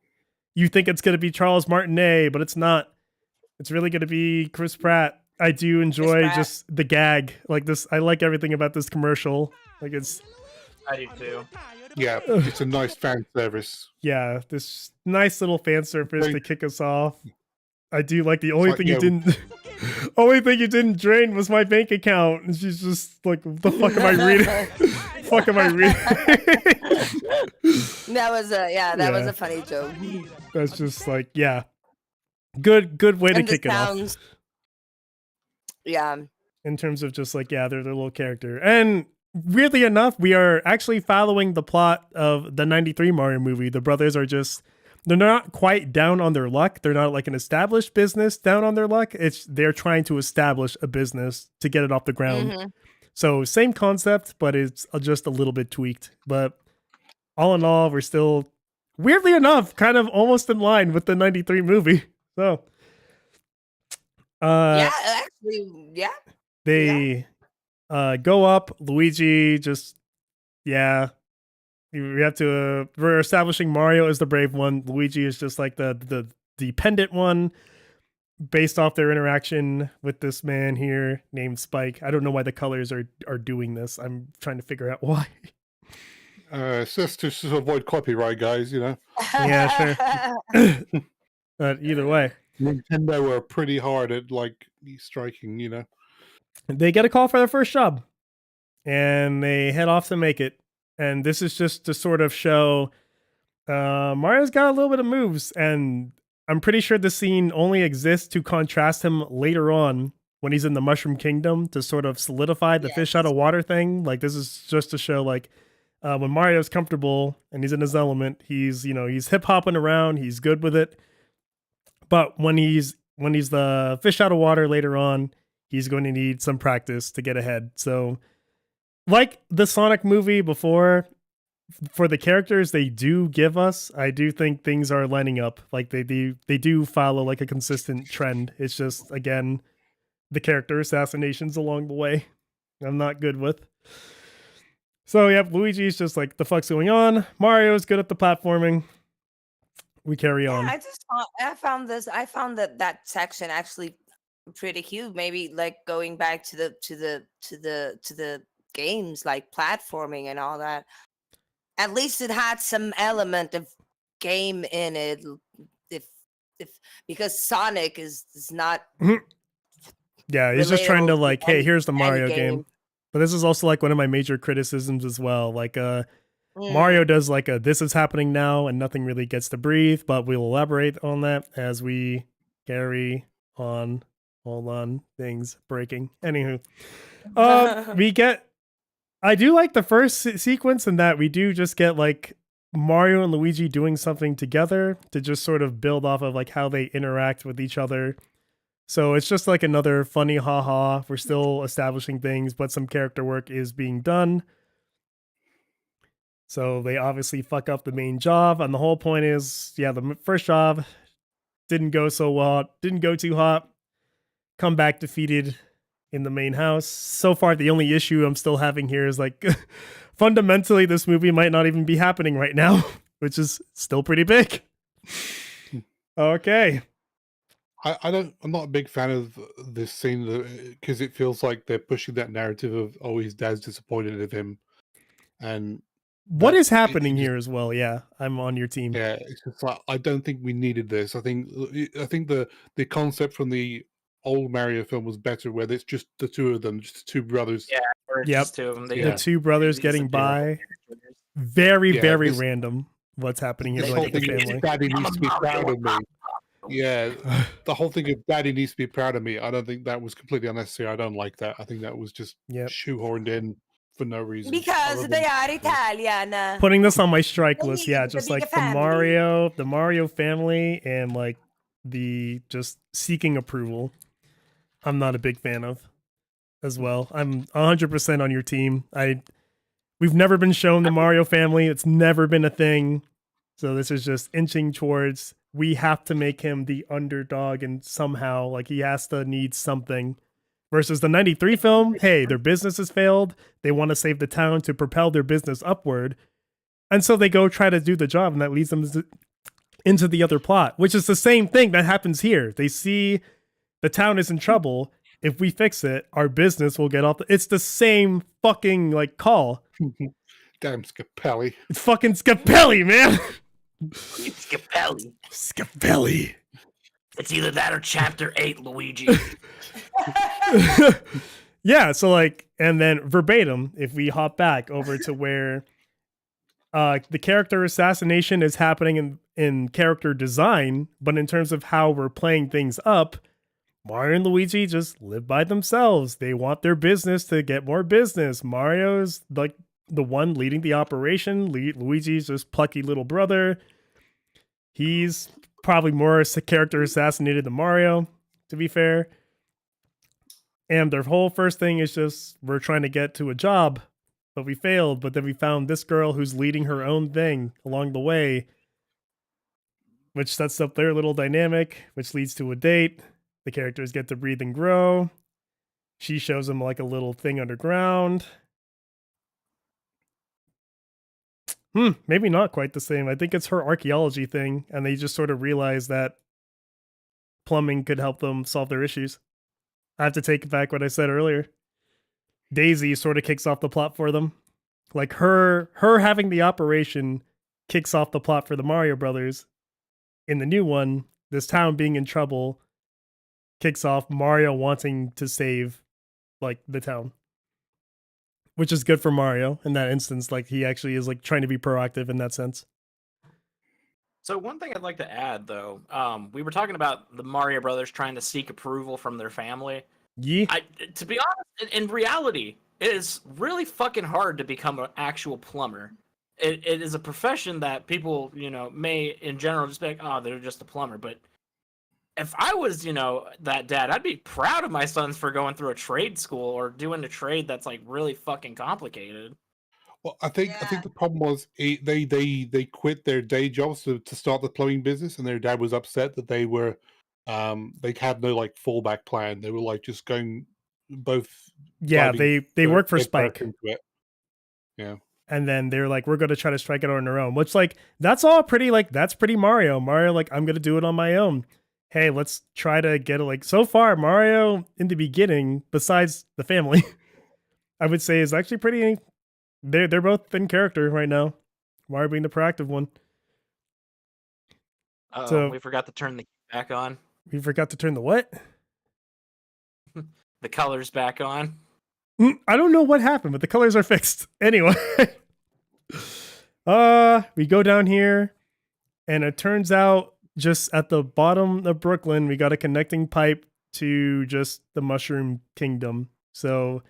you think it's gonna be Charles Martinet, but it's not. It's really gonna be Chris Pratt. I do enjoy Pratt. just the gag like this. I like everything about this commercial. Like it's. I do too. Yeah, it's a nice fan service. Yeah, this nice little fan service to Thank- kick us off. I do like the only like, thing you yeah. didn't only thing you didn't drain was my bank account. And she's just like, what the fuck am I reading? Fuck am I reading? That was that was Yeah. a funny joke. That's just like, yeah. Good way to And the kick it off. sounds. Yeah. In terms of just like, yeah, they're their little character. And weirdly enough, we are actually following the plot of the 93 Mario movie. The brothers are just, they're not quite down on their luck. They're not like an established business down on their luck. They're trying to establish a business to get it off the ground. Mhm. So same concept, but it's just a little bit tweaked. But all in all, we're still, weirdly enough, kind of almost in line with the 93 movie. So Yeah, actually, yeah. they go up. Luigi just, yeah. We have to. We're establishing Mario as the brave one. Luigi is just like the dependent one, based off their interaction with this man here named Spike. I don't know why the colors are doing this. I'm trying to figure out why. It's just to avoid copyright, guys. You know, Yeah, sure. But either way, Nintendo are pretty hard at like striking. You know, they get a call for their first job, and they head off to make it. And this is just to sort of show Mario's got a little bit of moves, and I'm pretty sure the scene only exists to contrast him later on when he's in the Mushroom Kingdom to sort of solidify the fish out of water thing. Like this is just to show like when Mario's comfortable and he's in his element, he's hip hopping around, he's good with it. But when he's the fish out of water later on, he's going to need some practice to get ahead. So like the Sonic movie before, for the characters they do give us, I do think things are lining up. Like they do follow like a consistent trend. It's just, again, the character assassinations along the way I'm not good with. So yep, Luigi's just like, the fuck's going on? Mario's good at the platforming. We carry on. I found that section actually pretty cute. Maybe like going back to the games, like platforming and all that. At least it had some element of game in it. if because Sonic is not Yeah, he's just trying to relatable to like, hey, here's the any Mario game. But this is also like one of my major criticisms as well. Like Mario Mm. does like a this is happening now and nothing really gets to breathe, but we'll elaborate on that as we carry on. Hold on, things breaking. Anywho, we get. I do like the first sequence in that we do just get like Mario and Luigi doing something together to just sort of build off of like how they interact with each other. So it's just like another funny haha. We're still establishing things, but some character work is being done. So they obviously fuck up the main job, and the whole point is, yeah, the first job didn't go so well, didn't go too hot. Come back defeated in the main house. So far, the only issue I'm still having here is like, fundamentally, this movie might not even be happening right now, which is still pretty big. Okay. I'm not a big fan of this scene because it feels like they're pushing that narrative of, oh, his dad's disappointed of him, and What is it happening just, here as well? Yeah, I'm on your team. yeah, it's just like I don't think we needed this. I think the concept from the old Mario film was better, where it's just the two of them, just the two brothers. Yeah, or it's Yep. just two of them. They The Yeah. two brothers these getting adorable by. characters. Very, Yeah, very this random what's happening here, this like whole with the thing of family. Daddy I'm needs a to be proud Mario of me. Yeah, the whole thing of Daddy needs to be proud of me. I don't think that was completely unnecessary. I don't like that. I think that was just Yep. shoehorned in for no reason. Because other they than- are Italian. Putting this on my strike They list, need yeah, to just be a like family. the Mario family and like the just seeking approval. I'm not a big fan of as well. I'm 100% on your team. We've never been shown the Mario family. It's never been a thing. So this is just inching towards we have to make him the underdog and somehow like he has to need something. Versus the 93 film, hey, their business has failed. They want to save the town to propel their business upward. And so they go try to do the job, and that leads them into the other plot, which is the same thing that happens here. They see the town is in trouble. If we fix it, our business will get off. It's the same fucking like call. Damn Scapelli. It's fucking Scapelli, man. It's Capelli. Scapelli. It's either that or Chapter 8, Luigi. Yeah, so like, and then verbatim, if we hop back over to where the character assassination is happening in character design, but in terms of how we're playing things up, Mario and Luigi just live by themselves. They want their business to get more business. Mario's like the one leading the operation. Luigi's just plucky little brother. He's probably more a character assassinated than Mario, to be fair. And their whole first thing is just we're trying to get to a job, but we failed. But then we found this girl who's leading her own thing along the way, which sets up their little dynamic, which leads to a date. The characters get to breathe and grow. She shows them like a little thing underground. Maybe not quite the same. I think it's her archaeology thing, and they just sort of realize that plumbing could help them solve their issues. I have to take back what I said earlier. Daisy sort of kicks off the plot for them. Like her having the operation kicks off the plot for the Mario Brothers. In the new one, this town being in trouble kicks off Mario wanting to save like the town. Which is good for Mario in that instance. Like he actually is like trying to be proactive in that sense. So one thing I'd like to add, though, we were talking about the Mario Brothers trying to seek approval from their family. Yeah. To be honest, in reality, it is really fucking hard to become an actual plumber. It is a profession that people, may in general just be like, oh, they're just a plumber. But if I was, that dad, I'd be proud of my sons for going through a trade school or doing a trade that's like really fucking complicated. Well, I think the problem was they quit their day jobs to start the plumbing business, and their dad was upset that they had no like fallback plan. They were like just going both. Yeah, they work for Spike. Into it. Yeah. And then they're like, we're going to try to strike it on our own, which like, that's all pretty, like, that's pretty Mario. Mario, like, I'm going to do it on my own. Hey, let's try to get it. Like, so far, Mario in the beginning, besides the family, I would say is actually pretty, they're both in character right now. Mario being the proactive one. Oh, So- we forgot to turn the back on. We forgot to turn the what? The colors back on. I don't know what happened, but the colors are fixed. Anyway. We go down here, and it turns out just at the bottom of Brooklyn, we got a connecting pipe to just the Mushroom Kingdom. So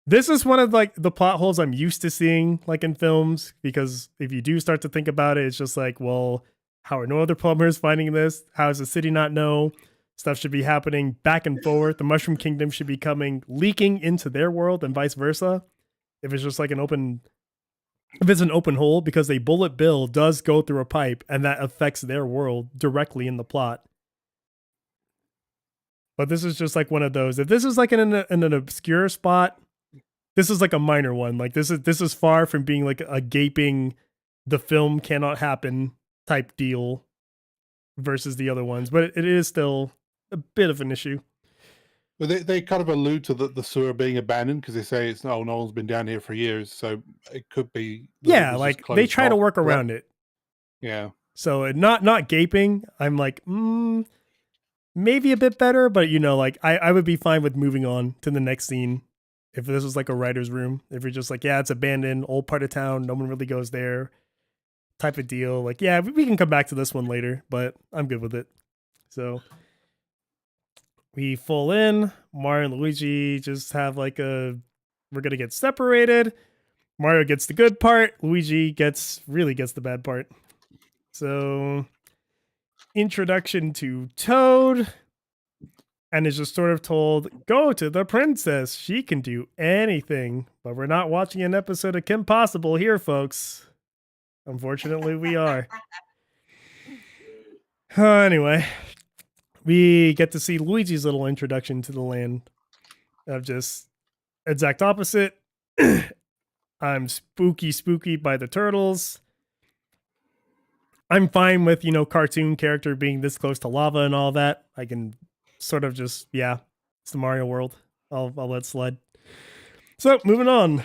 this is one of like the plot holes I'm used to seeing like in films, because if you do start to think about it, it's just like, well, how are no other plumbers finding this? How does the city not know? Stuff should be happening back and forth. The Mushroom Kingdom should be leaking into their world and vice versa. If it's just like if it's an open hole, because a bullet bill does go through a pipe and that affects their world directly in the plot. But this is just like one of those. If this is like in an obscure spot, this is like a minor one. Like this is far from being like a gaping, the film cannot happen type deal versus the other ones. But it is still a bit of an issue. But they kind of allude to the sewer being abandoned, because they say no one's been down here for years, so it could be. Yeah, like they try to work around it. Yeah. So not gaping. I'm like, maybe a bit better, but like I would be fine with moving on to the next scene if this was like a writer's room. If you're just like, yeah, it's abandoned, old part of town, no one really goes there, type of deal. Like, yeah, we can come back to this one later, but I'm good with it. So we full in. Mario and Luigi just have like we're gonna get separated. Mario gets the good part. Luigi really gets the bad part. So introduction to Toad, and is just sort of told, go to the princess. She can do anything. But we're not watching an episode of Kim Possible here, folks. Unfortunately, we are. Anyway, we get to see Luigi's little introduction to the land of just exact opposite. I'm spooky by the turtles. I'm fine with, cartoon character being this close to lava and all that. I can sort of just, yeah, it's the Mario world. I'll let slide. So, moving on.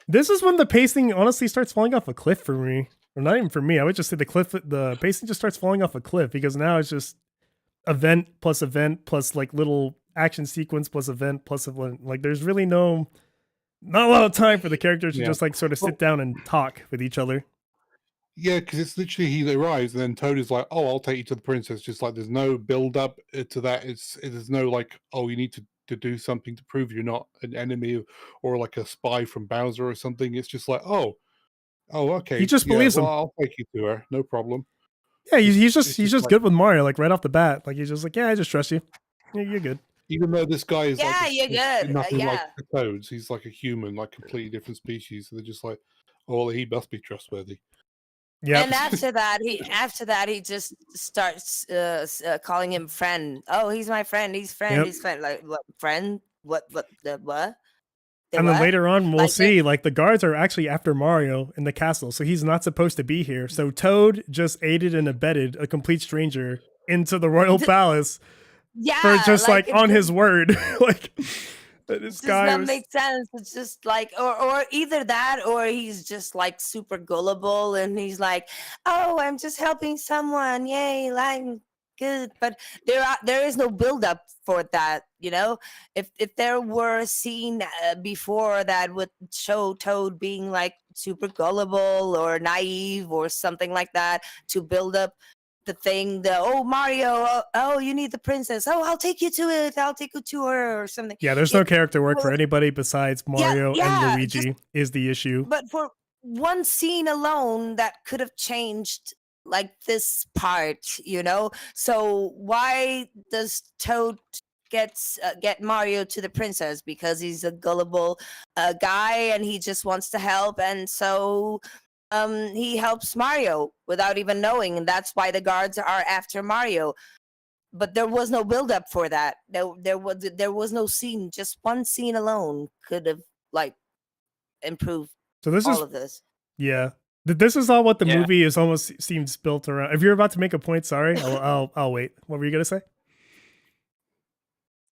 This is when the pacing honestly starts falling off a cliff for me. Or not even for me. I would just say the pacing just starts falling off a cliff, because now it's just event plus like little action sequence plus event plus event. Like there's really not a lot of time for the characters to just like sort of sit down and talk with each other. Yeah, because it's literally he arrives and then Toad is like, "Oh, I'll take you to the princess." Just like there's no build up to that. There's no like, "Oh, you need to do something to prove you're not an enemy or like a spy from Bowser or something." It's just like, "Oh, okay." He just believes him. I'll take you to her, no problem. Yeah, he's just like, good with Mario, like right off the bat. Like he's just like, yeah, I just trust you. You're good. Even though this guy is you're good. nothing like the Toads, he's like a human, like completely different species. So they're just like, "Oh, well, he must be trustworthy." Yeah. And after that he just starts calling him friend. Oh, he's my friend. He's friend. Yep. He's friend. Like what friend? What the what? And then later on, we'll Like see, like, the guards are actually after Mario in the castle, so he's not supposed to be here. So Toad just aided and abetted a complete stranger into the royal palace for just, like on his word. Like, this guy does not make sense. It's just like, or either that, or he's just like super gullible, and he's like, "Oh, I'm just helping someone. Yay, I'm good." But there is no build up for that. If there were a scene before that would show Toad being like super gullible or naive or something like that to build up the thing, Mario, you need the princess, I'll take you to it, I'll take you to her or something. Yeah, there's no character work for anybody besides Mario and Luigi is the issue. But for one scene alone, that could have changed like this part, so why does Toad get Mario to the princess? Because he's a gullible guy and he just wants to help, and so he helps Mario without even knowing, and that's why the guards are after Mario. But there was no build up for that. There was no scene. Just one scene alone could have like improved all of this. Yeah, this is all what the movie is almost seems built around. If you're about to make a point, sorry, I'll wait. What were you gonna say?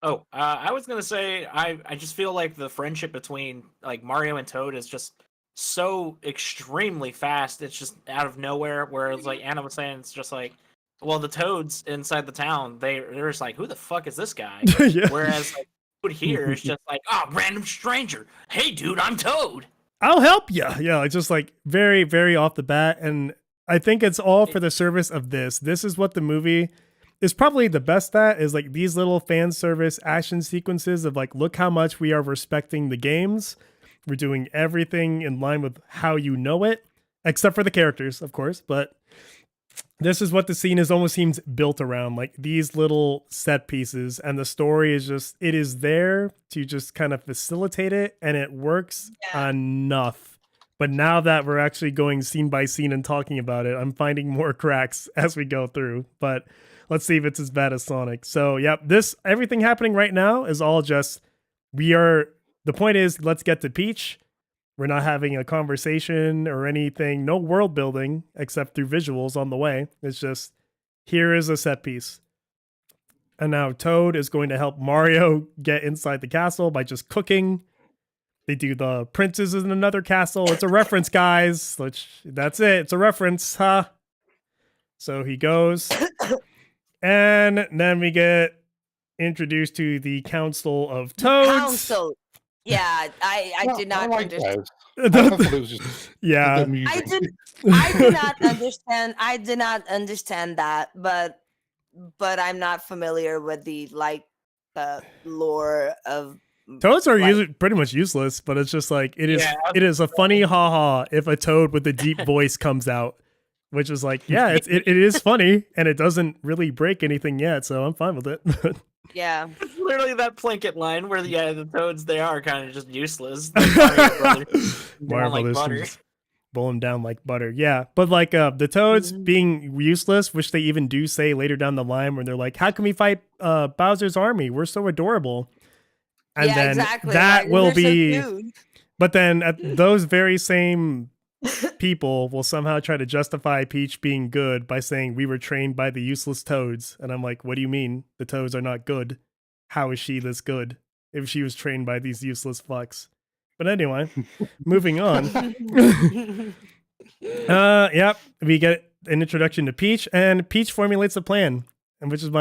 Oh, I was gonna say I just feel like the friendship between like Mario and Toad is just so extremely fast. It's just out of nowhere. Whereas like Anna was saying, it's just like well, the Toads inside the town, they're just like, who the fuck is this guy? Yeah. Whereas like Toad here is just like, oh, random stranger. Hey, dude, I'm Toad. I'll help you. Yeah, it's just like very, very off the bat. And I think it's all for the service of this. This is what the movie is probably the best at, is like these little fan service action sequences of like, look how much we are respecting the games. We're doing everything in line with how you know it, except for the characters, of course. But this is what the scene is almost seems built around, like these little set pieces, and the story is just, it is there to just kind of facilitate it, and it works enough. But now that we're actually going scene by scene and talking about it, I'm finding more cracks as we go through. But let's see if it's as bad as Sonic. So yep, this everything happening right now is all just, the point is, let's get to Peach. We're not having a conversation or anything, no world building except through visuals on the way. It's just, here is a set piece. And now Toad is going to help Mario get inside the castle by just cooking. They do the princes in another castle. It's a reference, guys. That's it. It's a reference, huh? So he goes. And then we get introduced to the Council of Toads. Council. Yeah, I did not like understand. that. I thought it was just Yeah. the music. I did not understand. I did not understand that, but I'm not familiar with the lore of Toads are like, usually pretty much useless, but it's just like it is. Yeah. It is a funny haha if a toad with a deep voice comes out, which is like, yeah, it is funny and it doesn't really break anything yet, so I'm fine with it. yeah. It's literally that Plinkett line where the Toads, they are kind of just useless. Like Mario like Brothers butter. can just boil them down like butter. Yeah, but like the Toads being useless, which they even do say later down the line, where they're like, "How can we fight Bowser's army? We're so adorable." And yeah, then exactly. that like, will they're so be. cute. But then those very same people will somehow try to justify Peach being good by saying we were trained by the useless Toads. And I'm like, what do you mean? The Toads are not good. How is she this good if she was trained by these useless fucks? But anyway, moving on. Yep, we get an introduction to Peach, and Peach formulates a plan, and which is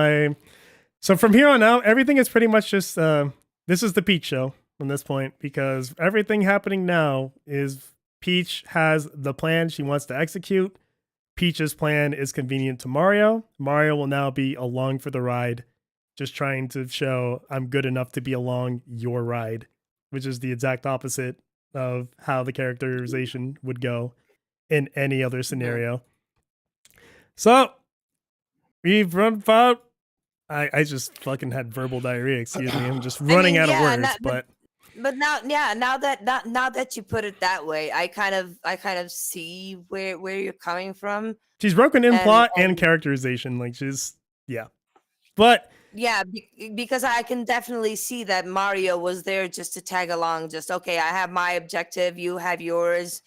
so from here on out, everything is pretty much just this is the Peach show from this point, because everything happening now is Peach has the plan she wants to execute. Peach's plan is convenient to Mario. Mario will now be along for the ride, just trying to show I'm good enough to be along your ride, which is the exact opposite of how the characterization would go in any other scenario. So we've run about. I just fucking had verbal diarrhea. Excuse me. I'm just running out of words. But now that you put it that way, I kind of see where you're coming from. She's broken in plot and characterization. Like but yeah, because I can definitely see that Mario was there just to tag along. Just okay, I have my objective, you have yours.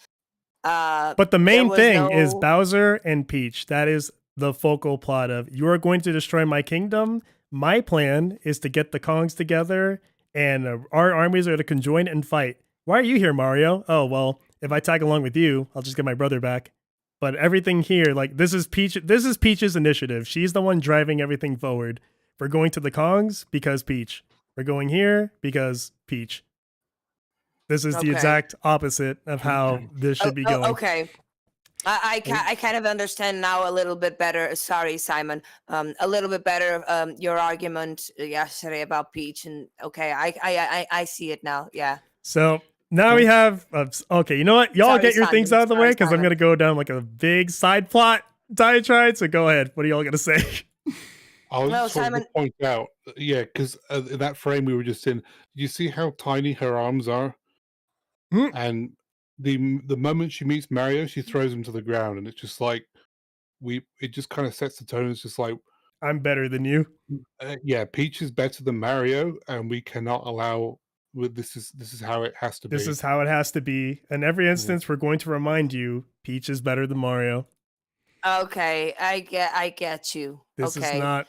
But the main thing is Bowser and Peach. That is the focal plot of, you are going to destroy my kingdom. My plan is to get the Kongs together, and our armies are to conjoin and fight. Why are you here, Mario? Oh, well, if I tag along with you, I'll just get my brother back. But everything here, like, this is Peach's initiative. She's the one driving everything forward. We're going to the Kongs because Peach. We're going here because Peach. This is the exact opposite of how this should be going. Okay. I kind of understand now a little bit better. Sorry, Simon. A little bit better your argument yesterday about Peach, and okay, I see it now. Yeah. So now we have okay. You know what? Y'all get your Simon. things out of the way, because I'm Simon. gonna go down like a big side plot diatribe. So go ahead. What are y'all gonna say? I was just Simon. to point out, yeah, because in that frame we were just in, you see how tiny her arms are, and the moment she meets Mario, she throws him to the ground, and it's just like it just kind of sets the tone. It's just like, I'm better than you. Yeah, Peach is better than Mario, and we cannot allow. This is how it has to be. This is how it has to be. In every instance, we're going to remind you, Peach is better than Mario. Okay, I get you. This is not.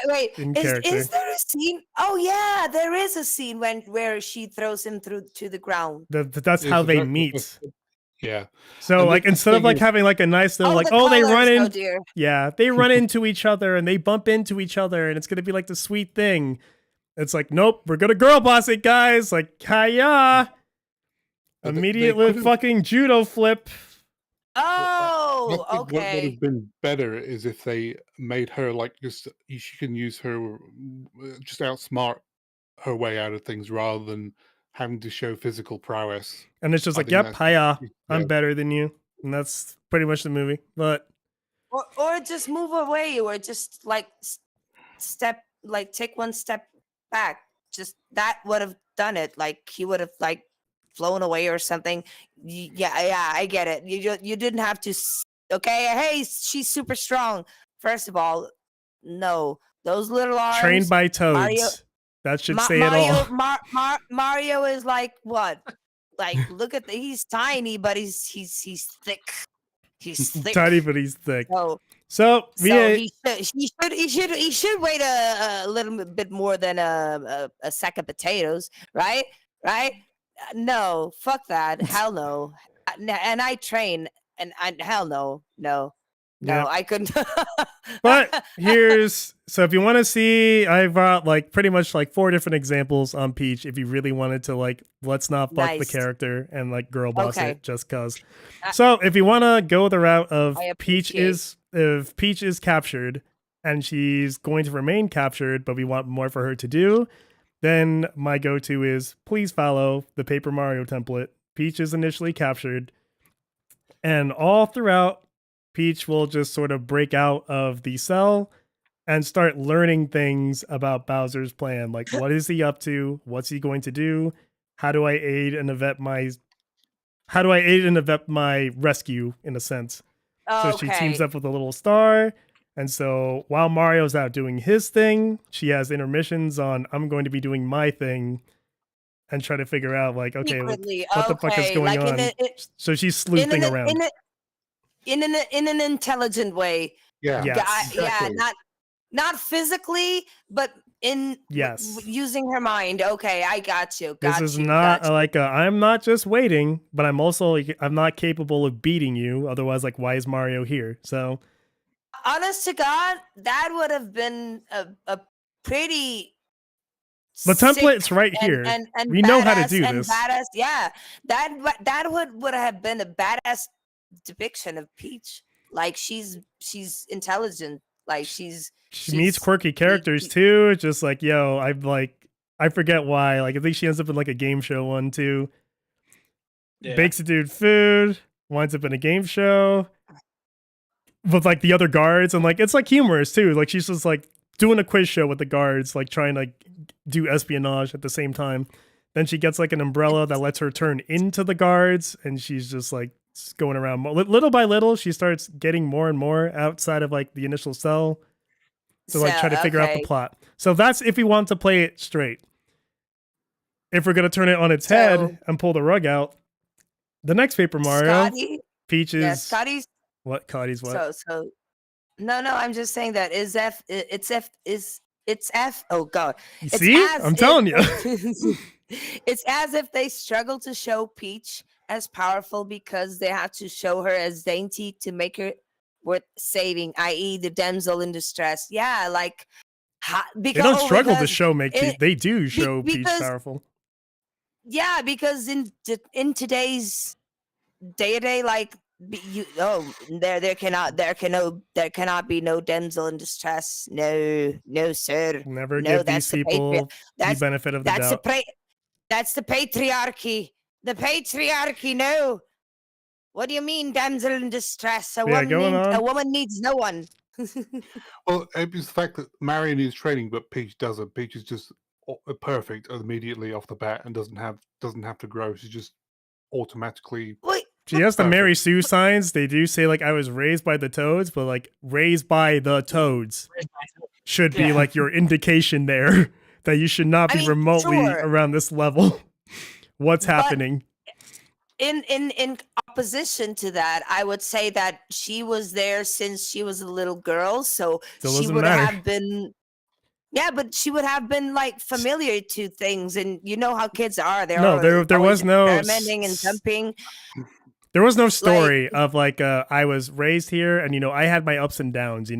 Wait. In Is character. there a scene? Oh yeah, there is a scene where she throws him to the ground. That's how they meet. Yeah. So And like the instead of thing like is, having like a nice little Oh, like, the oh, they run colors. Oh in, dear. yeah, they run into each other and they bump into each other and it's gonna be like the sweet thing. It's like, nope, we're gonna girl boss it, guys. Like, hiya. they Immediately could have. fucking judo flip. Well, I Oh, think what would okay. have been better is if they made her like just she can use her just outsmart her way out of things rather than having to show physical prowess. And it's just I like, think yep, that's hiya, yeah. I'm better than you. And that's pretty much the movie. But Or just move away, or just like step, like take one step back. Just that would have done it. Like he would have like flown away or something. Yeah, I get it. You didn't have to. Okay, hey, she's super strong. First of all, no, those little trained arms. by Mario, toads. That should say it all. Mario is like what? Like look at he's tiny, but he's thick. He's thick. Tiny, but he's thick. So So so we he should wait a little bit more than a sack of potatoes, right? Right? No, fuck that. Hell no. And I train, and hell no, no, no. yeah. I couldn't. But here's so if you want to see, I brought like pretty much like 4 different examples on Peach. If you really wanted to like, let's not fuck the Nice. character and like girl boss Okay. it just cause. Uh, So if you want to go the route of I Peach appreciate. is if Peach is captured and she's going to remain captured, but we want more for her to do, then my go-to is please follow the Paper Mario template. Peach is initially captured, and all throughout, Peach will just sort of break out of the cell and start learning things about Bowser's plan. Like, what is he up to? What's he going to do? How do I aid and abet my rescue in a sense? So she teams Okay. up with a little star. And so while Mario's out doing his thing, she has intermissions on I'm going to be doing my thing and try to figure out like, okay, Secretly, what the fuck is okay, going like on? So she's in sleuthing an around. in an intelligent way. Yeah. Yes. Yeah, Exactly. not physically, but in Yes. using her mind. Okay, I got you. This Got is you. not Got you. like I'm not just waiting, but I'm also like, I'm not capable of beating you. Otherwise, like, why is Mario here? So Honest to God, that would have been a pretty the sick template's right and here. and We know how to do and this. badass. Yeah, that would have been a badass depiction of Peach. Like she's intelligent. Like She meets she's quirky characters she- too. Just like, yo, I'm like, I forget why. Like, I think she ends up in like a game show one too. Yeah. Bakes a dude food, winds up in a game show with like the other guards, and like it's like humorous too. Like she's just like doing a quiz show with the guards, like trying to do espionage at the same time. Then she gets like an umbrella that lets her turn into the guards, and she's just like going around little by little. She starts getting more and more outside of like the initial cell to like try to figure out the okay. plot. So that's if we want to play it straight. If we're gonna turn it on its head So- and pull the rug out, the next Paper Mario, Scotty, Peach yeah, is Scotty's what? Cotty's what? so no, I'm just saying that it's F. Oh God, You it's see? as I'm telling you. It's as if they struggle to show Peach as powerful because they have to show her as dainty to make her worth saving, i.e., the damsel in distress. Yeah, like They don't struggle to because show they do be- show Peach because- powerful. yeah, because in today's day like there cannot be no damsel in distress. No sir. Never No, give that's these the people the that's benefit of the that's doubt. that's the patriarchy. The patriarchy. No. What do you mean, damsel in distress? Yeah, going on. A woman needs no one. Well, it's the fact that Mario needs training, but Peach doesn't. Peach is just perfect immediately off the bat and doesn't have to grow. She's just automatically. Wait, She has the Perfect. Mary Sue signs. They do say like I was raised by the Toads, but like raised by the Toads should be Yeah. like your indication there that you should not I be mean, remotely sure. around this level. What's But- happening? in opposition to that, I would say that she was there since she was a little girl, so Still she doesn't would matter. have been. Yeah, but she would have been like familiar to things, and you know how kids are. They're No, always there was no experimenting and jumping. There was no Like, story of like I was raised here and I had my ups and downs,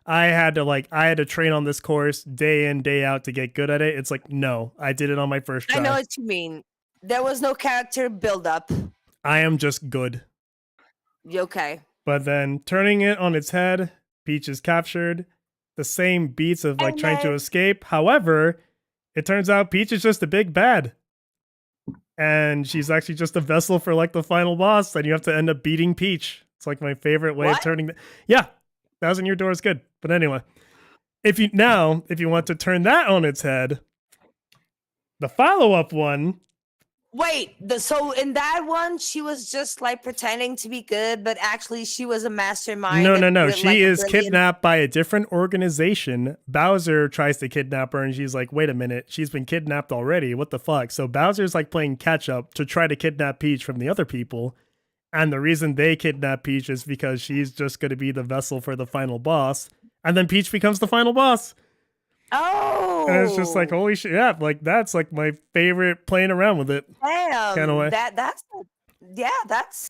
I had to train on this course day in, day out to get good at it. It's like, no, I did it on my first I know try. what you mean. There was no character build up. I am just good. Okay. But then turning it on its head, Peach is captured. The same beats of like And trying to then escape. However, it turns out Peach is just a big bad. And she's actually just a vessel for like the final boss, and you have to end up beating Peach. It's like my favorite way of what? turning yeah, Thousand Year Door is good. But anyway, if you want to turn that on its head, the follow-up one. Wait, so in that one, she was just like pretending to be good, but actually she was a mastermind No. with like She a is billion. kidnapped by a different organization. Bowser tries to kidnap her, and she's like, wait a minute, she's been kidnapped already. What the fuck? So Bowser's like playing catch up to try to kidnap Peach from the other people. And the reason they kidnap Peach is because she's just going to be the vessel for the final boss. And then Peach becomes the final boss. And it's just like, Oh, holy shit. Yeah, like that's like my favorite playing around with it kind of damn. way. That's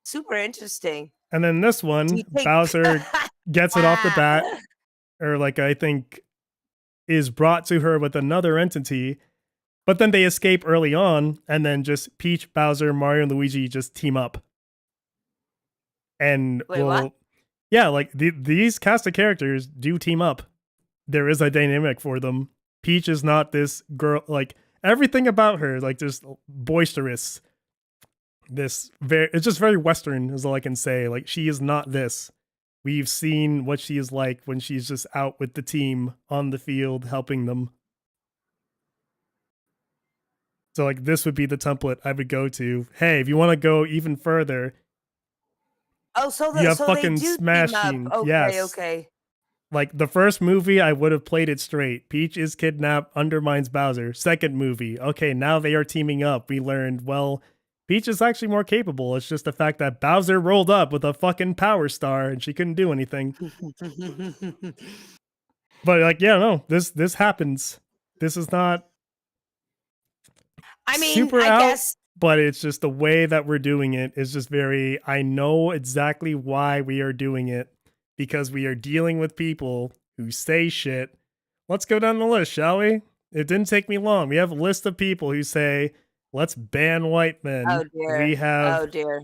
super interesting. And then this Do one, you think Bowser gets it off the bat, or like I think is brought to her with another entity. But then they escape early on, and then just Peach, Bowser, Mario, and Luigi just team up. And Wait, what? yeah, like these cast of characters do team up. There is a dynamic for them. Peach is not this girl, like everything about her, like just boisterous. It's just very Western, is all I can say. Like she is not this. We've seen what she is like when she's just out with the team on the field helping them. So like this would be the template I would go to. Hey, if you want to go even further, Oh, so you have so they fucking do Smash team up. Team. Okay, Yes. okay. Like the first movie, I would have played it straight. Peach is kidnapped, undermines Bowser. Second movie, okay, now they are teaming up. We learned, well, Peach is actually more capable. It's just the fact that Bowser rolled up with a fucking power star and she couldn't do anything. But like, yeah, no, this happens. This is not I mean, super I out, guess but it's just the way that we're doing it is just very, I know exactly why we are doing it, because we are dealing with people who say shit. Let's go down the list, shall we? It didn't take me long. We have a list of people who say, let's ban white men. oh dear. We have Oh dear.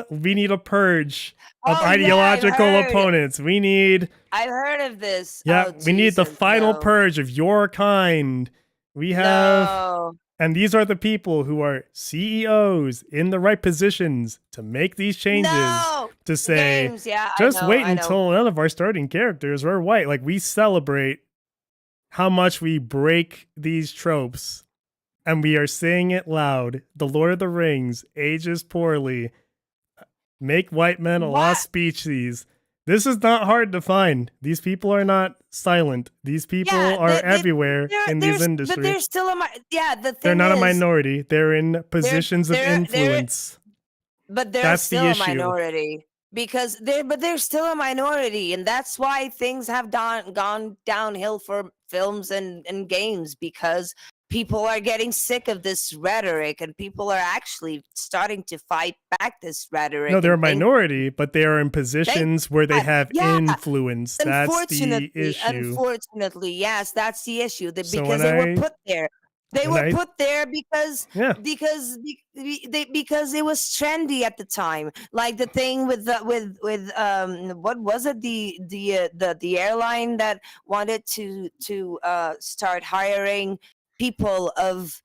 we need a purge of Oh yeah, ideological opponents. We need I've heard of this. yeah, Oh, we need the Jesus, final no. purge of your kind. We have No. and these are the people who are CEOs in the right positions to make these changes, No. to say, Games, yeah, just wait I know. until none of our starting characters are white. Like, we celebrate how much we break these tropes, and we are saying it loud. The Lord of the Rings ages poorly. Make white men a lost species. This is not hard to find. These people are not silent. These people are everywhere in these industries. But they're still the thing They're not is, a minority. They're in positions of influence. But they're That's still the a issue. minority because they're still a minority, and that's why things have gone downhill for films and games, because people are getting sick of this rhetoric, and people are actually starting to fight back this rhetoric. No, they're a and think- minority, but they are in positions where they have influence. That's the issue. Unfortunately, yes, that's the issue. So Because they were put there. They were put there because Yeah. because it was trendy at the time. Like the thing with what was it, the airline that wanted to start hiring people of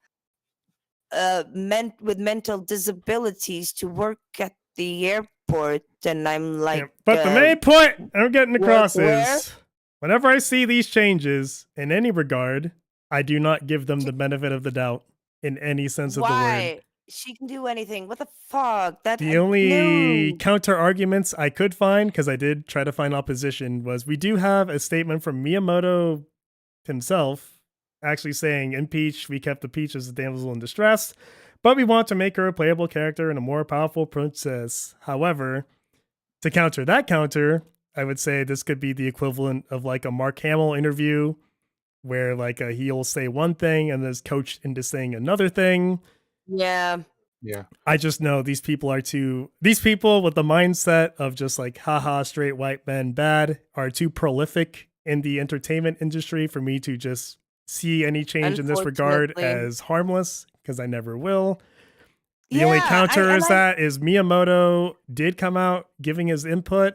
with mental disabilities to work at the airport, and I'm like, Yeah, but the main point I'm getting across where? is whenever I see these changes in any regard, I do not give them the benefit of the doubt in any sense of the word. Why? She can do anything. What the fuck? The only no. counter arguments I could find, because I did try to find opposition, was we do have a statement from Miyamoto himself actually saying, in Peach, we kept the Peach as a damsel in distress, but we want to make her a playable character and a more powerful princess. However, to counter that counter, I would say this could be the equivalent of like a Mark Hamill interview, where like he'll say one thing and is coached into saying another thing. Yeah. Yeah. I just know these people with the mindset of just like, haha, straight white men bad, are too prolific in the entertainment industry for me to just see any change in this regard Unfortunately. as harmless, because I never will. The only Yeah, counter is that is Miyamoto did come out giving his input.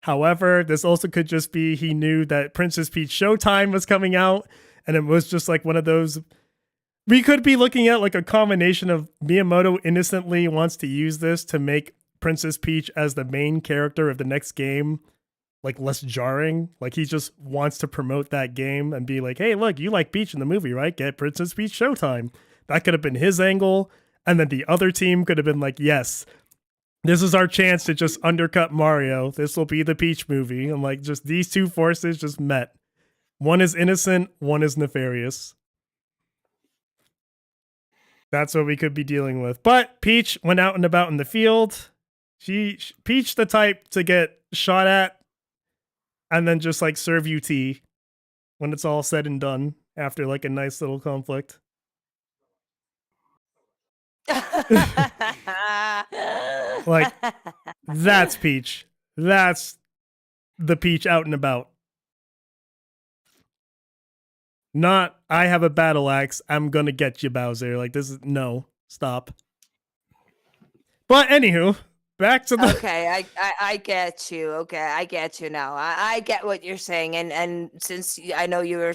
However, this also could just be he knew that Princess Peach Showtime was coming out, and it was just like one of those. We could be looking at like a combination of Miyamoto innocently wants to use this to make Princess Peach as the main character of the next game like less jarring. Like he just wants to promote that game and be like, hey, look, you like Peach in the movie, right? Get Princess Peach Showtime. That could have been his angle. And then the other team could have been like, yes, this is our chance to just undercut Mario. This will be the Peach movie. And like just these two forces just met. One is innocent, one is nefarious. That's what we could be dealing with. But Peach went out and about in the field. Peach the type to get shot at and then just like serve you tea when it's all said and done after like a nice little conflict. Like, that's Peach. That's the Peach out and about. Not, I have a battle axe, I'm gonna get you, Bowser. Like, this is, no, stop. But anywho, back to the... Okay, I get you. Okay, I get you now. I get what you're saying, and since I know you're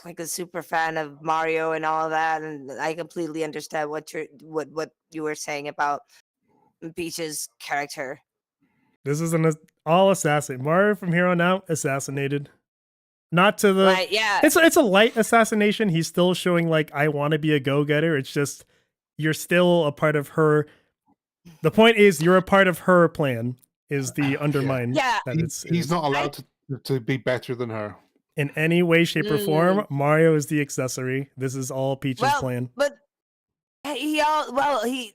like a super fan of Mario and all that, and I completely understand what you were saying about Peach's character. This is an all assassin. Mario from here on out, assassinated. Not to the... Right, yeah. It's a light assassination. He's still showing like, I want to be a go-getter. It's just, you're still a part of her... The point is, you're a part of her plan, is the undermine. Yeah. That He's not allowed to be better than her. In any way, shape, or form, Mario is the accessory. This is all Peach's plan. But he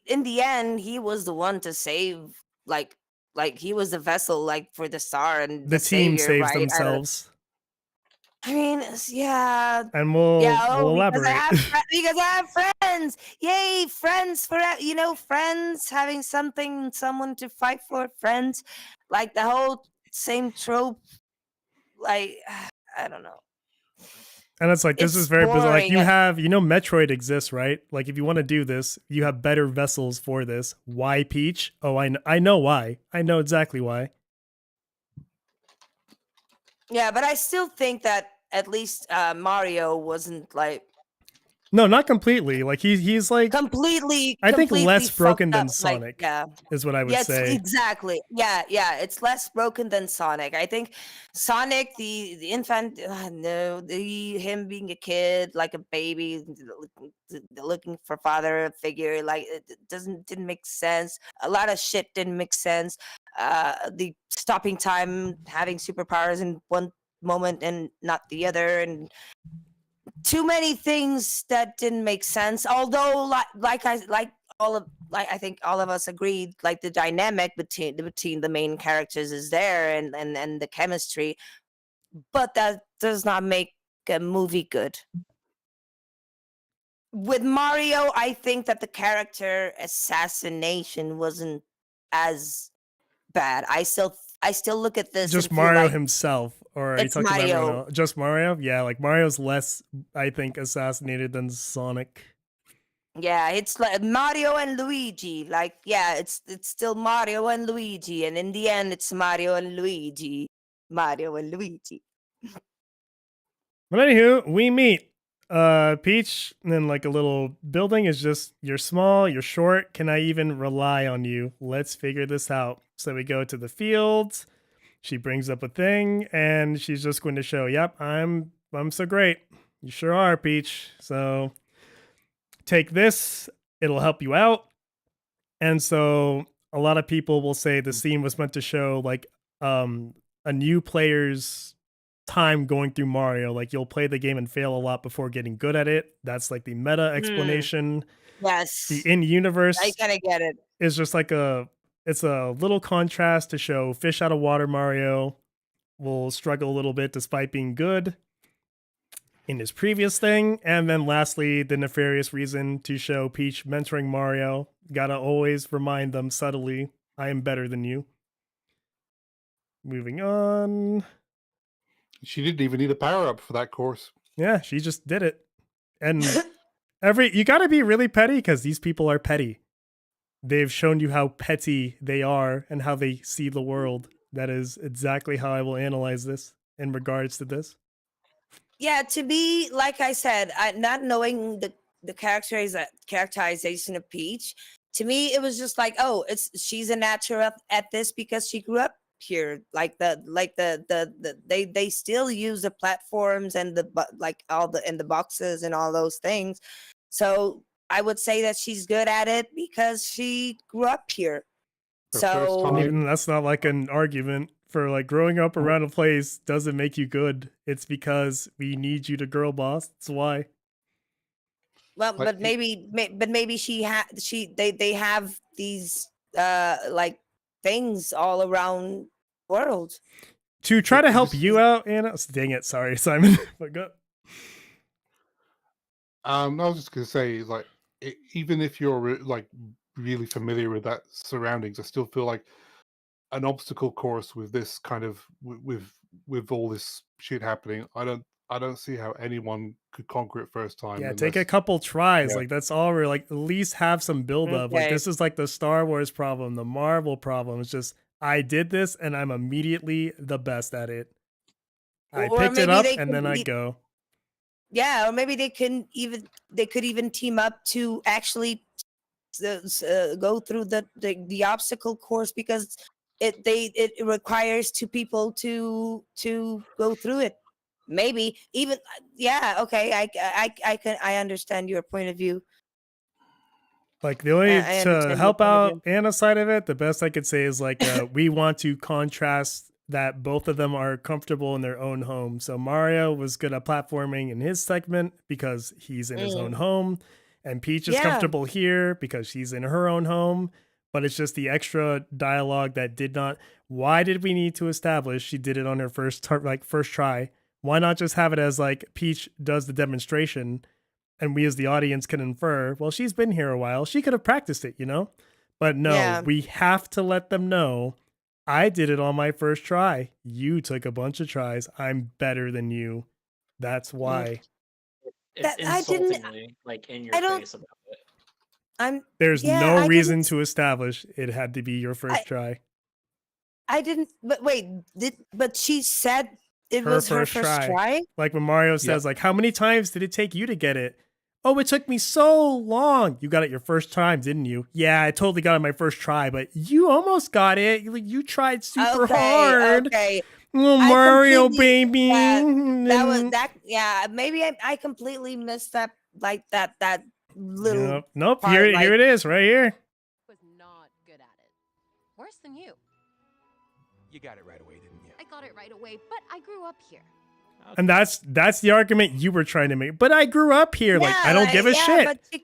in the end, he was the one to save, like he was the vessel, like for the star and The team savior, saves right? themselves. I mean, yeah. And we'll elaborate. Because I have friends. Yay, friends friends, having someone to fight for, friends. Like the whole same trope. Like, I don't know. And it's like, this It's is very bizarre. Like, boring. Metroid exists, right? Like, if you want to do this, you have better vessels for this. Why Peach? Oh, I know why. I know exactly why. Yeah, but I still think that at least Mario wasn't like... No, not completely. Like he's like completely. I think less fucked broken than up, Sonic. yeah. Is what I would say. Exactly. Yeah. It's less broken than Sonic. I think Sonic, the infant, him being a kid, like a baby, looking for father figure, like it didn't make sense. A lot of shit didn't make sense. The stopping time, having superpowers in one moment and not the other, and too many things that didn't make sense. Although, I think all of us agreed, like the dynamic between the main characters is there, and the chemistry, but that does not make a movie good. With Mario, I think that the character assassination wasn't as bad. I still look at this just and feel Mario like himself, or are you it's talking about everyone Mario. else? Just Mario? Yeah, like Mario's less, I think, assassinated than Sonic. Yeah, it's like Mario and Luigi. Like, yeah, it's still Mario and Luigi, and in the end, it's Mario and Luigi. Mario and Luigi. But anywho, we meet Peach in like a little building. Is just, you're small, you're short. Can I even rely on you? Let's figure this out. So we go to the field. She brings up a thing, and she's just going to show, yep, I'm so great. You sure are, Peach. So take this, it'll help you out. And so a lot of people will say the scene was meant to show like a new player's time going through Mario. Like, you'll play the game and fail a lot before getting good at it. That's like the meta explanation. Yes. The in-universe I kind of get it. is just like it's a little contrast to show fish out of water Mario will struggle a little bit despite being good. in his previous thing. And then lastly, the nefarious reason to show Peach mentoring Mario. Gotta always remind them subtly, I am better than you. Moving on. She didn't even need a power up for that course. Yeah, she just did it. And you gotta be really petty because these people are petty. They've shown you how petty they are and how they see the world. That is exactly how I will analyze this in regards to this. Yeah, to be like I said, not knowing the characterization of Peach, to me it was just like, oh, she's a natural at this because she grew up here. Like they still use the platforms and like all the boxes and all those things. So I would say that she's good at it because she grew up here. Her first So time. Even that's not like an argument for like growing up around a place doesn't make you good. It's because we need you to girl boss. That's why. well, Like, but maybe they have these like things all around world. To try to Is help this- you out, Anna. Dang it, sorry, Simon. But go. I was just gonna say, like, even if you're like really familiar with that surroundings, I still feel like an obstacle course with this kind of with all this shit happening. I don't see how anyone could conquer it first time. Yeah, take a unless, couple tries. Yeah. Like that's all we're like. At least have some build up. Like Okay. this is like the Star Wars problem, the Marvel problem. It's just I did this and I'm immediately the best at it. I Or picked it maybe up they and could then I be- go. Yeah, or maybe they could even team up to actually go through the obstacle course because it requires two people to go through it. Maybe even yeah. Okay, I understand your point of view. Like the only I to understand your help point of out view. Anna's side of it, the best I could say is like we want to contrast that both of them are comfortable in their own home. So Mario was good at platforming in his segment because he's in his own home, and Peach is Yeah. comfortable here because she's in her own home. But it's just the extra dialogue that did not. Why did we need to establish she did it on her first try? Why not just have it as like Peach does the demonstration? And we as the audience can infer, well, she's been here a while. She could have practiced it, you know? But no, Yeah. we have to let them know I did it on my first try. You took a bunch of tries. I'm better than you. That's why. It's That- I didn't- insultingly like in your I don't- face about it. There's Yeah, no I reason didn't- to establish it had to be your first I- try. I didn't. But wait, but she said it Her was her first first try. try. Like when Mario says, like, how many times did it take you to get it? Oh, it took me so long. You got it your first time, didn't you? Yeah, I totally got it my first try, but you almost got it. You tried super hard. Okay. Oh, I Mario, completely- baby. That was that. Yeah, maybe I completely missed that. Like that little. Nope. Nope. part, Here, like- here it is, right here. Was not good at it. Worse than you. You got it right away, didn't you? I got it right away, but I grew up here. And that's the argument you were trying to make. But I grew up here. Like, I don't give a shit. But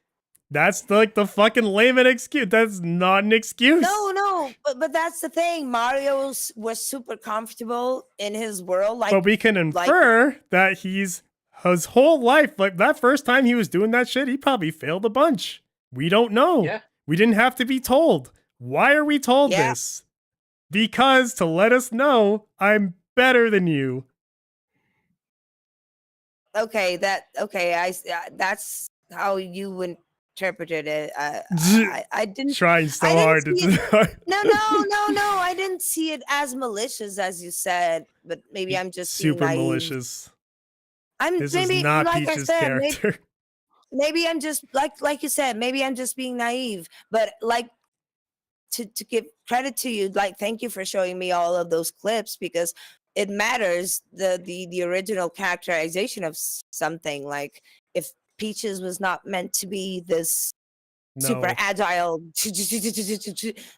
That's like the fucking layman excuse. That's not an excuse. no, but that's the thing. Mario was super comfortable in his world. Like, But we can infer that his whole life, like that first time he was doing that shit, he probably failed a bunch. We don't know. Yeah. We didn't have to be told. Why are we told Yeah. this? Because to let us know I'm better than you. okay, that's how you interpreted it. I didn't. Trying so I didn't hard see to. No. I didn't see it as malicious as you said. But maybe I'm just being super naive. malicious. I'm This maybe is not like Peach's I said, character. maybe I'm just like you said, maybe I'm just being naive, but like to give credit to you, like thank you for showing me all of those clips because it matters the original characterization of something. Like if Peaches was not meant to be this super No. agile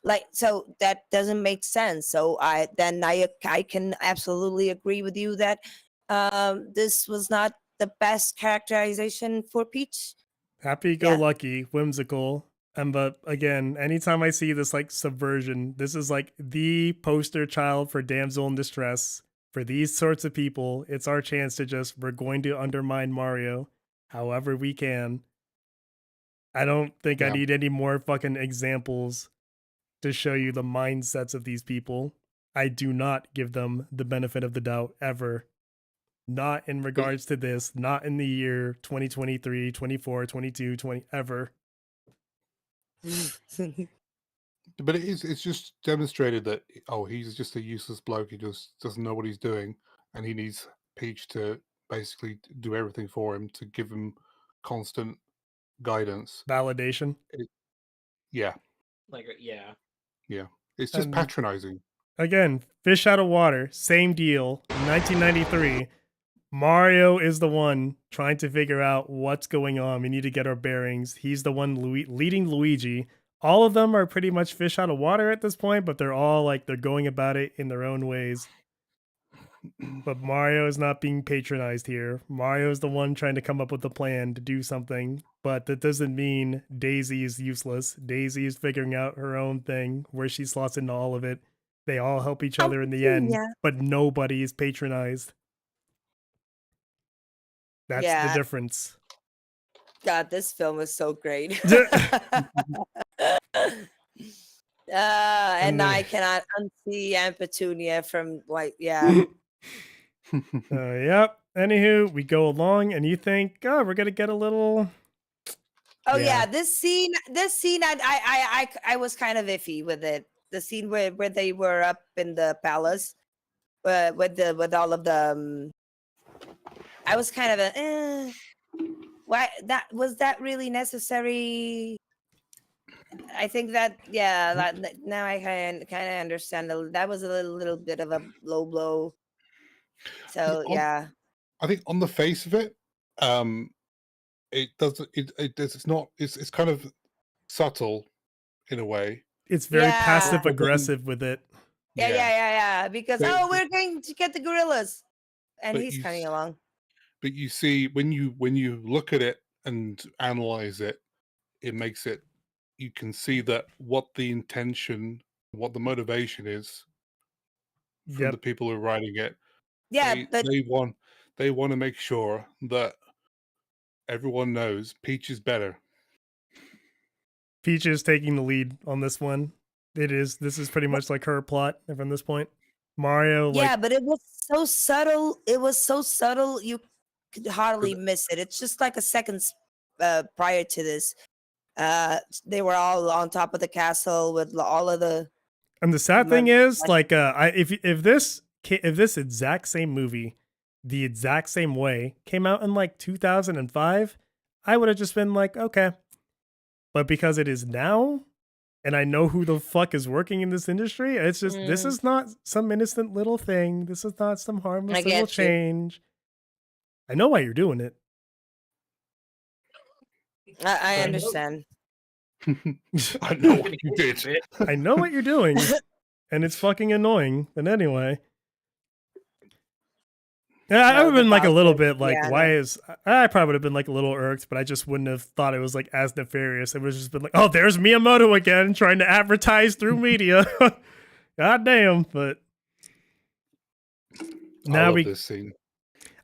like, so that doesn't make sense. So I can absolutely agree with you that this was not the best characterization for Peach. Happy-go-lucky, whimsical. But again, anytime I see this like subversion, this is like the poster child for damsel in distress For these sorts of people, it's our chance to we're going to undermine Mario however we can. I don't think I Yeah. need any more fucking examples to show you the mindsets of these people. I do not give them the benefit of the doubt ever. Not in But regards to this, not in the year 2023, 24, 22, 20, ever. but it's just demonstrated that he's just a useless bloke. He just doesn't know what he's doing, and he needs Peach to basically do everything for him to give him constant guidance. Validation. Yeah, Like, yeah. yeah. It's just And patronizing. again, fish out of water, same deal. 1993. Mario is the one trying to figure out what's going on. We need to get our bearings. He's the one leading Luigi. All of them are pretty much fish out of water at this point, but they're all like they're going about it in their own ways. But Mario is not being patronized here. Mario is the one trying to come up with a plan to do something, but that doesn't mean Daisy is useless. Daisy is figuring out her own thing where she slots into all of it. They all help each Oh, other in the end, yeah. but nobody is patronized. That's the Yeah. difference. God, this film is so great. And I cannot unsee Aunt Petunia from Yep. Anywho, we go along, and you think, oh, we're gonna get a little. Oh Yeah. yeah, this scene, I was kind of iffy with it. The scene where they were up in the palace, with all of the. I was kind of why was that really necessary? I think that now I kind of understand that was a little bit of a low blow. So yeah. I think on the face of it, it doesn't. It's not. It's kind of subtle in a way. It's very passive But then- aggressive with it. Yeah. Because But- we're going to get the gorillas, and But he's you coming along. But you see, when you look at it and analyze it, it makes it. You can see that what the intention, what the motivation is from Yep. the people who are writing it. Yeah, they, but they want to make sure that everyone knows Peach is better. Peach is taking the lead on this one. This is pretty much like her plot from this point. Mario, like, but it was so subtle. It was so subtle you could hardly miss it. It's just like a second prior to this. They were all on top of the castle with all of the. and the sad thing is, like, if this exact same movie, the exact same way, came out in like 2005, I would have just been like, okay. But because it is now, and I know who the fuck is working in this industry, it's just this is not some innocent little thing. This is not some harmless little change. I know why you're doing it. I understand. I know what you did. I know what you're doing, and it's fucking annoying. But anyway. Yeah, I would have been like a little bit like, I probably would have been like a little irked, but I just wouldn't have thought it was like as nefarious. It was just been like, oh, there's Miyamoto again trying to advertise through media. God damn. But now this scene.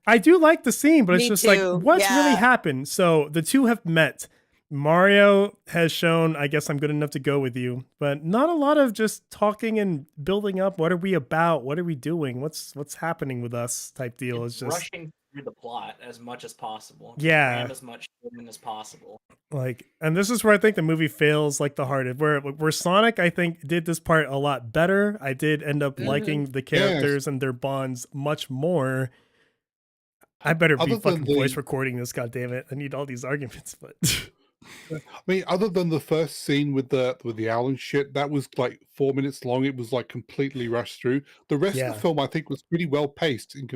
I do like the scene, but it's Me just too, like, what's really yeah. happened? So the two have met. Mario has shown, I guess I'm good enough to go with you, but not a lot of just talking and building up. What are we about? What are we doing? What's happening with us? Type deal. It's just rushing through the plot as much as possible. Yeah. Cram as much in as possible. like, and this is where I think the movie fails like the hardest. Where Sonic, I think, did this part a lot better. I did end up liking the characters and their bonds much more. I better be fucking voice recording this. God damn it! I need all these arguments, but. I mean, other than the first scene with the owl and shit, that was like 4 minutes long. It was like completely rushed through. The rest of the film, I think, was pretty well paced in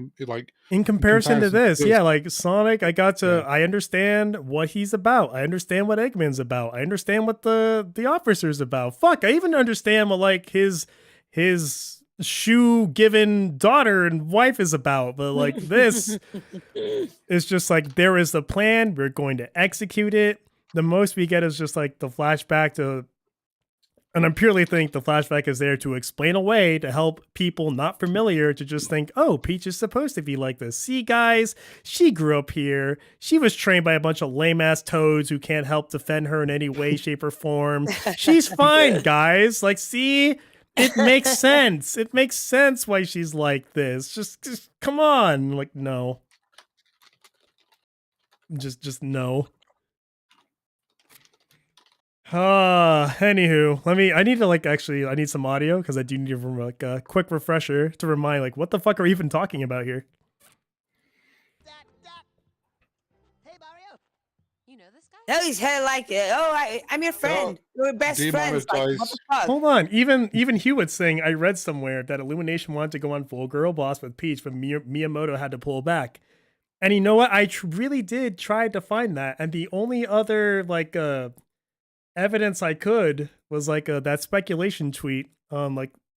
comparison to this. Yeah, like Sonic, I understand what he's about. I understand what Eggman's about. I understand what the officer's about. Fuck, I even understand what like his shoe given daughter and wife is about. But like this is just like, there is a plan. We're going to execute it. The most we get is just like the flashback to And I purely think the flashback is there to explain away to help people not familiar to just think, oh, Peach is supposed to be like this. See, guys, she grew up here. She was trained by a bunch of lame-ass toads who can't help defend her in any way, shape, or form. She's fine, guys. Like, see? It makes sense. It makes sense why she's like this. Just come on. Like, no. Just no. Anywho, I need to I need some audio because I do need a quick refresher to remind what the fuck are we even talking about here? Hey, Mario. You know this guy? No, he's had like, I'm your friend. We're best friends. Like, what the fuck? Hold on, even Hewitt's saying I read somewhere that Illumination wanted to go on full girl boss with Peach, but Miyamoto had to pull back. And you know what? I really did try to find that, and the only other evidence I could was that speculation tweet on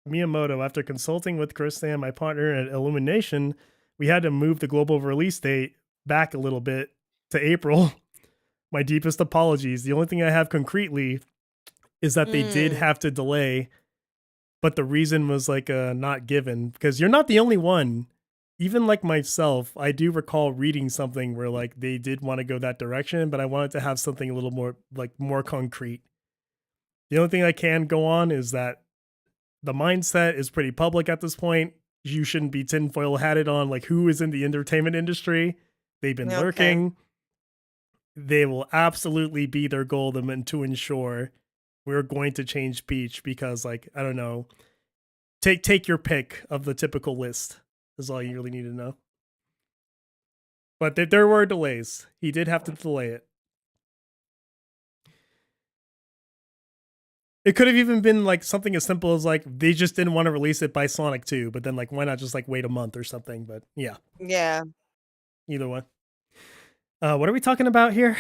Miyamoto after consulting with Chris and my partner at Illumination. We had to move the global release date back a little bit to April. My deepest apologies. The only thing I have concretely is that they did have to delay, but the reason was not given, because you're not the only one. Even myself, I do recall reading something where they did want to go that direction, but I wanted to have something a little more more concrete. The only thing I can go on is that the mindset is pretty public at this point. You shouldn't be tinfoil hatted on who is in the entertainment industry. They've been lurking. They will absolutely be their goal to ensure we're going to change Peach because I don't know. Take your pick of the typical list. Is all you really need to know. But there were delays. He did have to delay it. It could have even been something as simple as they just didn't want to release it by Sonic 2, but then why not just wait a month or something? But yeah. Yeah. Either one. What are we talking about here?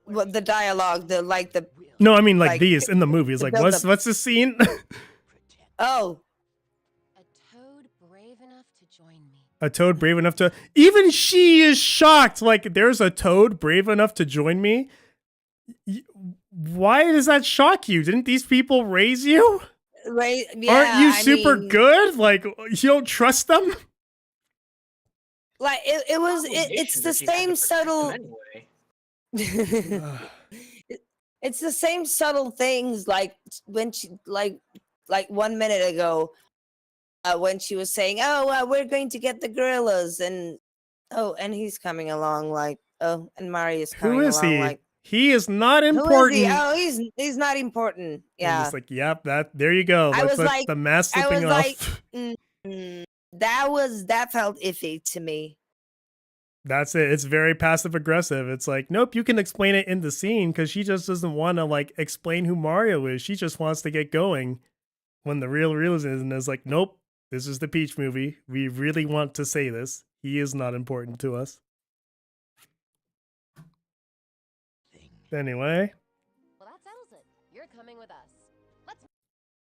What the dialogue, the No, I mean these in the movies. What's the scene? Oh. A toad brave enough to... Even she is shocked. There's a toad brave enough to join me? Why does that shock you? Didn't these people raise you? Right? Yeah, aren't you super good? You don't trust them? It's the same subtle... It's the same subtle things when she... Like 1 minute ago... when she was saying, we're going to get the gorillas, and he's coming along, and Mario's coming along. Who is he? He is not important. Who is he? Oh, he's not important. Yeah. I'm just yep, there you go. I was the mask slipping off. That felt iffy to me. That's it. It's very passive aggressive. It's nope, you can explain it in the scene because she just doesn't want to explain who Mario is. She just wants to get going. When the real reason is nope. This is the Peach movie. We really want to say this. He is not important to us. Anyway. Well, that settles it. You're coming with us. Let's...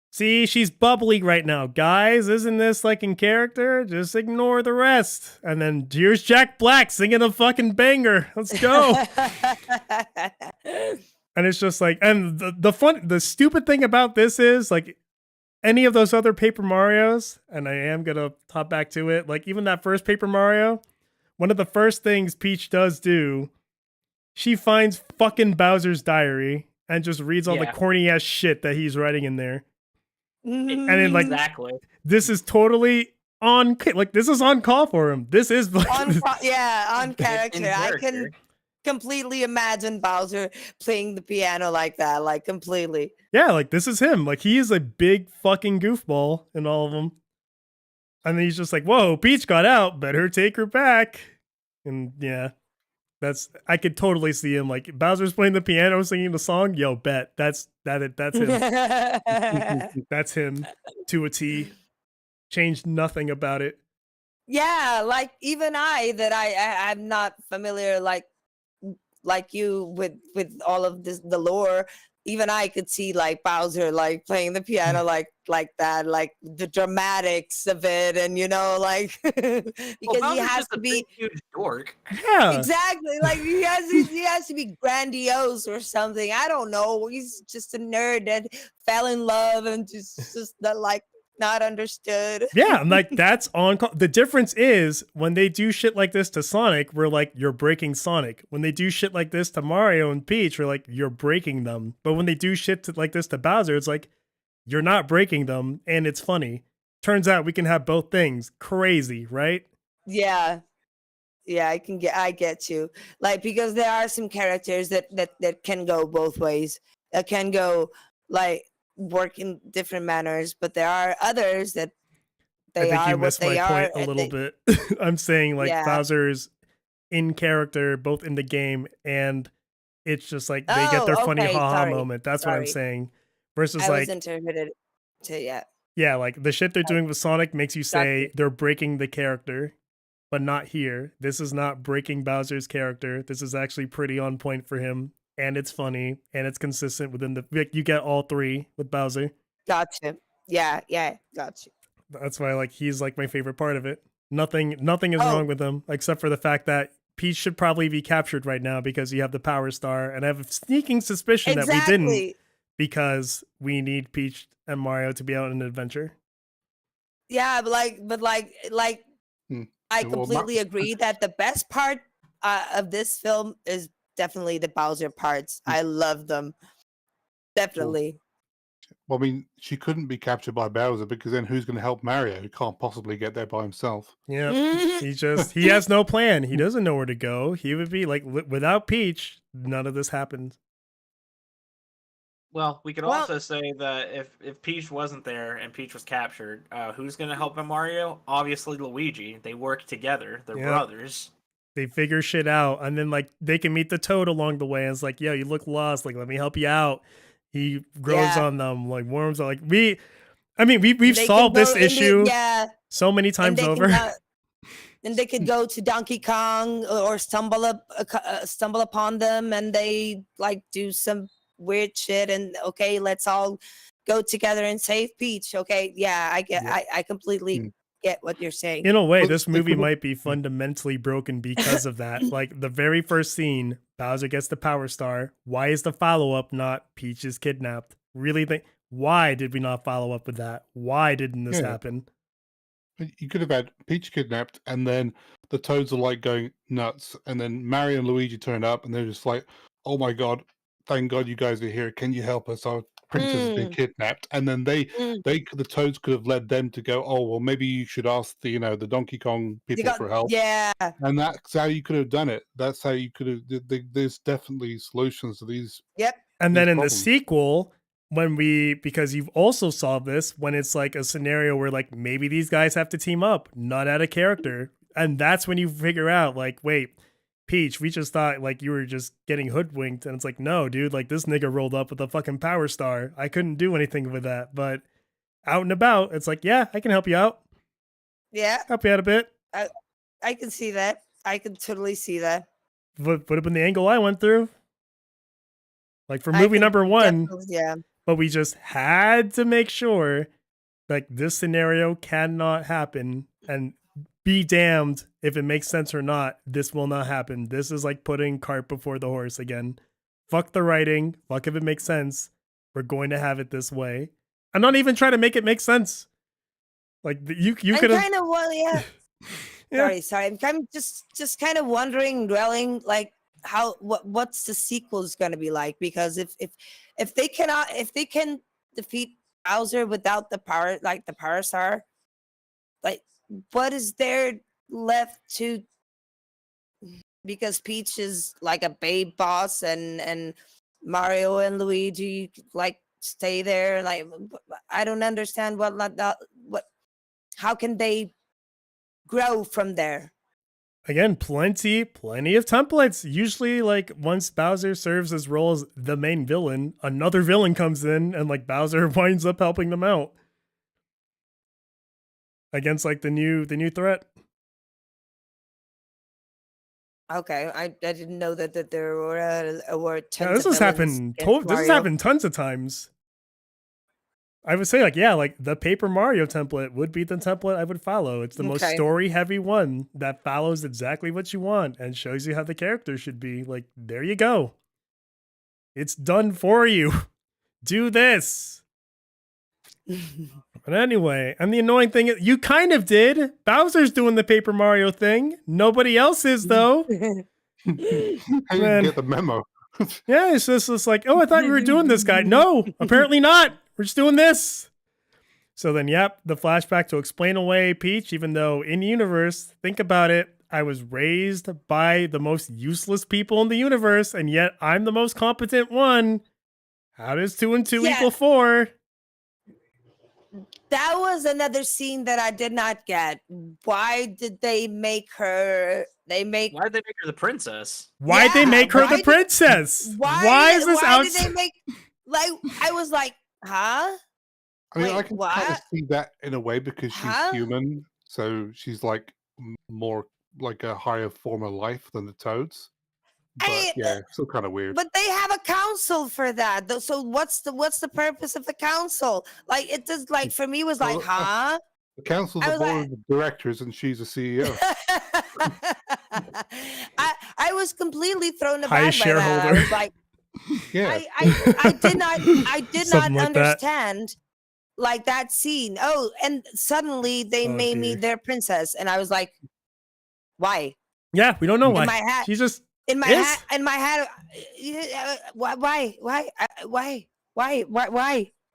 See, she's bubbly right now. Guys, isn't this in character? Just ignore the rest. And then here's Jack Black singing a fucking banger. Let's go. And it's just and the stupid thing about this is any of those other Paper Marios, and I am going to hop back to it, even that first Paper Mario, one of the first things Peach does do, she finds fucking Bowser's diary and just reads all the corny ass shit that he's writing in there. And then exactly. This is totally on, this is on call for him. This is on character. I can completely imagine Bowser playing the piano like that, completely. Yeah, this is him. He is a big fucking goofball in all of them. And then he's just whoa, Peach got out. Better take her back. And yeah, I could totally see him. Bowser's playing the piano, singing the song. Yo, bet. That's him. That's him to a T. Changed nothing about it. Yeah, even I'm not familiar like you with all of the lore. even I could see like Bowser like playing the piano like that, like the dramatics of it, and like Well, because he Bowser's has just to a big, be huge dork. Yeah. exactly like he has to be grandiose or something. I don't know. He's just a nerd that fell in love and just not understood. Yeah, I'm like, that's on call. The difference is when they do shit like this to Sonic, we're like, you're breaking Sonic. When they do shit like this to Mario and Peach, we're like, you're breaking them. But when they do like this to Bowser, it's like, you're not breaking them, and it's funny. Turns out we can have both things. Crazy, right? Yeah. Yeah, I get you. Like, because there are some characters that can go both ways. That can go like work in different manners, but there are others that I they think you are what missed my they point are. a And little bit. I'm saying like yeah. Bowser's in character, both in the game, and it's just like they get their Oh, funny okay. haha Sorry. moment. That's what I'm Sorry. saying. Versus I was like, interpreted to yeah. yeah, like the shit they're doing with Sonic makes you Got you. say they're breaking the character, but not here. This is not breaking Bowser's character. This is actually pretty on point for him, and it's funny, and it's consistent within the. Like, you get all three with Bowser. Gotcha. Yeah, gotcha. That's why like he's like my favorite part of it. Nothing is Oh, wrong with him except for the fact that Peach should probably be captured right now because you have the Power Star, and I have a sneaking suspicion that we didn't exactly. because we need Peach and Mario to be out on an adventure. Yeah, but Hmm. I Well, Ma- completely agree that the best part of this film is definitely the Bowser parts. I love them. Definitely. Well, I mean, she couldn't be captured by Bowser because then who's going to help Mario? He can't possibly get there by himself. Yeah, he has no plan. He doesn't know where to go. He would be like, without Peach, none of this happened. Well, we could Well- also say that if Peach wasn't there and Peach was captured, who's going to help him, Mario? Obviously Luigi. They work together. They're Yep. brothers. They figure shit out, and then like they can meet the Toad along the way. And it's like, yo, you look lost. Like, let me help you out. He grows Yeah. on them like worms. Like we've They solved can this go in the- issue yeah, so many and times they over. and they could go to Donkey Kong or stumble upon them, and they like do some weird shit. And okay, let's all go together and save Peach. Okay, yeah, I get, Yeah. I completely Mm. get what you're saying. In a way, Well, this they movie could've- might be fundamentally broken because of that. Like the very first scene, Bowser gets the Power Star. Why is the follow up not Peach is kidnapped? Really think, why did we not follow up with that? Why didn't this Yeah. happen? You could have had Peach kidnapped, and then the Toads are like going nuts, and then Mario and Luigi turn up, and they're just like, "Oh my god, thank God you guys are here! Can you help us? Our princess has been Mm. kidnapped." And then the Toads could have led them to go, "Oh well, maybe you should ask the the Donkey Kong They people got- for help." yeah, And that's how you could have done it. That's how you could have. There's definitely solutions to these. yep, And then These in the problems. sequel, because you've also solved this, when it's like a scenario where like maybe these guys have to team up, not out of character. And that's when you figure out like, wait, Peach, we just thought like you were just getting hoodwinked. And it's like, no, dude, like this nigga rolled up with a fucking Power Star. I couldn't do anything with that. But out and about, it's like, yeah, I can help you out. yeah. Help you out a bit. I can see that. I can totally see that. Would have been the angle I went through. Like for I movie can number one, definitely- yeah. but we just had to make sure like this scenario cannot happen, and be damned if it makes sense or not. This will not happen. This is like putting cart before the horse again. Fuck the writing. Fuck if it makes sense. We're going to have it this way. I'm not even trying to make it make sense. Like you I'm could have. kind of yeah. Yeah. Sorry. I'm just kind of wondering, dwelling like how what's the sequel's gonna be like? Because if they can defeat Bowser without the power star, like what is there left to? Because Peach is like a babe boss, and Mario and Luigi like stay there. Like I don't understand what. How can they grow from there? Again, plenty of templates. Usually, like once Bowser serves his role as the main villain, another villain comes in and like Bowser winds up helping them out against like the new threat. Okay, I didn't know that there were Yeah, tons this of has villains happened. in This has Mario. happened tons of times. I would say, like, yeah, like the Paper Mario template would be the template I would follow. It's the most Okay. story-heavy one that follows exactly what you want and shows you how the character should be. Like, there you go. It's done for you. Do this. But anyway, and the annoying thing is, you kind of did. Bowser's doing the Paper Mario thing. Nobody else is, though. I didn't Man. get the memo. Yeah, it's just like, oh, I thought we were doing this guy. No, apparently not. We're just doing this. So then, yep, the flashback to explain away Peach, even though in universe, think about it, I was raised by the most useless people in the universe, and yet I'm the most competent one. How does 2 and 2 Yeah. equal 4? That was another scene that I did not get. Why did they make her? Why did they make her the princess? Why'd they Yeah, make her why the did- princess? Why is this why out? did they make like? I was like, huh? I mean, I Wait, can kind of what? see that in a way because she's Huh? human, so she's like more like a higher form of life than the toads. But I- yeah, still kind of weird. But they have a council for that. So what's the purpose of the council? Like it just like for me was like, Well, huh? The council's I the was board like- of directors, and she's a CEO. I was completely thrown aback Highest by that. I shareholder. was like, Yeah, I did not Something like that. understand like that scene. Oh, and suddenly they Oh, made me dear. their princess, and I was like, why? Yeah, we don't know why. In my hat, She's just in my is? hat, in my hat. Why?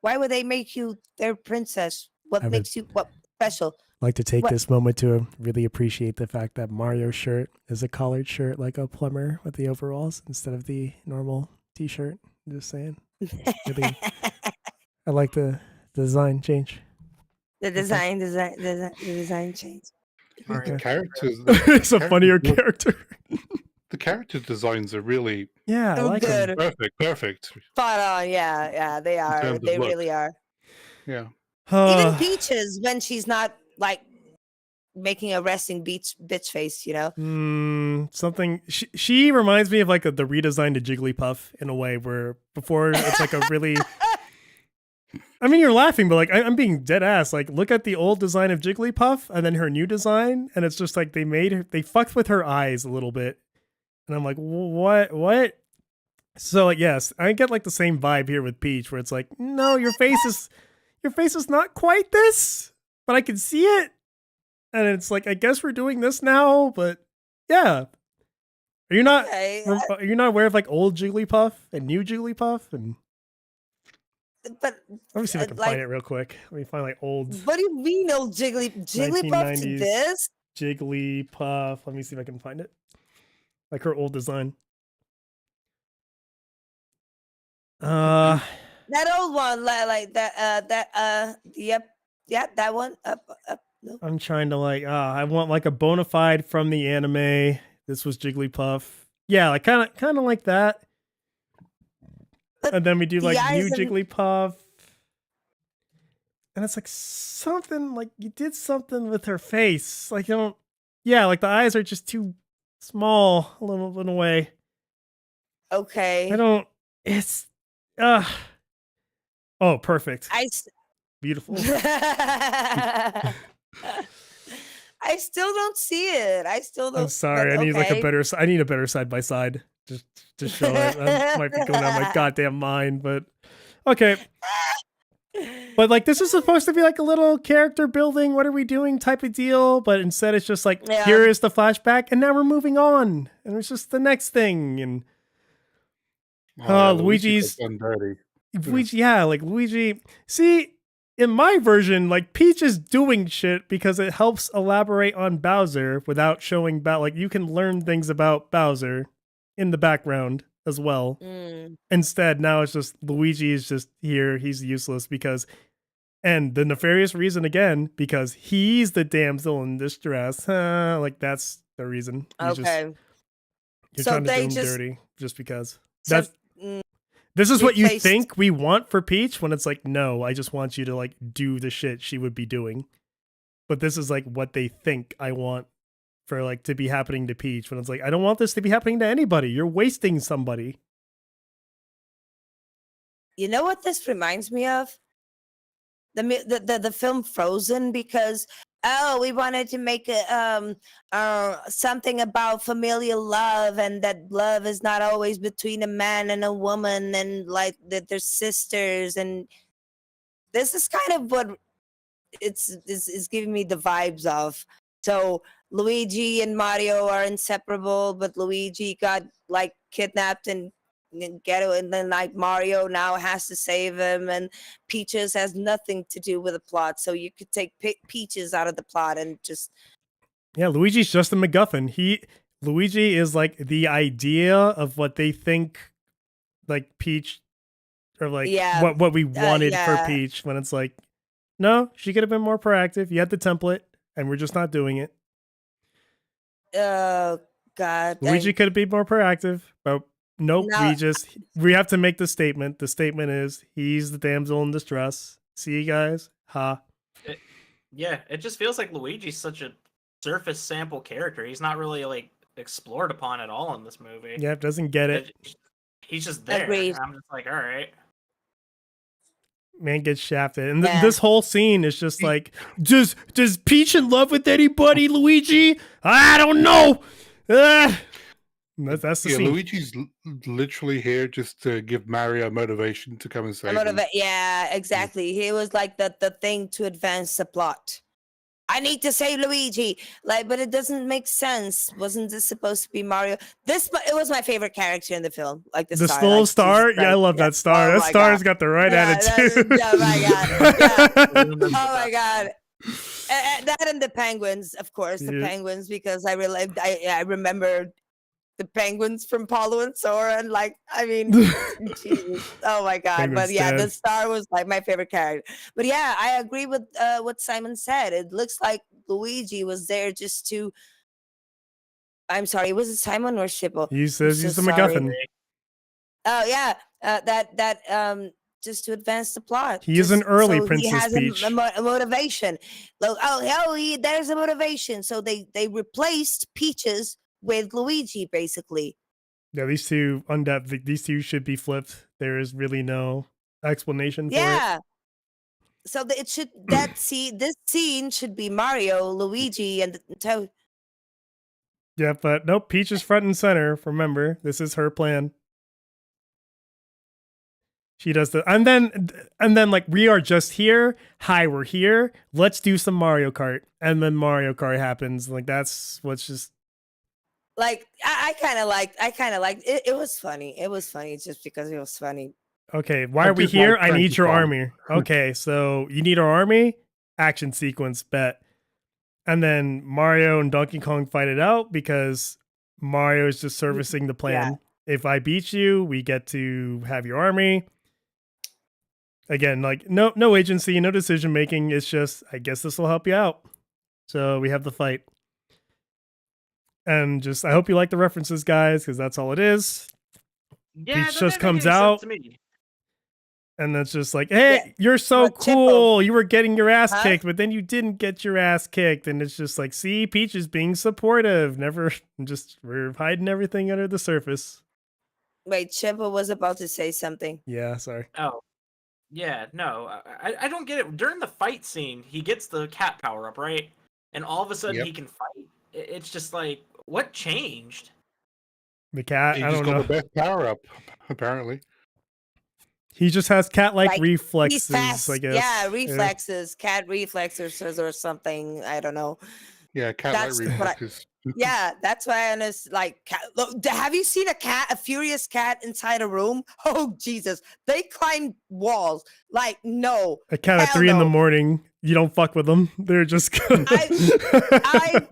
Why would they make you their princess? What I would- makes you what special? like to take What- this moment to really appreciate the fact that Mario's shirt is a collared shirt like a plumber with the overalls instead of the normal t-shirt. Just saying. Really, I like the design change. The design change. the characters. It's a funnier characters- character. The character designs are really Yeah, I Oh, like good. him. perfect. Spot on, yeah, they are. terms of They look. really are. Yeah, Even Peaches, when she's not like making a resting bitch face, you know. Something she reminds me of like the redesign to Jigglypuff in a way where before it's like a really I mean, you're laughing, but like I'm being dead ass. Like, look at the old design of Jigglypuff and then her new design, and it's just like they fucked with her eyes a little bit, and I'm like, what? So like, yes, I get like the same vibe here with Peach, where it's like, no, your face is not quite this, but I can see it, and it's like, I guess we're doing this now, but yeah. Are you not? Okay, Are you not aware of like old Jigglypuff and new Jigglypuff and? but Let me see if I can like, find it real quick. Let me find like old what do you mean, old Jigglypuff to 1990s. this? Jigglypuff. Let me see if I can find it. Like her old design. That old one, like that. Yep, that one. No. I'm trying to like. I want like a bona fide from the anime. This was Jigglypuff. Yeah, like kind of like that. But And then we do the like new eyes and- Jigglypuff. And it's like something like you did something with her face. Like you don't. Yeah, like the eyes are just too small a little way. Okay. I don't. It's. Oh, perfect. Beautiful. I still don't see it. I still don't. I'm sorry. but I need like a okay. better. I need a better side by side. Just to show it. That might be going on my goddamn mind, but okay. But like this is supposed to be like a little character building. What are we doing? Type of deal. But instead, it's just like Yeah. here is the flashback, and now we're moving on, and it's just the next thing. And yeah, Luigi's- got done dirty. Luigi, yeah, like Luigi. See, in my version, like Peach is doing shit because it helps elaborate on Bowser without showing like you can learn things about Bowser in the background as well. Mm. Instead, now it's just Luigi is just here. He's useless because, and the nefarious reason again, because he's the damsel in distress. Like that's the reason. He's just- Okay. you're So trying to do they him just- dirty just because. So, That's mm, this is what you replaced- think we want for Peach when it's like, no, I just want you to like do the shit she would be doing. But this is like what they think I want for like to be happening to Peach when it's like, I don't want this to be happening to anybody. You're wasting somebody. You know what this reminds me of? The film Frozen, because we wanted to make something about familial love, and that love is not always between a man and a woman, and like that they're sisters, and this is kind of what it's giving me the vibes of. So Luigi and Mario are inseparable, but Luigi got like kidnapped and ghetto, and then like Mario now has to save him, and Peaches has nothing to do with the plot. So you could take Peaches out of the plot and just Yeah, Luigi's just a MacGuffin. Luigi is like the idea of what they think like Peach or like what we wanted for Peach, when it's like, no, she could have been more proactive. You had the template and we're just not doing it. Oh God. Luigi could have been more proactive, but nope, we have to make the statement. The statement is he's the damsel in distress. See you guys. Ha. It just feels like Luigi's such a surface sample character. He's not really like explored upon at all in this movie. Yeah, doesn't get it. He's just there. Agreed. I'm just like, all right. Man gets shafted, and this whole scene is just like, does Peach in love with anybody, Luigi? I don't know. That's the scene. Luigi's literally here just to give Mario motivation to come and save him. Yeah, exactly. He was like the thing to advance the plot. I need to save Luigi, but it doesn't make sense. Wasn't this supposed to be Mario? It was my favorite character in the film. Like the star. Little star? Yeah, I love that star. That star's got the right attitude. Oh my God. Yeah. Oh my God. That and the penguins, of course, the penguins, because I remember the penguins from Paulo and Sora, and Jesus, oh my God. Penguins, but yeah, the star was like my favorite character. But yeah, I agree with what Simon said. It looks like Luigi was there just to, I'm sorry, was it Simon or Shippo? He says he's the MacGuffin. Oh yeah, just to advance the plot. He is an early Princess Peach. He has Peach. a motivation. There's a motivation. So they replaced Peaches with Luigi, basically. Yeah, these two these two should be flipped. There is really no explanation for it. Yeah. So this scene should be Mario, Luigi, and Toad. Yeah, but nope, Peach is front and center. Remember, this is her plan. She does the and then like, we are just here. Hi, we're here. Let's do some Mario Kart. And then Mario Kart happens. Like, that's what's just like, I kind of liked it. It was funny. It was funny just because it was funny. Okay, why are we here? I need your army. Okay, so you need our army? Action sequence, bet. And then Mario and Donkey Kong fight it out because Mario is just servicing the plan. Yeah. If I beat you, we get to have your army. Again, like, no agency, no decision making. It's just, I guess this will help you out. So we have the fight. And just, I hope you like the references, guys, because that's all it is. Yeah, Peach just comes out. And that's just like, hey, you're so cool. You were getting your ass kicked, but then you didn't get your ass kicked. And it's just like, see, Peach is being supportive. We're hiding everything under the surface. Wait, Chippo was about to say something. Yeah, sorry. Oh, yeah, no, I don't get it. During the fight scene, he gets the cat power up, right? And all of a sudden he can fight. It's just like, what changed? The cat, I don't know. He just got the best power up, apparently. He just has cat-like reflexes, I guess. Yeah, reflexes, cat reflexes or something. I don't know. Yeah, cat-like reflexes. Yeah, that's why I was like, look, have you seen a furious cat inside a room? Oh, Jesus. They climb walls. Like, no. A cat at 3 a.m, you don't fuck with them. They're just I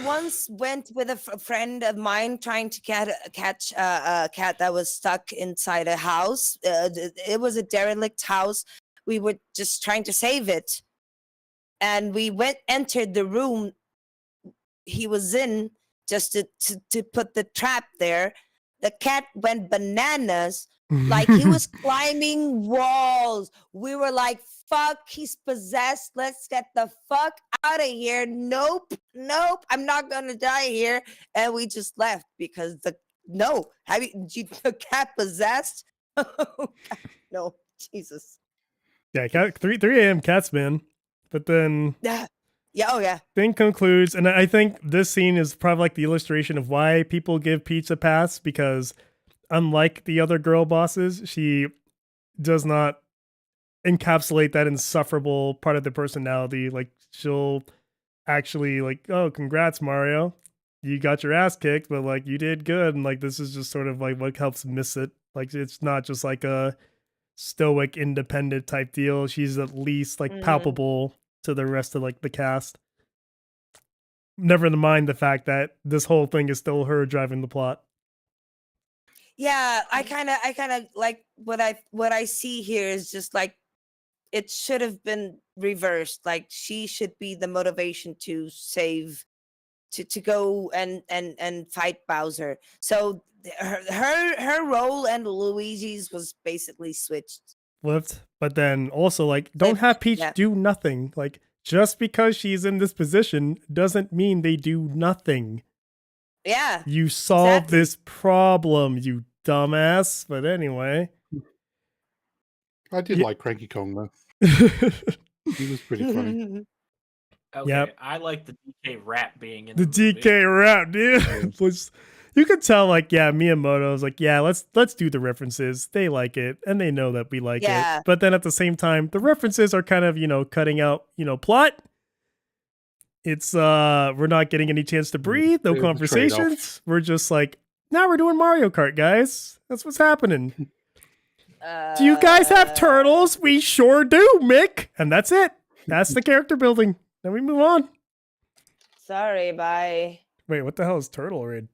once went with a friend of mine trying to catch a cat that was stuck inside a house. It was a derelict house. We were just trying to save it. And we entered the room he was in just to put the trap there. The cat went bananas, Like he was climbing walls. We were like, fuck, he's possessed. Let's get the fuck out of here. Nope, nope, I'm not gonna die here. And we just left because the cat possessed? Oh, God, no, Jesus. Yeah, 3 a.m. cats, man. But then Yeah. Yeah, oh yeah. thing concludes, and I think this scene is probably like the illustration of why people give Peach a pass, because unlike the other girl bosses, she does not encapsulate that insufferable part of the personality. Like she'll actually like, oh, congrats, Mario. You got your ass kicked, but like you did good. And like this is just sort of like what helps miss it. Like it's not just like a stoic, independent type deal. She's at least like palpable to the rest of like the cast. Never mind the fact that this whole thing is still her driving the plot. Yeah, I kind of like what I see here is just like it should have been reversed. Like she should be the motivation to save, to go and fight Bowser. So her role and Luigi's was basically switched. Flipped. But then also like don't have Peach Yeah. do nothing. Like just because she's in this position doesn't mean they do nothing. Yeah. You solve Exactly. this problem, you dumbass. But anyway. I did Yeah. like Cranky Kong though. He was pretty funny. Okay, Yep. I like the DK rap being in The the movie. DK rap, dude. You could tell, like, yeah, Miyamoto was like, yeah, let's do the references. They like it, and they know that we like Yeah. it. But then at the same time, the references are kind of, cutting out, plot. It's we're not getting any chance to breathe, no There's a conversations. trade-off. We're just like, now we're doing Mario Kart, guys. That's what's happening. Do you guys have turtles? We sure do, Mick. And that's it. That's the character building. Then we move on. Sorry, bye. Wait, what the hell is Turtle Raid?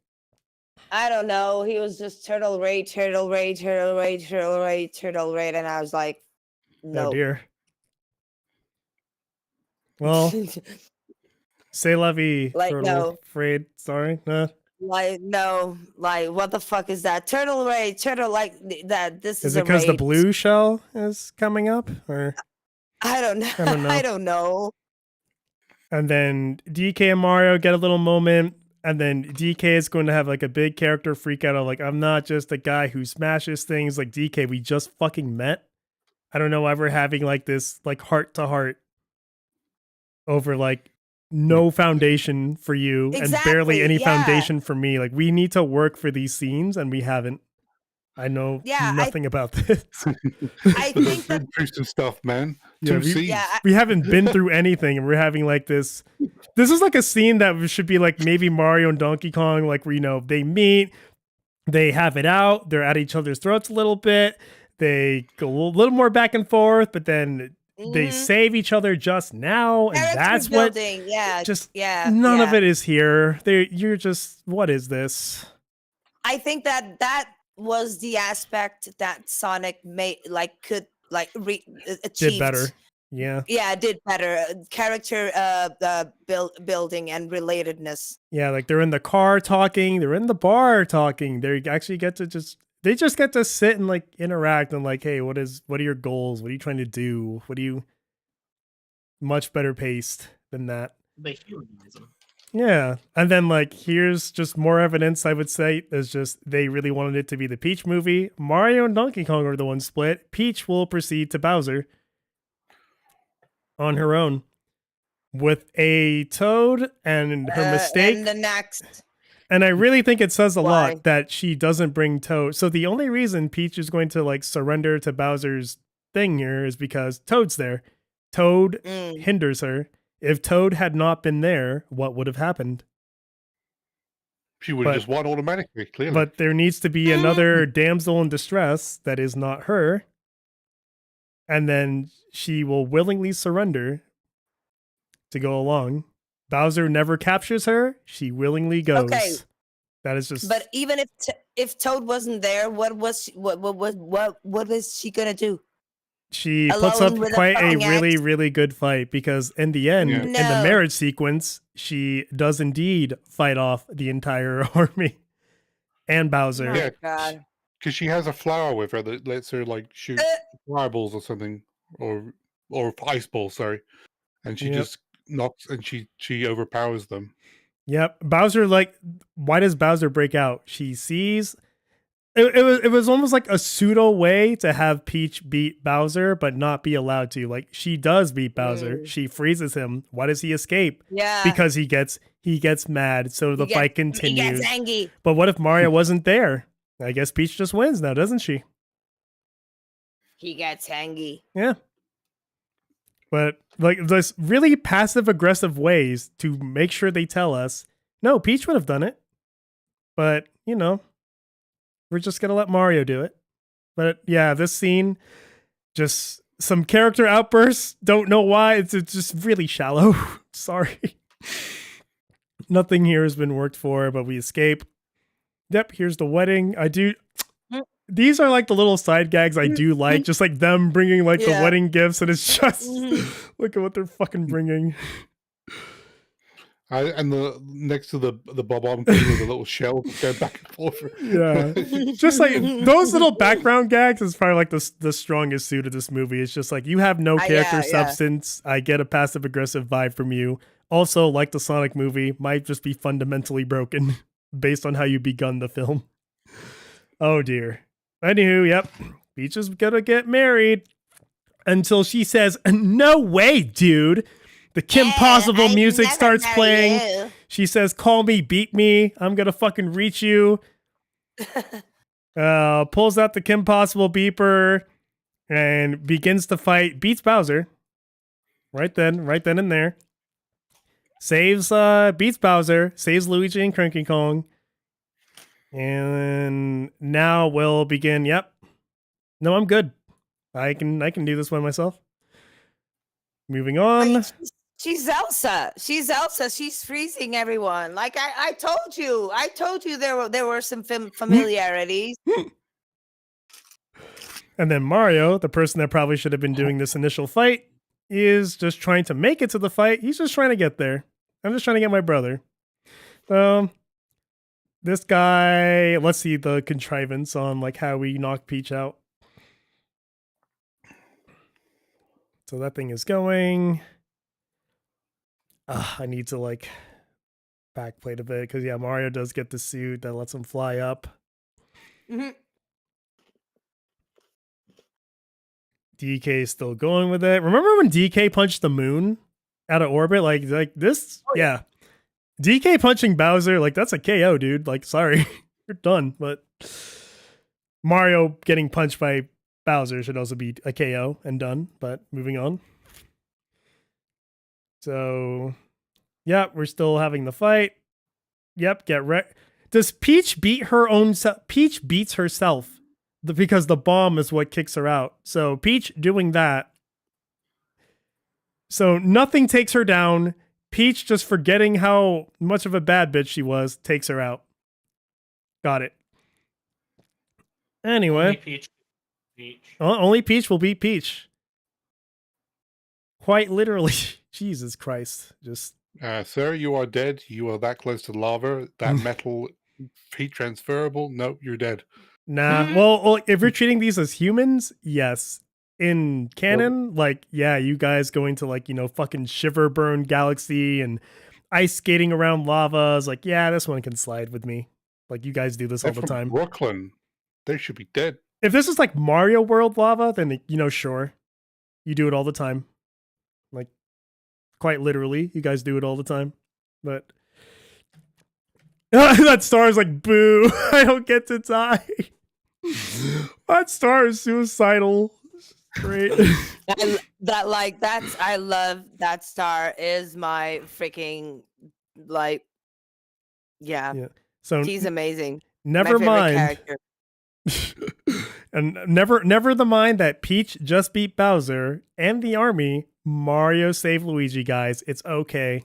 I don't know. He was just turtle raid, turtle raid, turtle raid, turtle raid, turtle raid, and I was like, Oh no. dear. Well, say la vie, Like, Turtle. no. Afraid. Sorry. Nah. Like, no, like, what the fuck is that? Turtle raid, turtle, like, that. This Is is it a because the raid. blue shell is coming up? Or I don't know. I don't know. I don't know. and then DK and Mario get a little moment, and then DK is going to have like a big character freak out of like, I'm not just a guy who smashes things. Like DK, we just fucking met. I don't know why we're having like this like heart to heart over like no foundation for you and barely Exactly, any yeah. foundation for me. Like we need to work for these scenes and we haven't. I know Yeah, nothing about this. I But think that been through some stuff, man. Yeah, Two we- scenes. yeah, We haven't been through anything and we're having like this. This is like a scene that should be like maybe Mario and Donkey Kong, like where, they meet, they have it out, they're at each other's throats a little bit. They go a little more back and forth, but then they mhm. save each other just now. And Character that's what building. Yeah, just yeah. none of yeah. it is here. You're just, what is this? I think that was the aspect that Sonic could achieve. Did better. Yeah. Yeah, did better. Character building and relatedness. Yeah, like they're in the car talking, they're in the bar talking. They actually get to they just get to sit and like interact and like, hey, what are your goals? What are you trying to do? Much better paced than that. They humanize them. Yeah. And then like here's just more evidence, I would say. There's just they really wanted it to be the Peach movie. Mario and Donkey Kong are the ones split. Peach will proceed to Bowser on her own with a Toad and her mistake. And the next. And I really think it says a Why? lot that she doesn't bring Toad. So the only reason Peach is going to like surrender to Bowser's thing here is because Toad's there. Toad hinders her. If Toad had not been there, what would have happened? She would have just won automatically, clearly. But there needs to be another damsel in distress that is not her. And then she will willingly surrender to go along. Bowser never captures her. She willingly goes. Okay. That is just. But even if Toad wasn't there, what was she gonna do? She puts up Alone with a quite a fucking really, axe? really good fight because in the end, Yeah. in the No. marriage sequence, she does indeed fight off the entire army and Bowser. Oh Yeah. my God. because she has a flower with her that lets her like shoot Uh, fireballs or something, or ice balls. Sorry, and she Yep. just knocks and she overpowers them. Yep. Bowser, like, why does Bowser break out? She sees it was almost like a pseudo way to have Peach beat Bowser, but not be allowed to. Like, she does beat Bowser. Mm. She freezes him. Why does he escape? Yeah. Because he gets mad. So the fight He gets continues. angry. But what if Mario wasn't there? I guess Peach just wins now, doesn't she? He gets angry. Yeah. But like, there's really passive aggressive ways to make sure they tell us, no, Peach would have done it. But, you know, we're just going to let Mario do it. But yeah, this scene, just some character outbursts. Don't know why. It's just really shallow. Sorry. Nothing here has been worked for, but we escape. Yep, here's the wedding. These are like the little side gags I do like, just like them bringing like the Yeah. wedding gifts, and it's just Mhm. look at what they're fucking bringing. And the next to the bob-omb thing with the little shell going back and forth. Yeah, just like those little background gags is probably like the strongest suit of this movie. It's just like you have no character yeah. substance. I get a passive aggressive vibe from you. Also, like the Sonic movie, might just be fundamentally broken based on how you begun the film. Oh dear. Anywho, yep, Peach is gonna get married until she says, "No way, dude." The Kim Possible I'd music never starts marry playing. you. She says, "Call me, beat me. I'm gonna fucking reach you." Pulls out the Kim Possible beeper and begins to fight. Beats Bowser. Right then and there. Saves, beats Bowser. Saves Luigi and Cranky Kong. And now we'll begin. Yep. No, I'm good. I can do this by myself. Moving on. Wait, she's Elsa. She's Elsa. She's freezing everyone. Like I told you. I told you there were some familiarities. And then Mario, the person that probably should have been doing this initial fight, is just trying to make it to the fight. He's just trying to get there. I'm just trying to get my brother. This guy, let's see the contrivance on like how we knock Peach out. So that thing is going. I need to like backplate a bit because yeah, Mario does get the suit that lets him fly up. Mhm. DK is still going with it. Remember when DK punched the moon out of orbit? Like this? Oh, yeah. DK punching Bowser, like that's a KO, dude. Like, sorry, you're done. But Mario getting punched by Bowser should also be a KO and done. But moving on. So, yeah, we're still having the fight. Yep, get wrecked. Does Peach beat her own self? Peach beats herself because the bomb is what kicks her out. So Peach doing that. So nothing takes her down. Peach just forgetting how much of a bad bitch she was takes her out. Got it. Anyway. Only Peach. Only Peach will beat Peach. Quite literally. Jesus Christ. Just. Sir, you are dead. You are that close to lava. That metal heat transferable. Nope, you're dead. Nah. Well, if you're treating these as humans, yes. In canon, like, yeah, you guys going to like, fucking Shiverburn Galaxy and ice skating around lava is like, yeah, this one can slide with me. Like, you guys do this all the from time. Brooklyn. They should be dead. If this is like Mario World lava, then, sure. You do it all the time. Like, quite literally, you guys do it all the time. But that star is like, boo, I don't get to die. That star is suicidal. Great. I love that star is my freaking like yeah. So She's amazing. Never My favorite mind. character. And never the mind that Peach just beat Bowser and the army. Mario saved Luigi, guys. It's okay.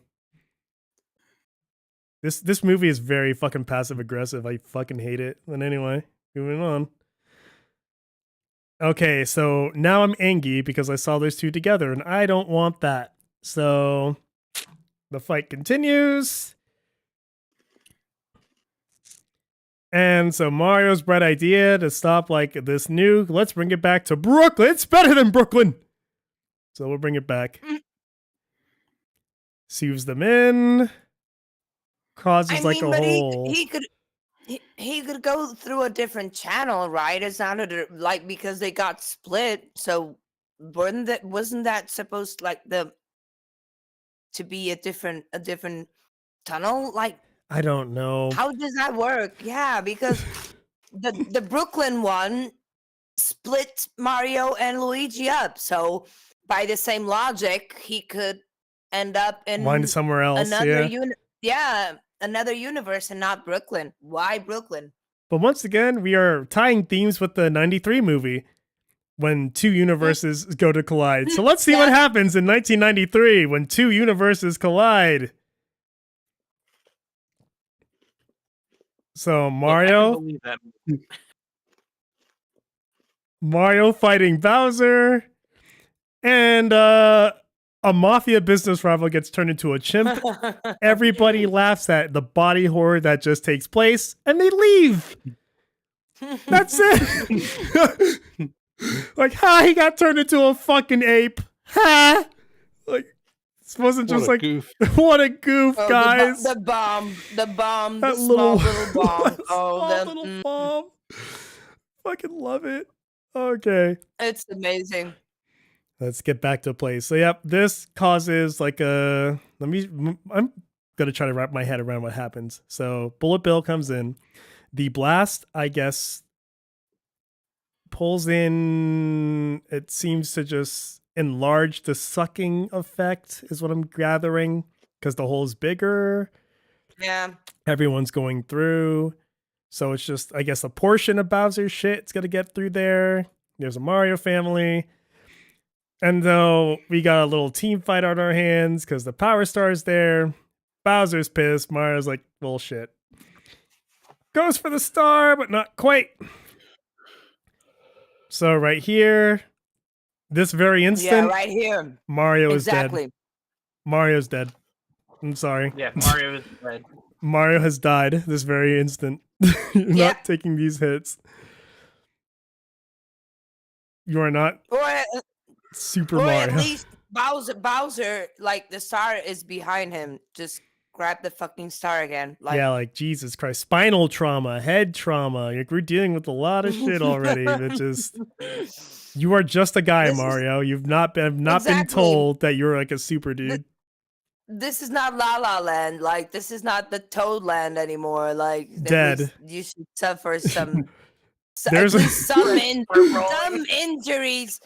This movie is very fucking passive aggressive. I fucking hate it. But anyway, moving on. Okay, so now I'm angry because I saw those two together and I don't want that. So the fight continues. And so Mario's bright idea to stop like this nuke, let's bring it back to Brooklyn. It's better than Brooklyn. So we'll bring it back. Soothes them in. Causes like a but whole. he could go through a different channel, right? It's not like because they got split. So wasn't that supposed like to be a different tunnel? Like I don't know. how does that work? Yeah, because the Brooklyn one split Mario and Luigi up. So by the same logic, he could end up in Wind somewhere else. another Yeah. another universe and not Brooklyn. Why Brooklyn? But once again, we are tying themes with the 93 movie when two universes go to collide. So let's see what happens in 1993 when two universes collide. So Mario, Mario fighting Bowser, and a mafia business rival gets turned into a chimp. Everybody laughs at the body horror that just takes place, and they leave. That's it. Like, he got turned into a fucking ape. Ha! Like, this wasn't just like, goof. what a goof, guys. The bomb, That the small little bomb. small little bomb. Fucking love it. Okay. It's amazing. Let's get back to play. So, yep, this causes like a. I'm gonna try to wrap my head around what happens. So, Bullet Bill comes in. The blast, I guess, pulls in. It seems to just enlarge the sucking effect, is what I'm gathering, because the hole's bigger. Yeah. Everyone's going through. So it's just, I guess, a portion of Bowser's shit. It's gonna get through there. There's a Mario family. And though we got a little team fight on our hands because the Power Star's there. Bowser's pissed. Mario's like, bullshit. Goes for the star, but not quite. So right here, this very instant, Yeah, right here. Mario is Exactly. dead. Mario's dead. I'm sorry. Yeah, Mario is dead. Mario has died this very instant. You're not taking these hits. You are not Super or Mario. at least Bowser, like the star is behind him. Just grab the fucking star again. Like, yeah, like Jesus Christ. Spinal trauma, head trauma. Like, we're dealing with a lot of shit already. That just you are just a guy, Mario. You've not been been told that you're like a super dude. This is not La La Land. Like, this is not the Toad Land anymore. Like, Dead. You should suffer some There's at least some injuries.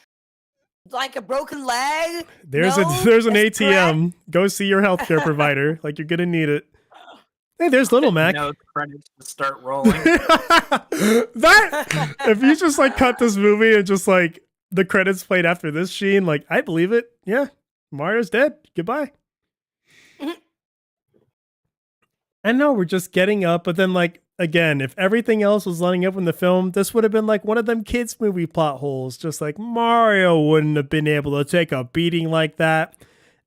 Like a broken leg. There's an ATM. Go see your healthcare provider. Like, you're gonna need it. Hey, there's Little Mac. No credits to start rolling. That if you just like cut this movie and just like the credits played after this scene, like I believe it. Yeah, Mario's dead. Goodbye. I know we're just getting up, but then like again, if everything else was lining up in the film, this would have been like one of them kids movie plot holes. Just like Mario wouldn't have been able to take a beating like that,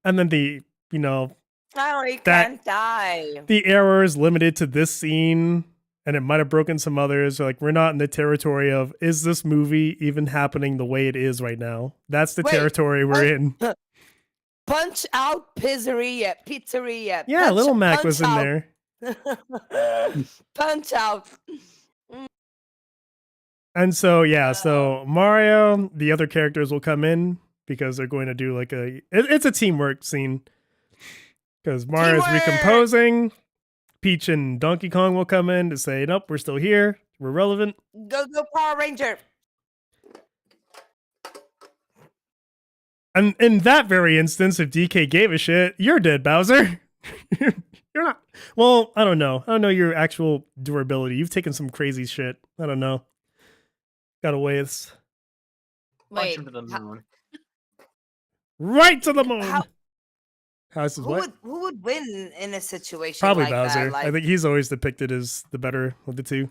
and then the Oh, he can't die. the error is limited to this scene, and it might have broken some others. Like, we're not in the territory of, is this movie even happening the way it is right now? That's the territory we're in. Punch out pizzeria. Yeah, Little Mac was in there. Punch out. And so, yeah, so Mario, the other characters will come in because they're going to do like it's a teamwork scene. Because Mario's recomposing. Peach and Donkey Kong will come in to say, nope, we're still here. We're relevant. Go Power Ranger. And in that very instance, if DK gave a shit, you're dead, Bowser. You're not. Well, I don't know. I don't know your actual durability. You've taken some crazy shit. I don't know. Got away with. Punch him to the moon. Right to the moon. Who would win in a situation Probably like Bowser. that? Like, I think he's always depicted as the better of the two.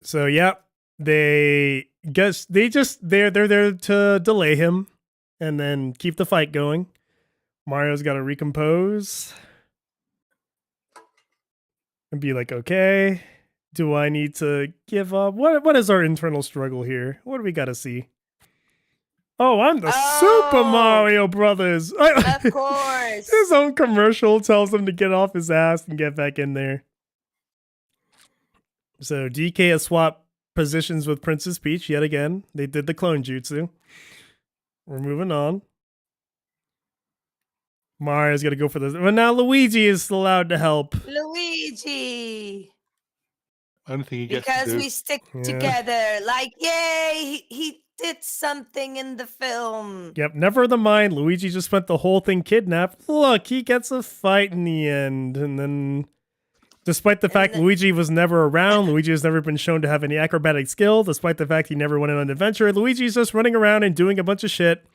So yeah, they're there to delay him and then keep the fight going. Mario's got to recompose. and be like, okay, do I need to give up? What is our internal struggle here? What do we got to see? Oh, I'm the Super Oh, Mario Brothers. of course. His own commercial tells him to get off his ass and get back in there. So DK has swapped positions with Princess Peach yet again. They did the clone jutsu. We're moving on. Mario's got to go for this. But now Luigi is allowed to help. Luigi. Only thing he gets to Because do. we stick Yeah. together. Like, yay, he did something in the film. Yep, never the mind. Luigi just spent the whole thing kidnapped. Look, he gets a fight in the end. And then, despite the fact Luigi was never around, Luigi has never been shown to have any acrobatic skill. Despite the fact he never went on an adventure, Luigi's just running around and doing a bunch of shit.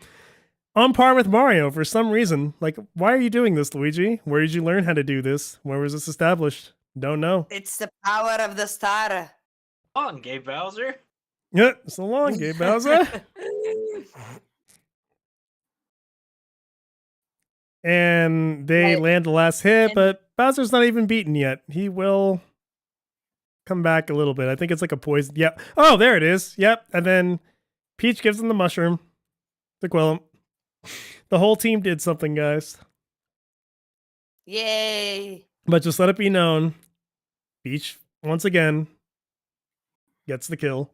On par with Mario for some reason. Like, why are you doing this, Luigi? Where did you learn how to do this? Where was this established? Don't know. It's the power of the star. On, Gabe Bowser. Yeah, so long, Gabe Bowser. And they Right. land the last hit, And- but Bowser's not even beaten yet. He will come back a little bit. I think it's like a poison. Yep. Oh, there it is. Yep. And then Peach gives him the mushroom to kill him. The whole team did something, guys. Yay. But just let it be known, Peach, once again, gets the kill.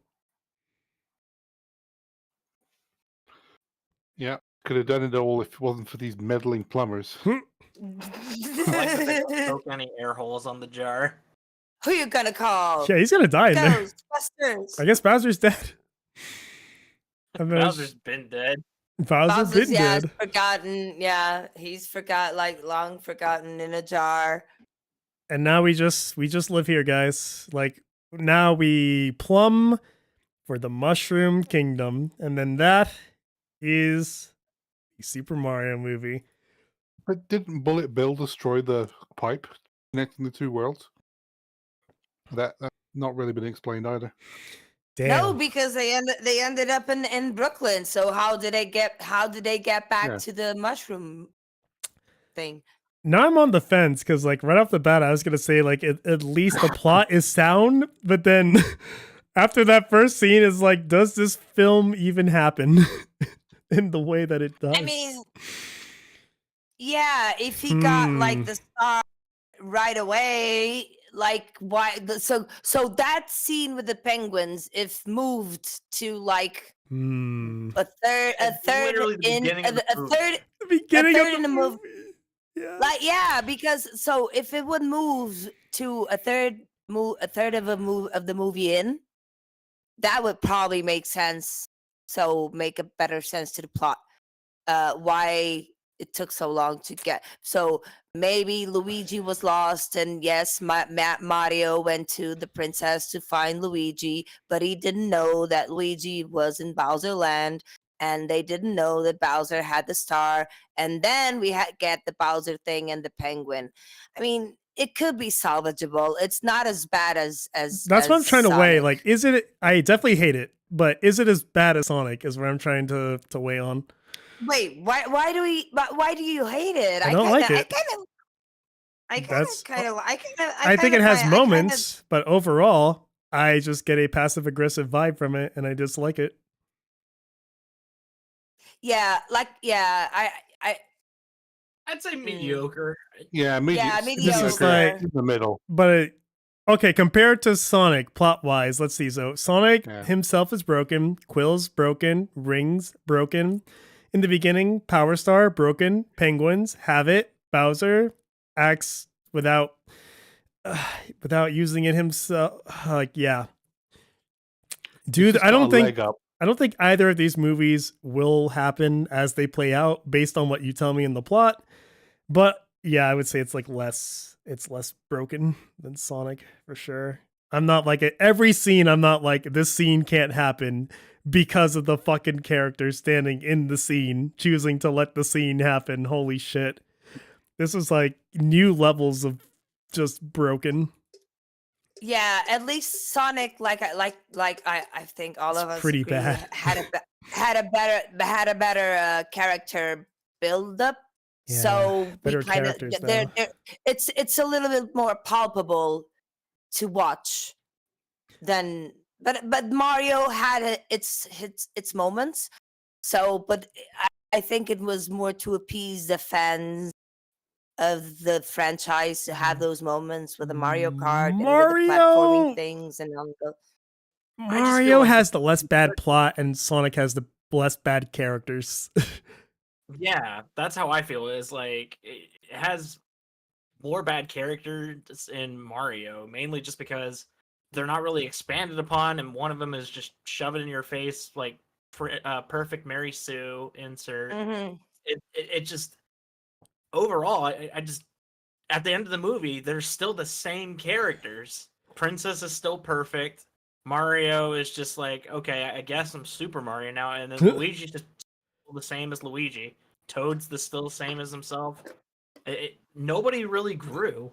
Yeah, could have done it all if it wasn't for these meddling plumbers. I like that they don't poke any air holes on the jar. Who you gonna call? Yeah, he's gonna die in there. Ghostbusters. I guess Bowser's dead. I mean, Bowser's been dead. Bowser Bowser's, been yeah, dead. forgotten. Yeah, he's long forgotten in a jar. And now we just live here, guys. Like, now we plumb for the Mushroom Kingdom, and then that is the Super Mario movie. But didn't Bullet Bill destroy the pipe connecting the two worlds? That's not really been explained either. Damn. No, because they ended up in Brooklyn. So how did they get back Yeah. to the mushroom thing? Now I'm on the fence because, like, right off the bat, I was gonna say like at least the plot is sound, but then after that first scene is like, does this film even happen in the way that it does? I mean, yeah, if he got like the star right away, like why? So that scene with the penguins, if moved to like a third It's literally the in beginning of the movie. the beginning a of third the in the movie. movie. Yeah. Like yeah, because so if it would move to a third of the movie in, that would probably make sense. So make a better sense to the plot. Why it took so long to get. So maybe Luigi was lost, and yes, Mario went to the princess to find Luigi, but he didn't know that Luigi was in Bowser Land, and they didn't know that Bowser had the star. And then we get the Bowser thing and the penguin. I mean, it could be salvageable. It's not as bad as That's what I'm trying to weigh. Sonic. Like, is it? I definitely hate it, but is it as bad as Sonic? Is what I'm trying to weigh on. Wait, why do you hate it? I don't like it. I think it has moments, but overall, I just get a passive aggressive vibe from it, and I dislike it. I'd say mediocre. Yeah, mediocre. This is like in the middle. But okay, compared to Sonic, plot wise, let's see. So Sonic Yeah. himself is broken, Quill's broken, Ring's broken. In the beginning, Power Star broken, Penguins have it, Bowser acts without using it himself. Like, yeah, dude, Just I don't got a think leg up. either of these movies will happen as they play out based on what you tell me in the plot. But yeah, I would say it's less broken than Sonic for sure. I'm not like it. Every scene, I'm not like, this scene can't happen because of the fucking character standing in the scene, choosing to let the scene happen. Holy shit. This was like new levels of just broken. Yeah, at least Sonic, I think all It's of us pretty agree, bad. had a better character build up. Yeah, So we better kind of characters now. it's a little bit more palpable to watch than. But Mario had its moments. So, but I think it was more to appease the fans of the franchise to have those moments with the Mario Kart and with the platforming things and all the. I just feel Mario like has the less bad plot, and Sonic has the less bad characters. yeah, that's how I feel. Is like it has more bad characters in Mario, mainly just because they're not really expanded upon, and one of them is just shove it in your face like perfect Mary Sue insert. Mm-hmm. It just overall, I just at the end of the movie, they're still the same characters. Princess is still perfect. Mario is just like, okay, I guess I'm Super Mario now, and then Luigi's just still the same as Luigi. Toad's still the same as himself. Nobody really grew.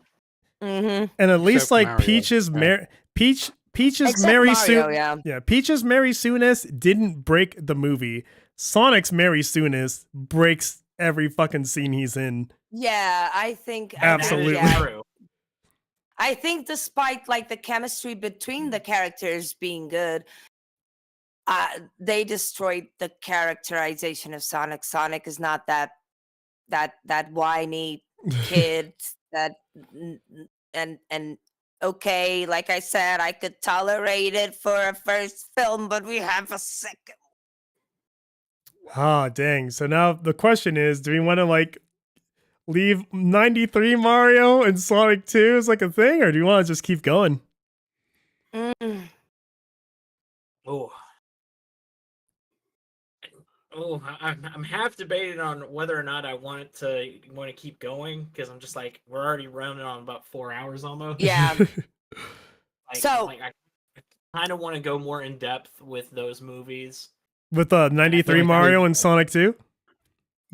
Mm-hmm. And at least Except like Mario. Peach's Peach's Except Mary Mario, Sue, yeah. Peach's Mary Sue-ness didn't break the movie. Sonic's Mary Sue-ness breaks every fucking scene he's in. Yeah, I think Absolutely. yeah, True. I think despite like the chemistry between the characters being good, they destroyed the characterization of Sonic. Sonic is not that whiny kid that and okay, like I said, I could tolerate it for a first film, but we have a second. Ah, dang. So now the question is, do we want to like leave 93 Mario and Sonic 2 as like a thing, or do you want to just keep going? Oh. Oh, I'm half debated on whether or not I want to keep going because I'm just like we're already running on about 4 hours almost. Yeah. So I kind of want to go more in depth with those movies. With 93 Mario and Sonic 2?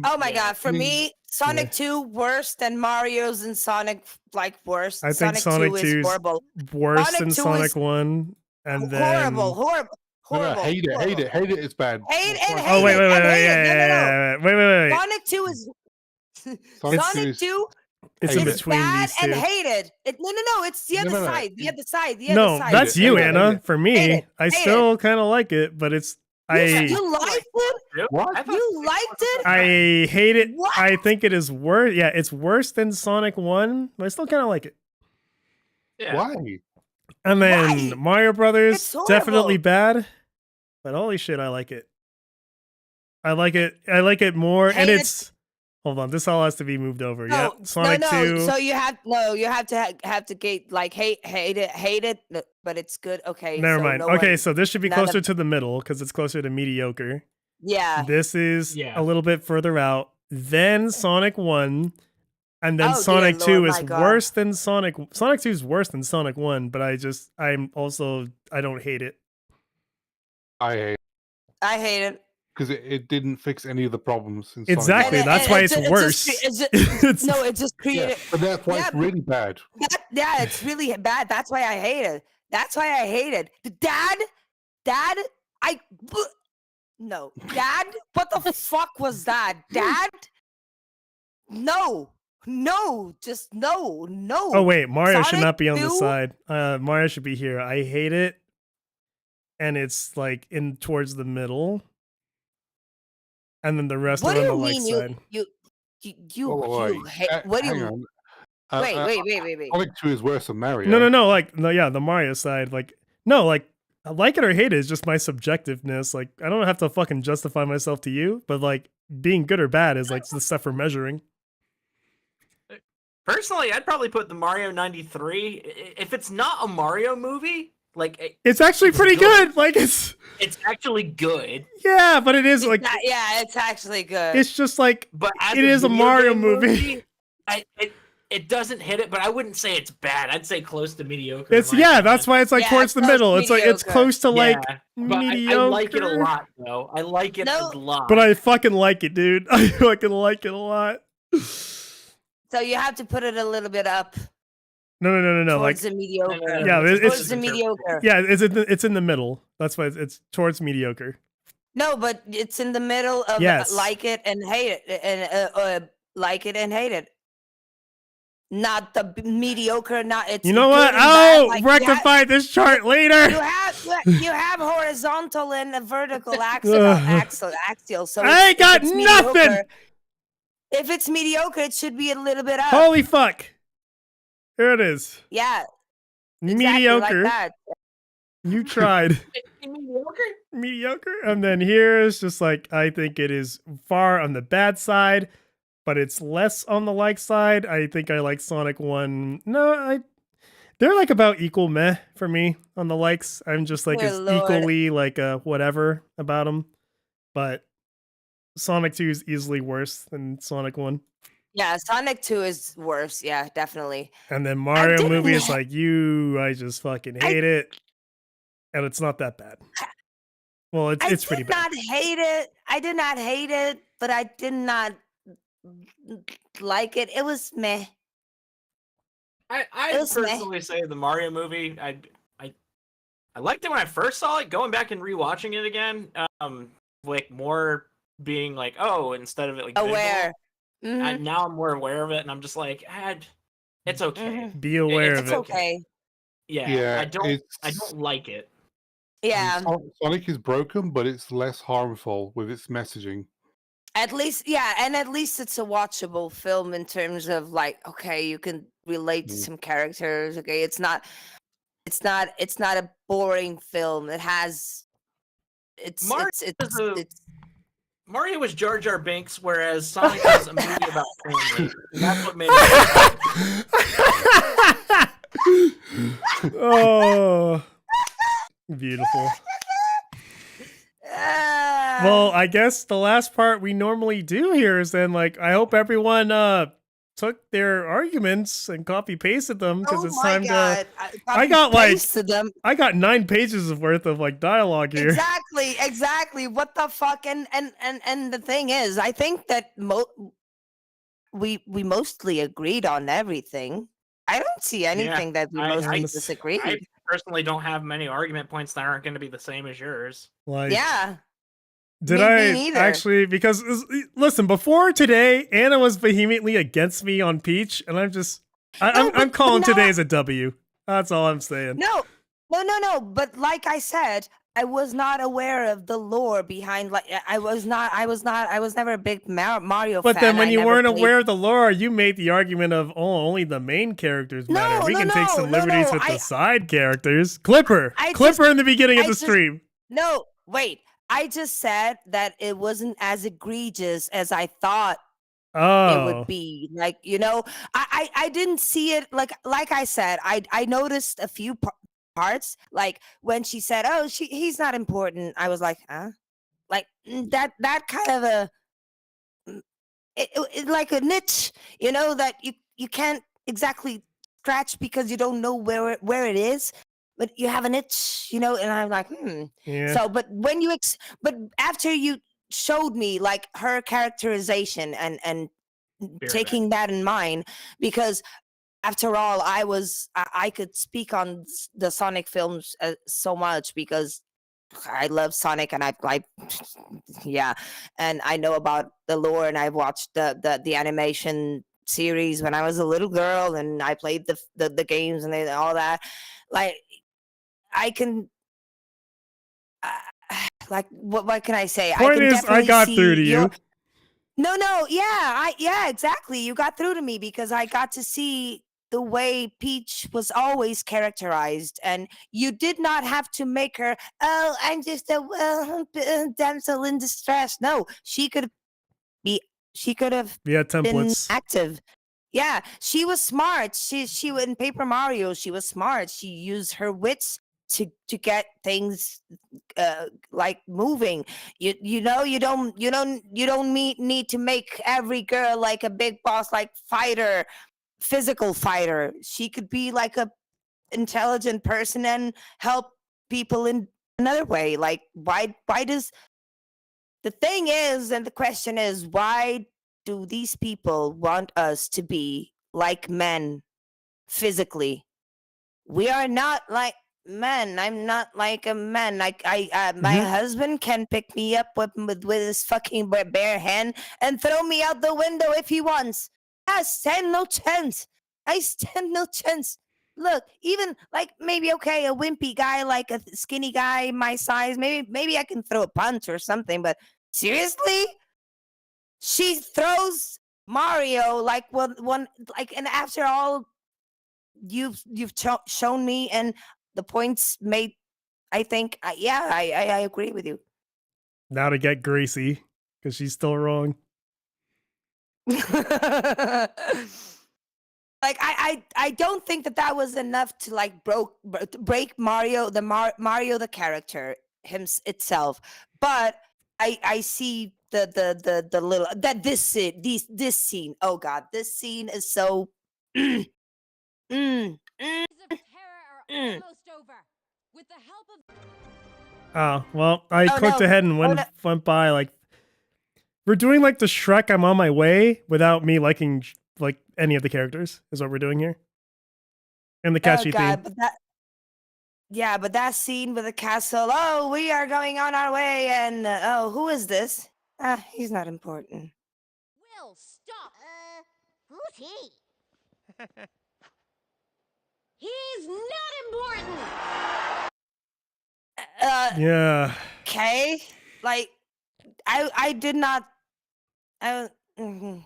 oh my Yeah. god, for me, Sonic 2 worse than Mario's and Sonic like worse. I think Sonic 2 is horrible. worse Sonic than 2 Sonic is 1, and then horrible. No, hate it, it's bad. Hate and Sonic- hate oh wait, it, wait, and wait, hate yeah, it. yeah, yeah, wait. Sonic 2 is Sonic Sonic 2 2 It's in hate it. is between bad these and two. hated. No, it's the No, other no, no. side. The other side. The No, other side. that's Hate you, it, Anna. hate it. For me, Hate I it. still kind of like it, but it's You I liked it? What? You liked it? I hate it. What? I think it is worse. Yeah, it's worse than Sonic 1, but I still kind of like it. Yeah. Why? And then Why? Mario Brothers, It's horrible. definitely bad, but holy shit, I like it. I like it more, and Hate it. it's. Hold on, this all has to be moved over. No, Yep, Sonic no. 2. So you have to have to get like hate it, but it's good. Okay. Never so mind. no Okay, one- so this should be none of- closer to the middle because it's closer to mediocre. Yeah. This is Yeah. a little bit further out. Then Sonic 1, and then Oh, dear Sonic 2 Lord, is my God. worse than Sonic 2 is worse than Sonic 1, but I don't hate it. I hate I hate it. because it didn't fix any of the problems in Exactly, Sonic. that's why it's just- worse. It's no, it just Yeah, created. but that's why Yeah, it's really bad. Yeah, it's really bad. That's why I hate it. That's why I hate it. Dad, no, Dad. What the fuck was that, Dad? No, just no. Oh wait, Mario should Sonic not be on the 2? side. Mario should be here. I hate it, and it's like in towards the middle, and then the rest What are do on the you like mean side. you hate? What do hang you? on. Wait. Sonic 2 is worse than Mario. Yeah, the Mario side. Like, no, like, I like it or hate it is just my subjectiveness. Like, I don't have to fucking justify myself to you, but like, being good or bad is like the stuff for measuring. Personally, I'd probably put the Mario 93. If it's not a Mario movie, like It's actually It's pretty good. good. Like, it's actually good. yeah, but it is like Yeah, it's actually good. it's just like But as it is a video Mario game movie. It doesn't hit it, but I wouldn't say it's bad. I'd say close to mediocre. It's in my opinion. that's why it's like Yeah, towards the close middle. to It's like it's mediocre. close to like Yeah, but mediocre. I like it a lot, though. I like it No. a lot. But I fucking like it, dude. I fucking like it a lot. So you have to put it a little bit up No. Like, towards the mediocre. Yeah, it's- towards the mediocre. yeah, it's in the middle. That's why it's towards mediocre. No, but it's in the middle of Yes. like it and hate it, and like it and hate it. not the mediocre. Not it's You know good what? and bad. I'll Like rectify this chart later. you have horizontal and a vertical Ugh. axial. So I ain't if got it's nothing. mediocre, if it's mediocre, it should be a little bit up. Holy fuck. Here it is. Yeah, exactly Mediocre. like that. You tried. Mediocre. Mediocre. And then here's just like, I think it is far on the bad side, but it's less on the like side. I think I like Sonic 1. No, they're like about equal meh for me on the likes. I'm just like Dear as Lord. equally like whatever about them. But Sonic 2 is easily worse than Sonic 1. Yeah, Sonic 2 is worse. Yeah, definitely. And then Mario didn't movie is ha- like, I just fucking hate it. And it's not that bad. Well, it's pretty bad. I did not hate it, but I did not like it. It was meh. I was meh. personally say the Mario movie. I liked it when I first saw it. Going back and rewatching it again, like more being like, oh, instead of it like Aware. visual, Mhm, now I'm more aware of it, and I'm just like, it's okay. mhm. Be aware It's of It's it. okay. Yeah, Yeah, I don't it's like it. Yeah. Sonic is broken, but it's less harmful with its messaging. At least, yeah, and at least it's a watchable film in terms of like, okay, you can relate to Mm. some characters. Okay, it's not a boring film. It has Mario is a it's Mario was Jar Jar Binks, whereas Sonic was a movie about family. And that's what made it. Oh, beautiful. Well, I guess the last part we normally do here is then like, I hope everyone took their arguments and copy pasted them because oh it's my time God. I got, like- pasted them. I got 9 pages of worth of like dialogue here. Exactly. What the fuck? And the thing is, I think that we mostly agreed on everything. I don't see anything that we mostly disagreed. I personally don't have many argument points that aren't going to be the same as yours. Like, Yeah. did me I neither. actually? Because listen, before today, Anna was vehemently against me on Peach, and I'm calling now today as a W. That's all I'm saying. No. But like I said, I was not aware of the lore behind. Like I was never a big Mario But fan. then when I you never weren't played- aware of the lore, you made the argument of, only the main characters matter. We can take some liberties with the side characters. Clipper in the beginning of the stream. No, wait. I just said that it wasn't as egregious as I thought it Oh, would be. Like, I didn't see it like I said, I noticed a few parts, like when she said, oh, he's not important. I was like, huh? Like that kind of a it like a niche, that you can't exactly scratch because you don't know where it is, but you have an itch, and I'm like, yeah. So, but but after you showed me like her characterization and taking that in mind, because after all, I could speak on the Sonic films so much because I love Sonic and I yeah, and I know about the lore and I've watched the animation series when I was a little girl and I played the games and all that. Like I can like what can I say? Point I can is, definitely I got see through to you. No, yeah, exactly. You got through to me because I got to see the way Peach was always characterized, and you did not have to make her, oh, I'm just a damsel in distress. No, she could have Yeah, been templates. active. Yeah, she was smart. She in Paper Mario, she was smart. She used her wits to get things like moving. You don't need to make every girl like a big boss like fighter, physical fighter. She could be like a intelligent person and help people in another way. Like why does the thing is, and the question is, why do these people want us to be like men physically? We are not like men. I'm not like a man. Like my husband can pick me up with his fucking bare hand and throw me out the window if he wants. Yes, stand no chance. I stand no chance. Look, even like maybe okay, a wimpy guy, like a skinny guy my size, maybe I can throw a punch or something. But seriously, she throws Mario like one like, and after all you've shown me and the points made, I think yeah, I agree with you. Now to get Gracie, because she's still wrong. Like I don't think that was enough to like break Mario Mario the character itself, but I see the little that this scene, oh god, this scene is so mm, mm, Days of terror are mm. almost over. With the help of Oh, well, I Oh clicked no, ahead and oh went no. went by like we're doing like the Shrek I'm on my way without me liking like any of the characters is what we're doing here. And the Oh catchy theme. god, but that scene with the castle, oh, we are going on our way, and oh, who is this? Ah, he's not important. Will, stop. Who's he? He's not important. Yeah. Okay, like I did not. I mhm.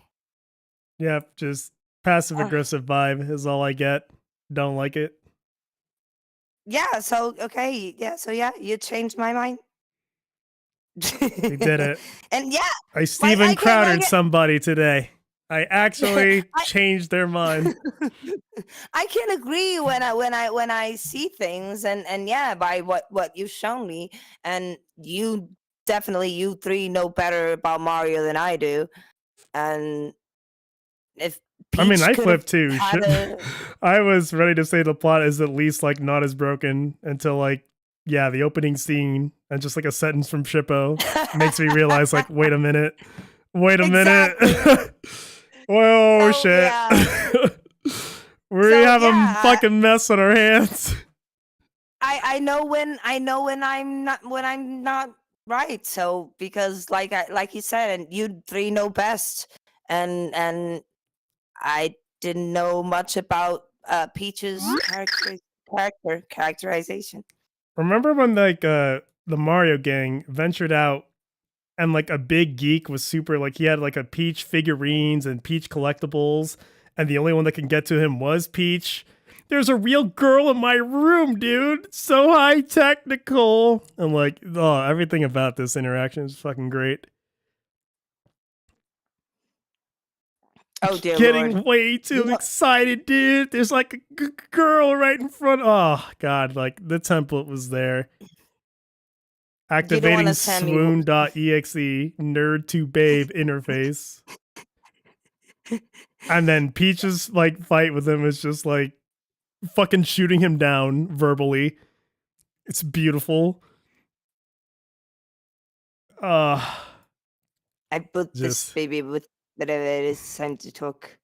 Yep, just passive Uh, aggressive vibe is all I get. Don't like it. yeah. So okay, yeah. So yeah, you changed my mind. We did it. And yeah, I like Steven Crowdered somebody today. I actually I changed their mind. I can agree when I see things, and yeah, by what you've shown me, and you definitely, you three know better about Mario than I do, and if I mean, Peach I could have flipped too. had a I was ready to say the plot is at least like not as broken until like, yeah, the opening scene and just like a sentence from Shippo makes me realize like, wait a minute. exactly. Whoa, So shit. yeah, We so have a yeah, fucking mess on our hands. I know when I'm not right. So because like you said, and you three know best, and I didn't know much about Peach's characterization. Remember when like the Mario gang ventured out and like a big geek was super like he had like a Peach figurines and Peach collectibles and the only one that can get to him was Peach. There's a real girl in my room, dude. So high technical. I'm like, oh, everything about this interaction is fucking great. Oh dear Getting lord! way You too don't, excited, dude. There's like a girl right in front. Oh god, like the template was there. you don't want Activating to tell me. swoon.exe nerd to babe interface. And then Peach's like fight with him is just like fucking shooting him down verbally. It's beautiful. I put this Just baby with whatever it is time to talk.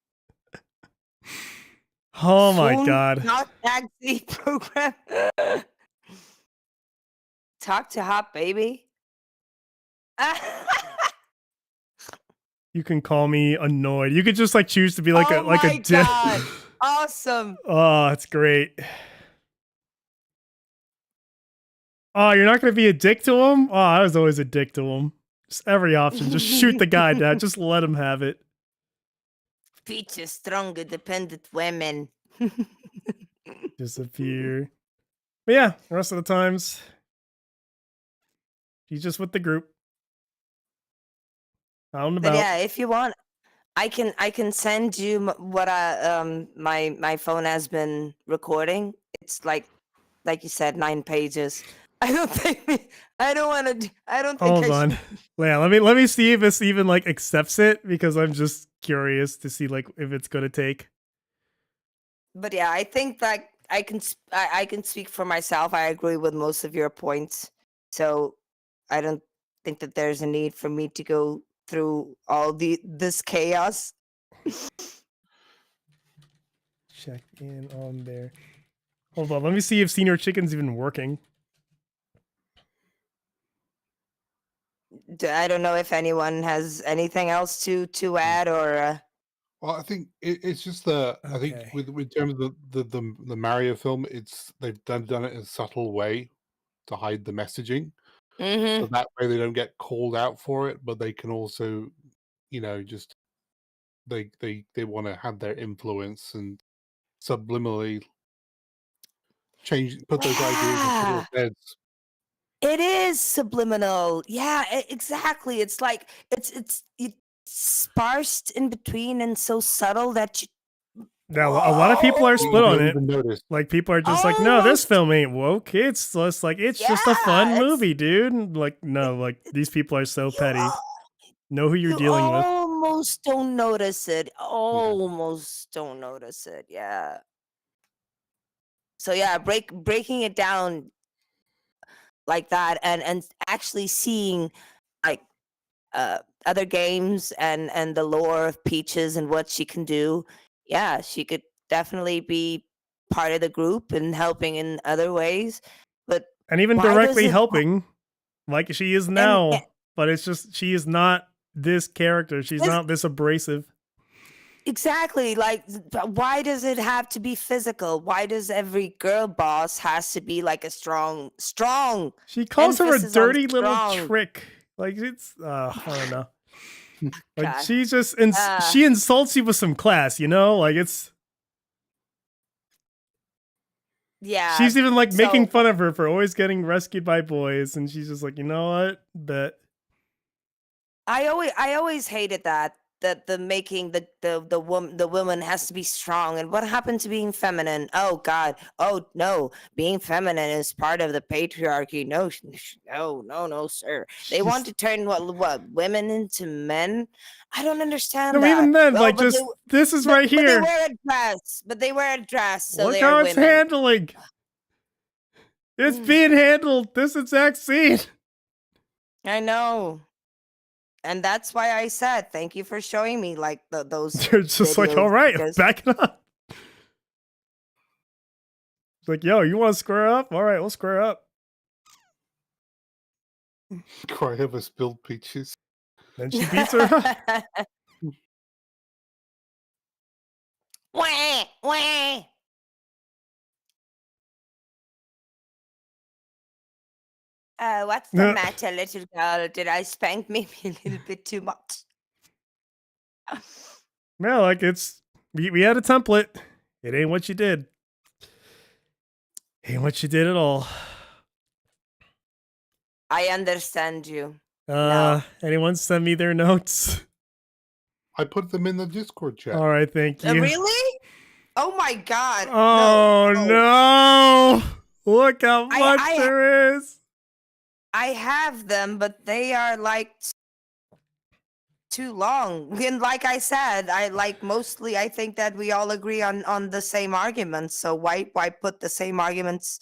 oh my Swoon god. not taxi program. Talk to hot baby. You can call me annoyed. You could just like choose to be like Oh a my god! Awesome. Oh, it's great. Oh, you're not gonna be a dick to him? Oh, I was always a dick to him. Just every option. Just shoot the guy down. Just let him have it. Peach is strong, independent women. Disappear. But yeah, the rest of the times, he's just with the group. Out and But about. yeah, if you want, I can send you what my phone has been recording. It's like you said, 9 pages. I don't think I don't want to. I don't think Hold I on. should. Yeah, let me see if this even like accepts it because I'm just curious to see like if it's gonna take. But yeah, I think that I can speak for myself. I agree with most of your points. So I don't think that there's a need for me to go through all this chaos. Check in on there. Hold on, let me see if Senior Chicken's even working. I don't know if anyone has anything else to add or. Well, I think it's just I think Okay. with terms of the Mario film, they've done it in a subtle way to hide the messaging, so Mm-hmm. that way they don't get called out for it, but they can also, just they want to have their influence and subliminally put those ideas in people's Yeah, heads. it is subliminal. Yeah, exactly. It's like it's sparsed in between and so subtle that you Now, a lot of people are You split on don't it. even notice. Like, people are just like, no, this almost film ain't woke. It's just like, it's just a fun yeah. movie, dude. Like, no, like, these people are so You petty. al- Know who you're you dealing with. almost don't notice it. Yeah. Almost don't notice it. Yeah. So yeah, breaking it down like that and actually seeing like other games and the lore of Peaches and what she can do. Yeah, she could definitely be part of the group and helping in other ways. But And even why does directly it helping, like she is and now. But it's just, she is not this character. She's this, not this abrasive. exactly like why does it have to be physical? Why does every girl boss has to be like a strong She calls her a emphasis on dirty little strong? trick. Like, it's, I don't know. Like, God. she just, Uh, she insults you with some class, you know? Like, it's, yeah. she's even like making So fun of her for always getting rescued by boys, and she's just like, you know what? Bet. I always hated that the making the woman has to be strong. And what happened to being feminine? Oh God. Oh no, being feminine is part of the patriarchy. No, no, sir. They want She's, to turn what women into men. I don't understand no, that. even then, Well, like, just this is right but they here. wear a dress. But they wear a dress, so Look they are how it's women. handling. It's Mm, being handled this exact scene. I know. And that's why I said thank you for showing me like those They're just like, all videos right, because back it up. It's like, yo, you want to square up? All right, we'll square up. Cry over spilled peaches. Then she beats her up. Wah, wah. What's the matter, little girl? Did I spank maybe a little bit too much? Yeah, like, it's, we had a template. It ain't what you did. Ain't what you did at all. I understand you. No. Anyone send me their notes? I put them in the Discord chat. All right, thank you. Really? Oh my God. Oh No. no! Look how much I there is. I have them, but they are like too long. And like I said, I like mostly I think that we all agree on the same arguments. So why put the same arguments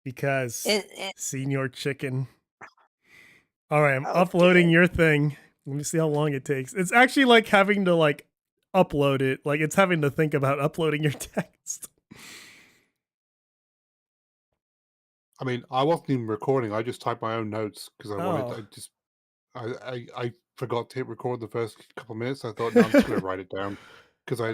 Because in Senior Chicken. All right, I'm oh uploading dear. your thing. Let me see how long it takes. It's actually like having to like upload it. Like, it's having to think about uploading your text. I mean, I wasn't even recording. I just typed my own notes because I wanted. Oh. I forgot to hit record the first couple of minutes. I thought, no, I'm just going to write it down because I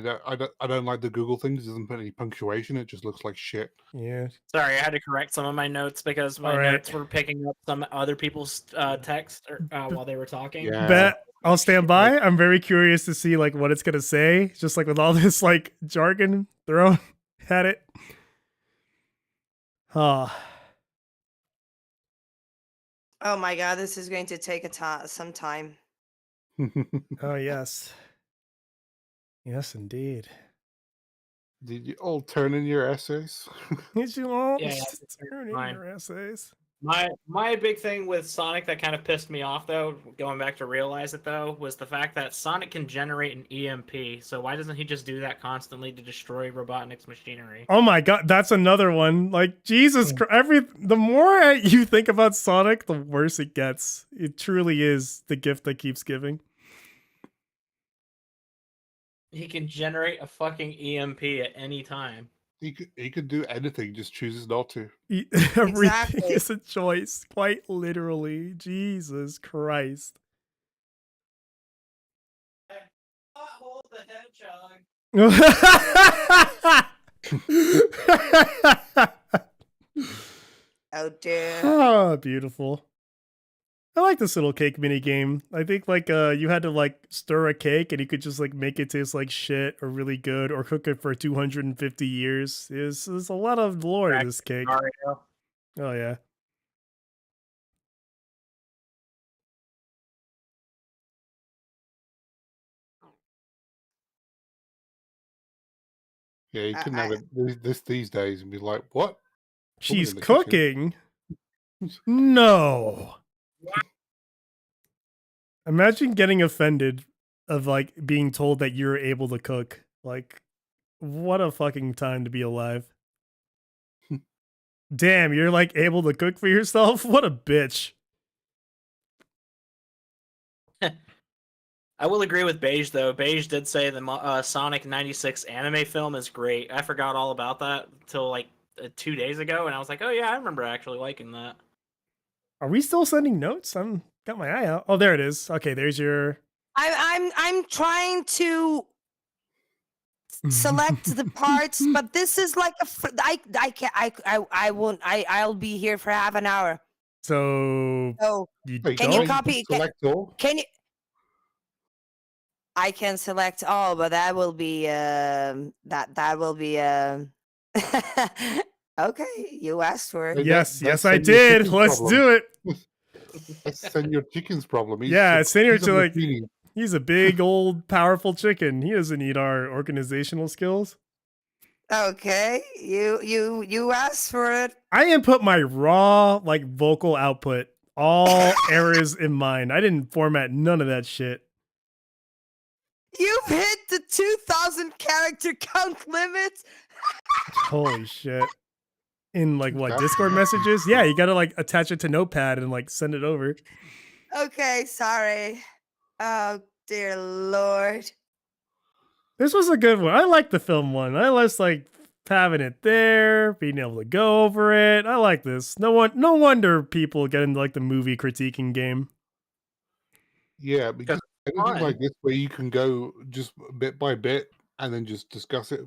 don't like the Google thing. 'Cause it doesn't put any punctuation. It just looks like shit. Yeah. Sorry, I had to correct some of my notes because my All right. notes were picking up some other people's text while they were talking. Yeah. Bet I'll stand by. I'm very curious to see like what it's gonna say. Just like with all this like jargon thrown at it. Ah. Oh my God, this is going to take some time. Oh yes. Yes, indeed. Did you all turn in your essays? Did you all Yeah, turn in fine. your essays? My big thing with Sonic that kind of pissed me off though, going back to realize it though, was the fact that Sonic can generate an EMP. So why doesn't he just do that constantly to destroy Robotnik's machinery? Oh my god, that's another one. Like Jesus Christ, the more you think about Sonic, the worse it gets. It truly is the gift that keeps giving. He can generate a fucking EMP at any time. He could do anything. Just chooses not to. Everything Exactly. is a choice, quite literally. Jesus Christ. Oh dear. Oh, beautiful. I like this little cake mini game. I think like you had to like stir a cake and you could just like make it taste like shit or really good or cook it for 250 years. There's a lot of lore in this cake. Mario. Oh yeah. Yeah, you I, couldn't I, have it these days and be like, "What? Woman She's in the kitchen." cooking? No. Imagine getting offended of like being told that you're able to cook. Like, what a fucking time to be alive. Damn, you're like able to cook for yourself? What a bitch. I will agree with Beige though. Beige did say the Sonic '96 anime film is great. I forgot all about that until like 2 days ago, and I was like, oh yeah, I remember actually liking that. Are we still sending notes? I'm got my eye out. Oh, there it is. Okay, there's your I'm trying to select the parts, but this is like I can't I won't I'll be here for half an hour. So So you Wait, can you don't? copy? select all? Can you? I can select all, but that will be that will be okay. You asked for it. Hey, Yes, yes, that's I Senior did. Chicken's Let's problem. do it. That's Senor Chicken's problem. Yeah, Senior he's a like machine. he's a big old powerful chicken. He doesn't need our organizational skills. Okay, you asked for it. I input my raw like vocal output, all errors in mind. I didn't format none of that shit. You've hit the 2,000 character count limit. Holy shit. In like what, That's- Discord messages? Yeah, you gotta like attach it to Notepad and like send it over. Okay, sorry. Oh dear lord. This was a good one. I like the film one. I like having it there, being able to go over it. I like this. No wonder people get into like the movie critiquing game. Yeah, because anything fun. like this where you can go just bit by bit and then just discuss it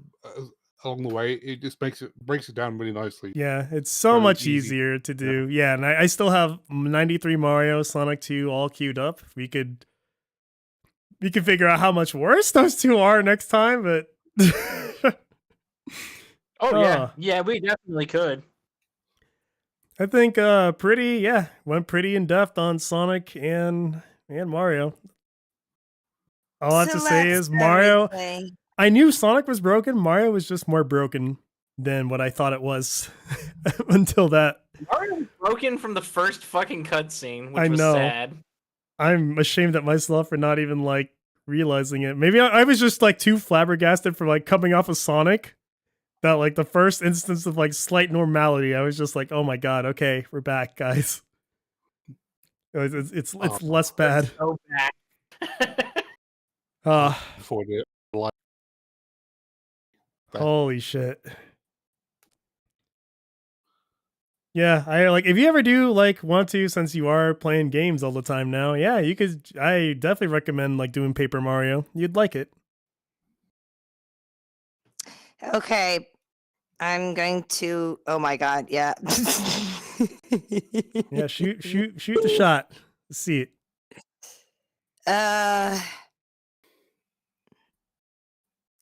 along the way, it just breaks it down really nicely. Yeah, it's so Very much easy. easier to do. Yeah, and I still have 93 Mario, Sonic 2 all queued up. We could figure out how much worse those two are next time, but Oh yeah, yeah, we definitely could. I think went pretty in depth on Sonic and Mario. All I have to say is Mario. Everything. I knew Sonic was broken. Mario was just more broken than what I thought it was until that. Mario was broken from the first fucking cutscene, which I was know. sad. I'm ashamed at myself for not even like realizing it. Maybe I was just like too flabbergasted for like coming off of Sonic. That like the first instance of like slight normality, I was just like, oh my god, okay, we're back, guys. It's less bad. So bad. Before the like that. Holy shit. Yeah, I like if you ever do like want to, since you are playing games all the time now, yeah, you could. I definitely recommend like doing Paper Mario. You'd like it. Okay. I'm going to oh my god, yeah. Yeah, shoot the shot. Let's see it.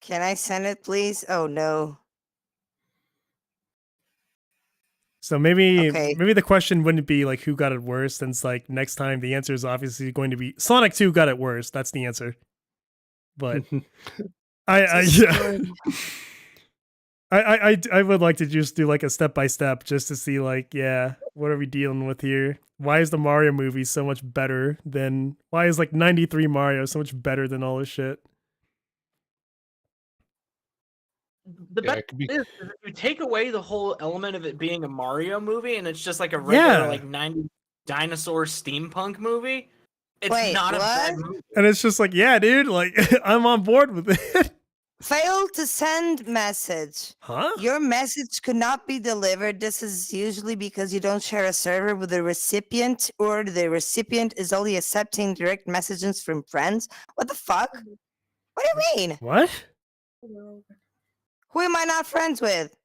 Can I send it, please? Oh no. So maybe Okay. the question wouldn't be like who got it worse, since like next time the answer is obviously going to be Sonic 2 got it worse. That's the answer. But I yeah. I would like to just do like a step by step just to see like, yeah, what are we dealing with here? Why is the Mario movie so much better than why is like 93 Mario so much better than all this shit? The Yeah, best it could be. is if you take away the whole element of it being a Mario movie and it's just like a regular Yeah. like 90s dinosaur steampunk movie, it's Wait, not a bad what? movie. And it's just like, yeah, dude, like I'm on board with it. Failed to send message. Huh? Your message could not be delivered. This is usually because you don't share a server with the recipient, or the recipient is only accepting direct messages from friends. What the fuck? What do you mean? What? Who am I not friends with?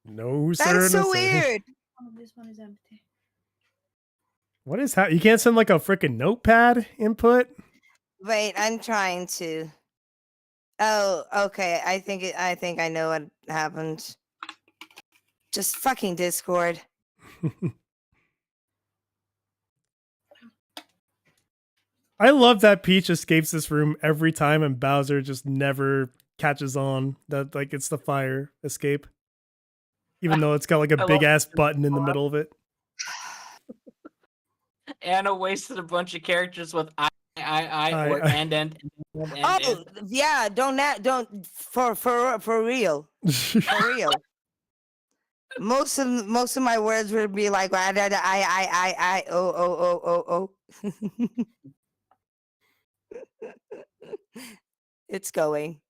No, That sir. is No, so sir. weird. This one is empty. What is that? You can't send like a freaking notepad input? Wait, I'm trying to. Oh, okay. I think I know what happened. Just fucking Discord. I love that Peach escapes this room every time and Bowser just never catches on that like it's the fire escape. Even though it's got like a I big love ass button in the middle of it. Anna wasted a bunch of characters with or I- and. Oh yeah, don't for real. For real. Most of my words would be like I oh. It's going.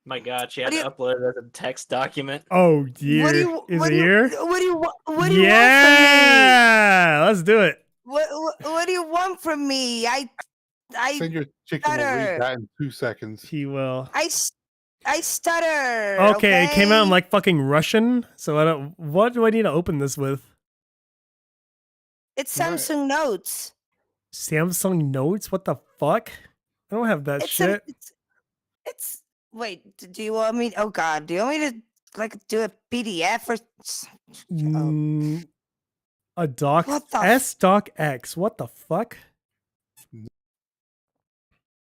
My God, she What had do to upload it as a text document. Oh What do dear. you Is what it do you here? what do you what do you want from me? Yeah, let's do it. What do you want from me? I Send your chicken will read stutter. that in 2 seconds. He will. I stutter. Okay, it came out in okay? like fucking Russian. So I don't. What do I need to open this with? It's Right. Samsung Notes. Samsung Notes? What the fuck? I don't have that It's an shit. it's wait, do you want me oh god, do you want me to like do a PDF or oh, Mm, a doc What the S doc X. What the fuck?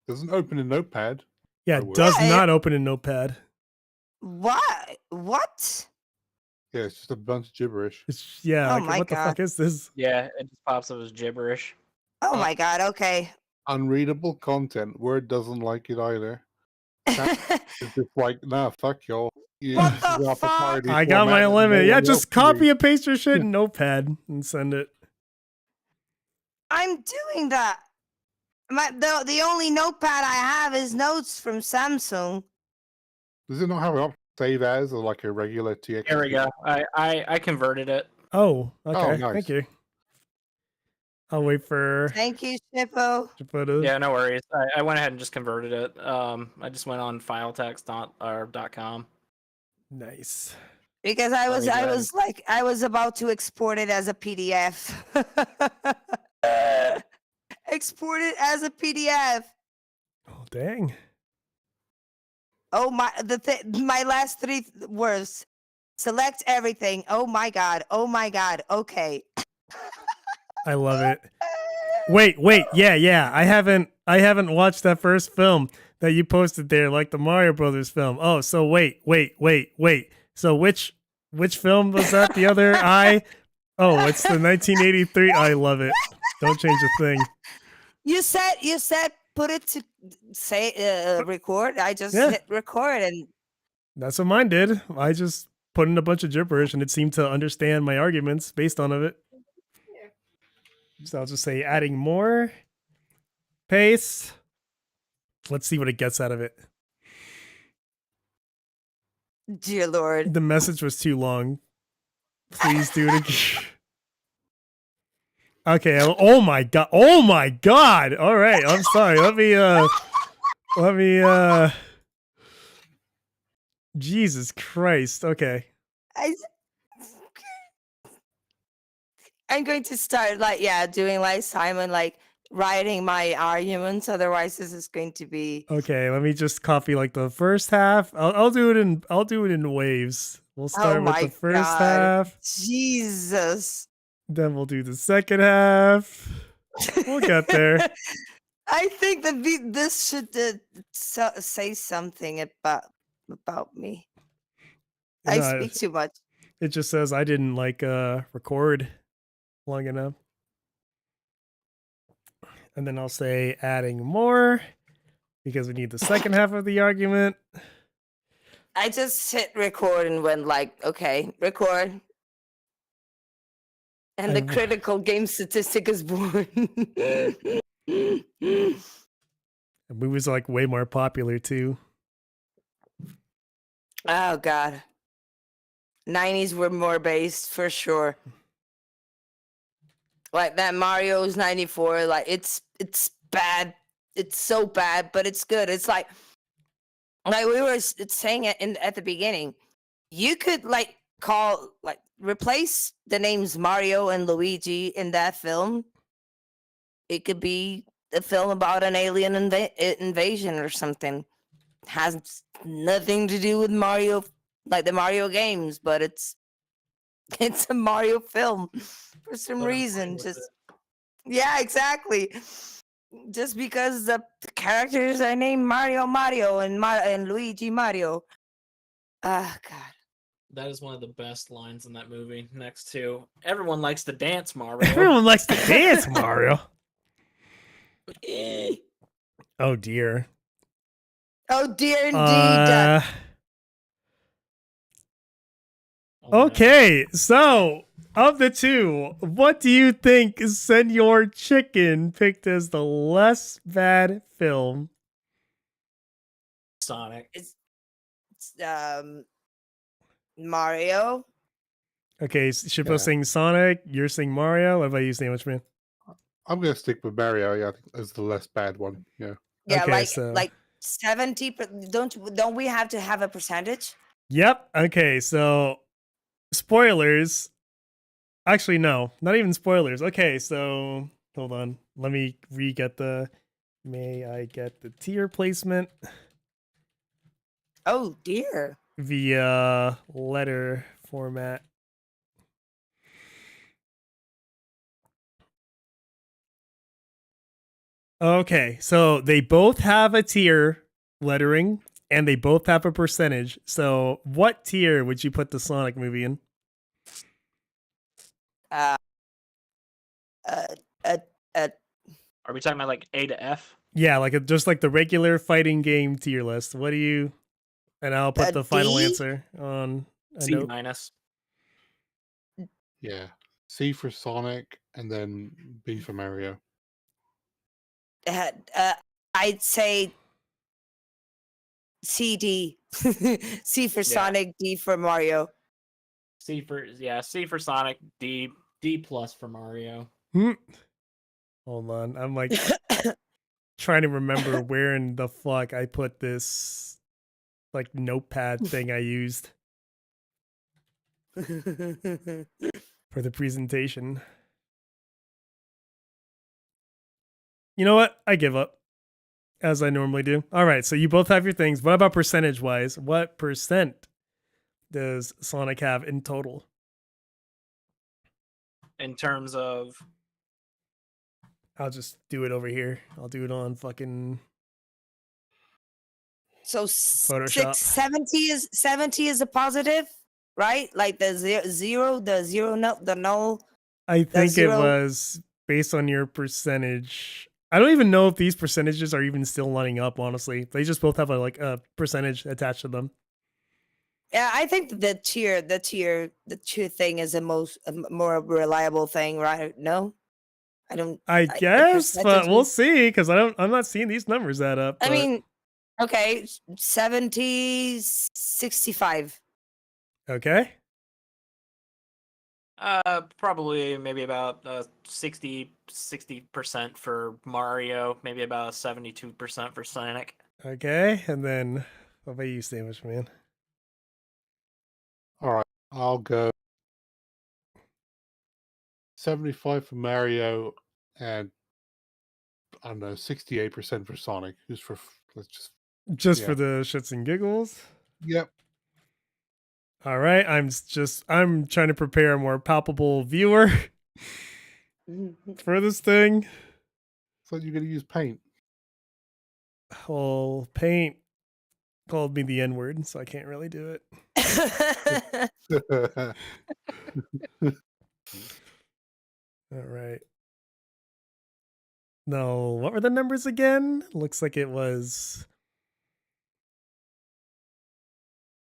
Doesn't open a notepad. Yeah, I it will. does Yeah, not open a notepad. what? What? Yeah, it's just a bunch of gibberish. It's yeah. Oh Like, my what the fuck God. is this? Yeah, it just pops up as gibberish. Oh my god, okay. Unreadable content. Word doesn't like it either. It's just like, nah, fuck y'all. Yeah, What the you have to fuck? parody I got my format that no limit. Yeah, one else just can copy read. and paste your shit in Notepad and send it. I'm doing that. The only notepad I have is notes from Samsung. Does it not have an save as or like a regular TXT? There we go. I converted it. Oh, okay. nice. Thank you. I'll wait for Thank you, Shippo. photos. Yeah, no worries. I went ahead and just converted it. I just went on filetext.com. Nice. Because I Sorry, go ahead. I was about to export it as a PDF. Export it as a PDF. Oh dang. Oh my my last three words. Select everything. Oh my god. Oh my god. Okay. I love it. Wait, yeah. I haven't watched that first film that you posted there, like the Mario Brothers film. Oh, so wait. So which film was that? The other eye? Oh, it's the 1983. I love it. Don't change a thing. You said put it to say record. I just Yeah. hit record and That's what mine did. I just put in a bunch of gibberish and it seemed to understand my arguments based on of it. So I'll just say adding more. Paste. Let's see what it gets out of it. dear lord. The message was too long. Please do it again. Okay. Oh my god. Oh my god. All right. I'm sorry. Let me Jesus Christ. Okay. I'm going to start doing like Simon, like writing my arguments. Otherwise, this is going to be Okay, let me just copy like the first half. I'll do it in waves. We'll start with my the first God. half, Jesus. then we'll do the second half. We'll get there. I think that this should say something about me. I No, speak too much. it just says I didn't like record long enough. And then I'll say adding more because we need the second half of the argument. I just hit record and went like, okay, record. And the critical game statistic is born. The movie's like way more popular too. Oh god. 90s were more based for sure. Like that Mario's 94, like it's bad. It's so bad, but it's good. It's like we were saying it at the beginning. You could like replace the names Mario and Luigi in that film. It could be a film about an alien invasion or something. Has nothing to do with Mario, like the Mario games, but it's it's a Mario film for some But I'm fine reason. with Just it. yeah, exactly. Just because the characters are named Mario and Luigi Mario. Ah, God. That is one of the best lines in that movie. Next to everyone likes to dance, Mario. Everyone likes to dance, Mario. Oh dear. Oh dear, indeed. Oh, no. Okay, so of the two, what do you think Senor Chicken picked as the less bad film? Sonic. It's Mario. Okay, Shippo Yeah. saying Sonic, you're saying Mario. What about you, Sandwich Man? I'm gonna stick with Mario. Yeah, I think as the less bad one. Yeah. Yeah, Okay, so like 70. Don't we have to have a percentage? yep. Okay, so spoilers. Actually, no, not even spoilers. Okay, so hold on. Let me re-get the. May I get the tier placement Oh dear. via letter format? Okay, so they both have a tier lettering and they both have a percentage. So, what tier would you put the Sonic movie in? Uh, uh, uh, uh Are we talking about like A to F? Yeah, like just like the regular fighting game tier list. What do you? And I'll put a the final D. answer on a C note. minus. Yeah. C for Sonic, and then B for Mario. I'd say CD. C for Sonic, D for Mario. C for Sonic. D plus for Mario. Hmm. Hold on, I'm like trying to remember where in the fuck I put this like notepad thing I used for the presentation. You know what? I give up, as I normally do. All right, so you both have your things. What about percentage wise? What percent does Sonic have in total? In terms of I'll just do it over here. I'll do it on fucking So Photoshop. 70 is a positive, right? Like the zero, the null. I think it zero- was based on your percentage. I don't even know if these percentages are even still lining up, honestly. They just both have a percentage attached to them. Yeah, I think the tier thing is a more reliable thing, right? No, I don't. I The guess, but we'll percentages- see because I'm not seeing these numbers add up. I But mean, okay, 70, 65. okay. probably maybe about 60% for Mario, maybe about 72% for Sonic. Okay. And then what about you, Sandwich Man? All right. I'll go 75 for Mario, and I don't know, 68% for Sonic. Just for let's just. Just Yeah. for the shits and giggles. Yep. All right. I'm trying to prepare a more palpable viewer for this thing. So you're gonna use paint. Well, Paint called me the N word, so I can't really do it. All right. No, what were the numbers again? Looks like it was.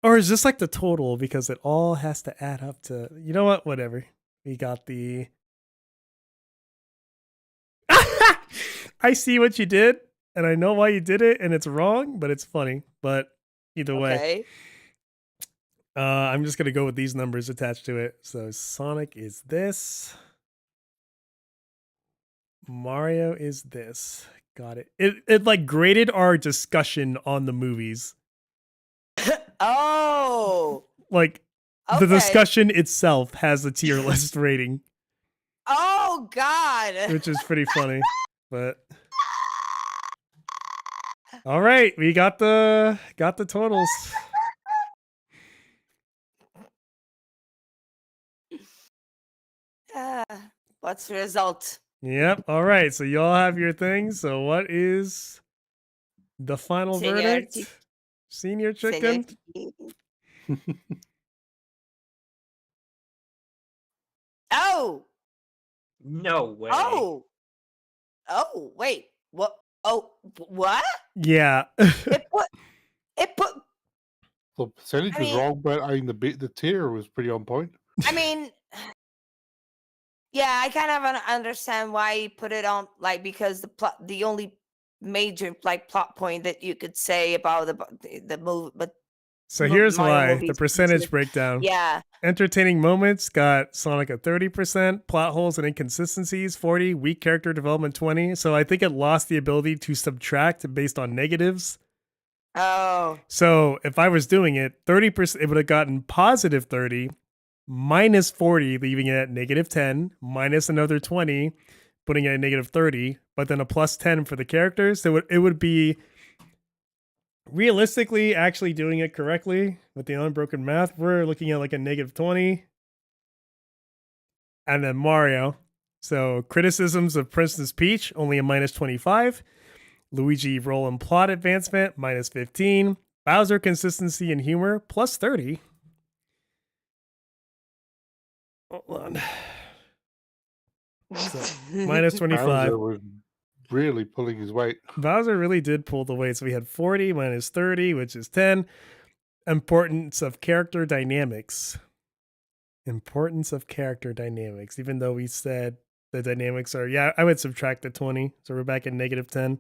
Or is this like the total because it all has to add up to. You know what? Whatever. We got the. I see what you did, and I know why you did it, and it's wrong, but it's funny. But either way, Okay. I'm just gonna go with these numbers attached to it. So Sonic is this. Mario is this. Got it. It like graded our discussion on the movies. Oh, Like the okay. discussion itself has a tier list rating, Oh God. which is pretty funny. But all right, we got the totals. What's the result? Yep. All right. So y'all have your thing. So what is the final Senior verdict? chi- Senior Senior chicken. Oh. No way. Oh. Oh. Wait. What? Oh. What? Yeah. It put. It put. The percentage I was mean- wrong, but I mean the tier was pretty on point. I mean. Yeah, I kind of understand why he put it on, like, because the only major like plot point that you could say about the movie, but So here's Mario why the movies, percentage breakdown. yeah. Entertaining moments got Sonic at 30%, plot holes and inconsistencies 40, weak character development 20. So I think it lost the ability to subtract based on negatives. Oh. So if I was doing it, 30%, it would have gotten positive 30, minus 40, leaving it at negative 10, minus another 20, putting it at negative 30, but then a plus 10 for the characters. So it would be realistically actually doing it correctly with the unbroken math. We're looking at like a negative 20. And then Mario. So criticisms of Princess Peach, only a minus 25. Luigi role and plot advancement, minus 15. Bowser consistency and humor, plus 30. Hold on. So, minus 25. Bowser was really pulling his weight. Bowser really did pull the weight. So we had 40 minus 30, which is 10. Importance of character dynamics. Importance of character dynamics. Even though we said the dynamics are, yeah, I would subtract the 20. So we're back at negative 10.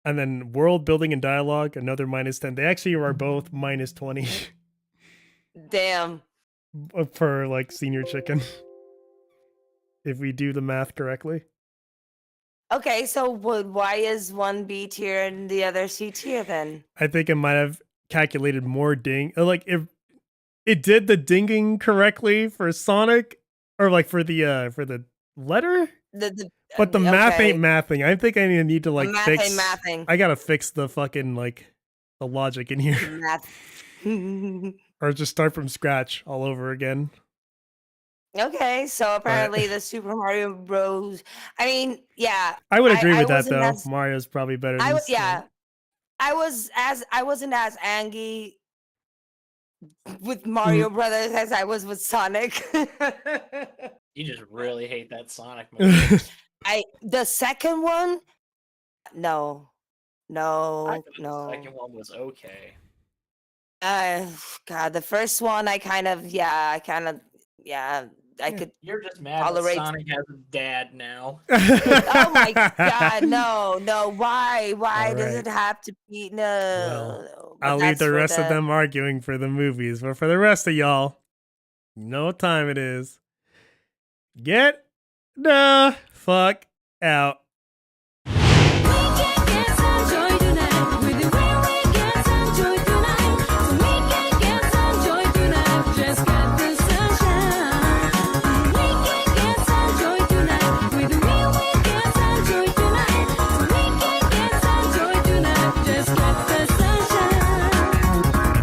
And then world building and dialogue, another minus 10. They actually are both minus 20 Damn. for like senior chicken. If we do the math correctly. Okay, so why is one B tier and the other C tier then? I think it might have calculated more ding. Like if it did the dinging correctly for Sonic, or like for the letter, but the math okay. ain't mathing. I think I need to like Math fix. ain't mathing. I gotta fix the fucking like the logic in here, Math. or just start from scratch all over again. Okay, so apparently the Super Mario Bros. I mean, yeah. I would agree with that wasn't though. as- Mario's probably better. I Than was, yeah. Sonic. I wasn't as angry with Mario Brothers as I was with Sonic. You just really hate that Sonic movie. The second one, no, I no, thought no. The second one was okay. God, the first one, I could. You're just mad that Tolerate- Sonic has a dad now. Oh my God, no! Why All does right. it have to be no? Well, no, but I'll leave that's the for rest of them arguing for the movies, but for the rest of y'all, you know what time it is. Get the fuck out.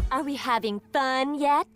Are we having fun yet?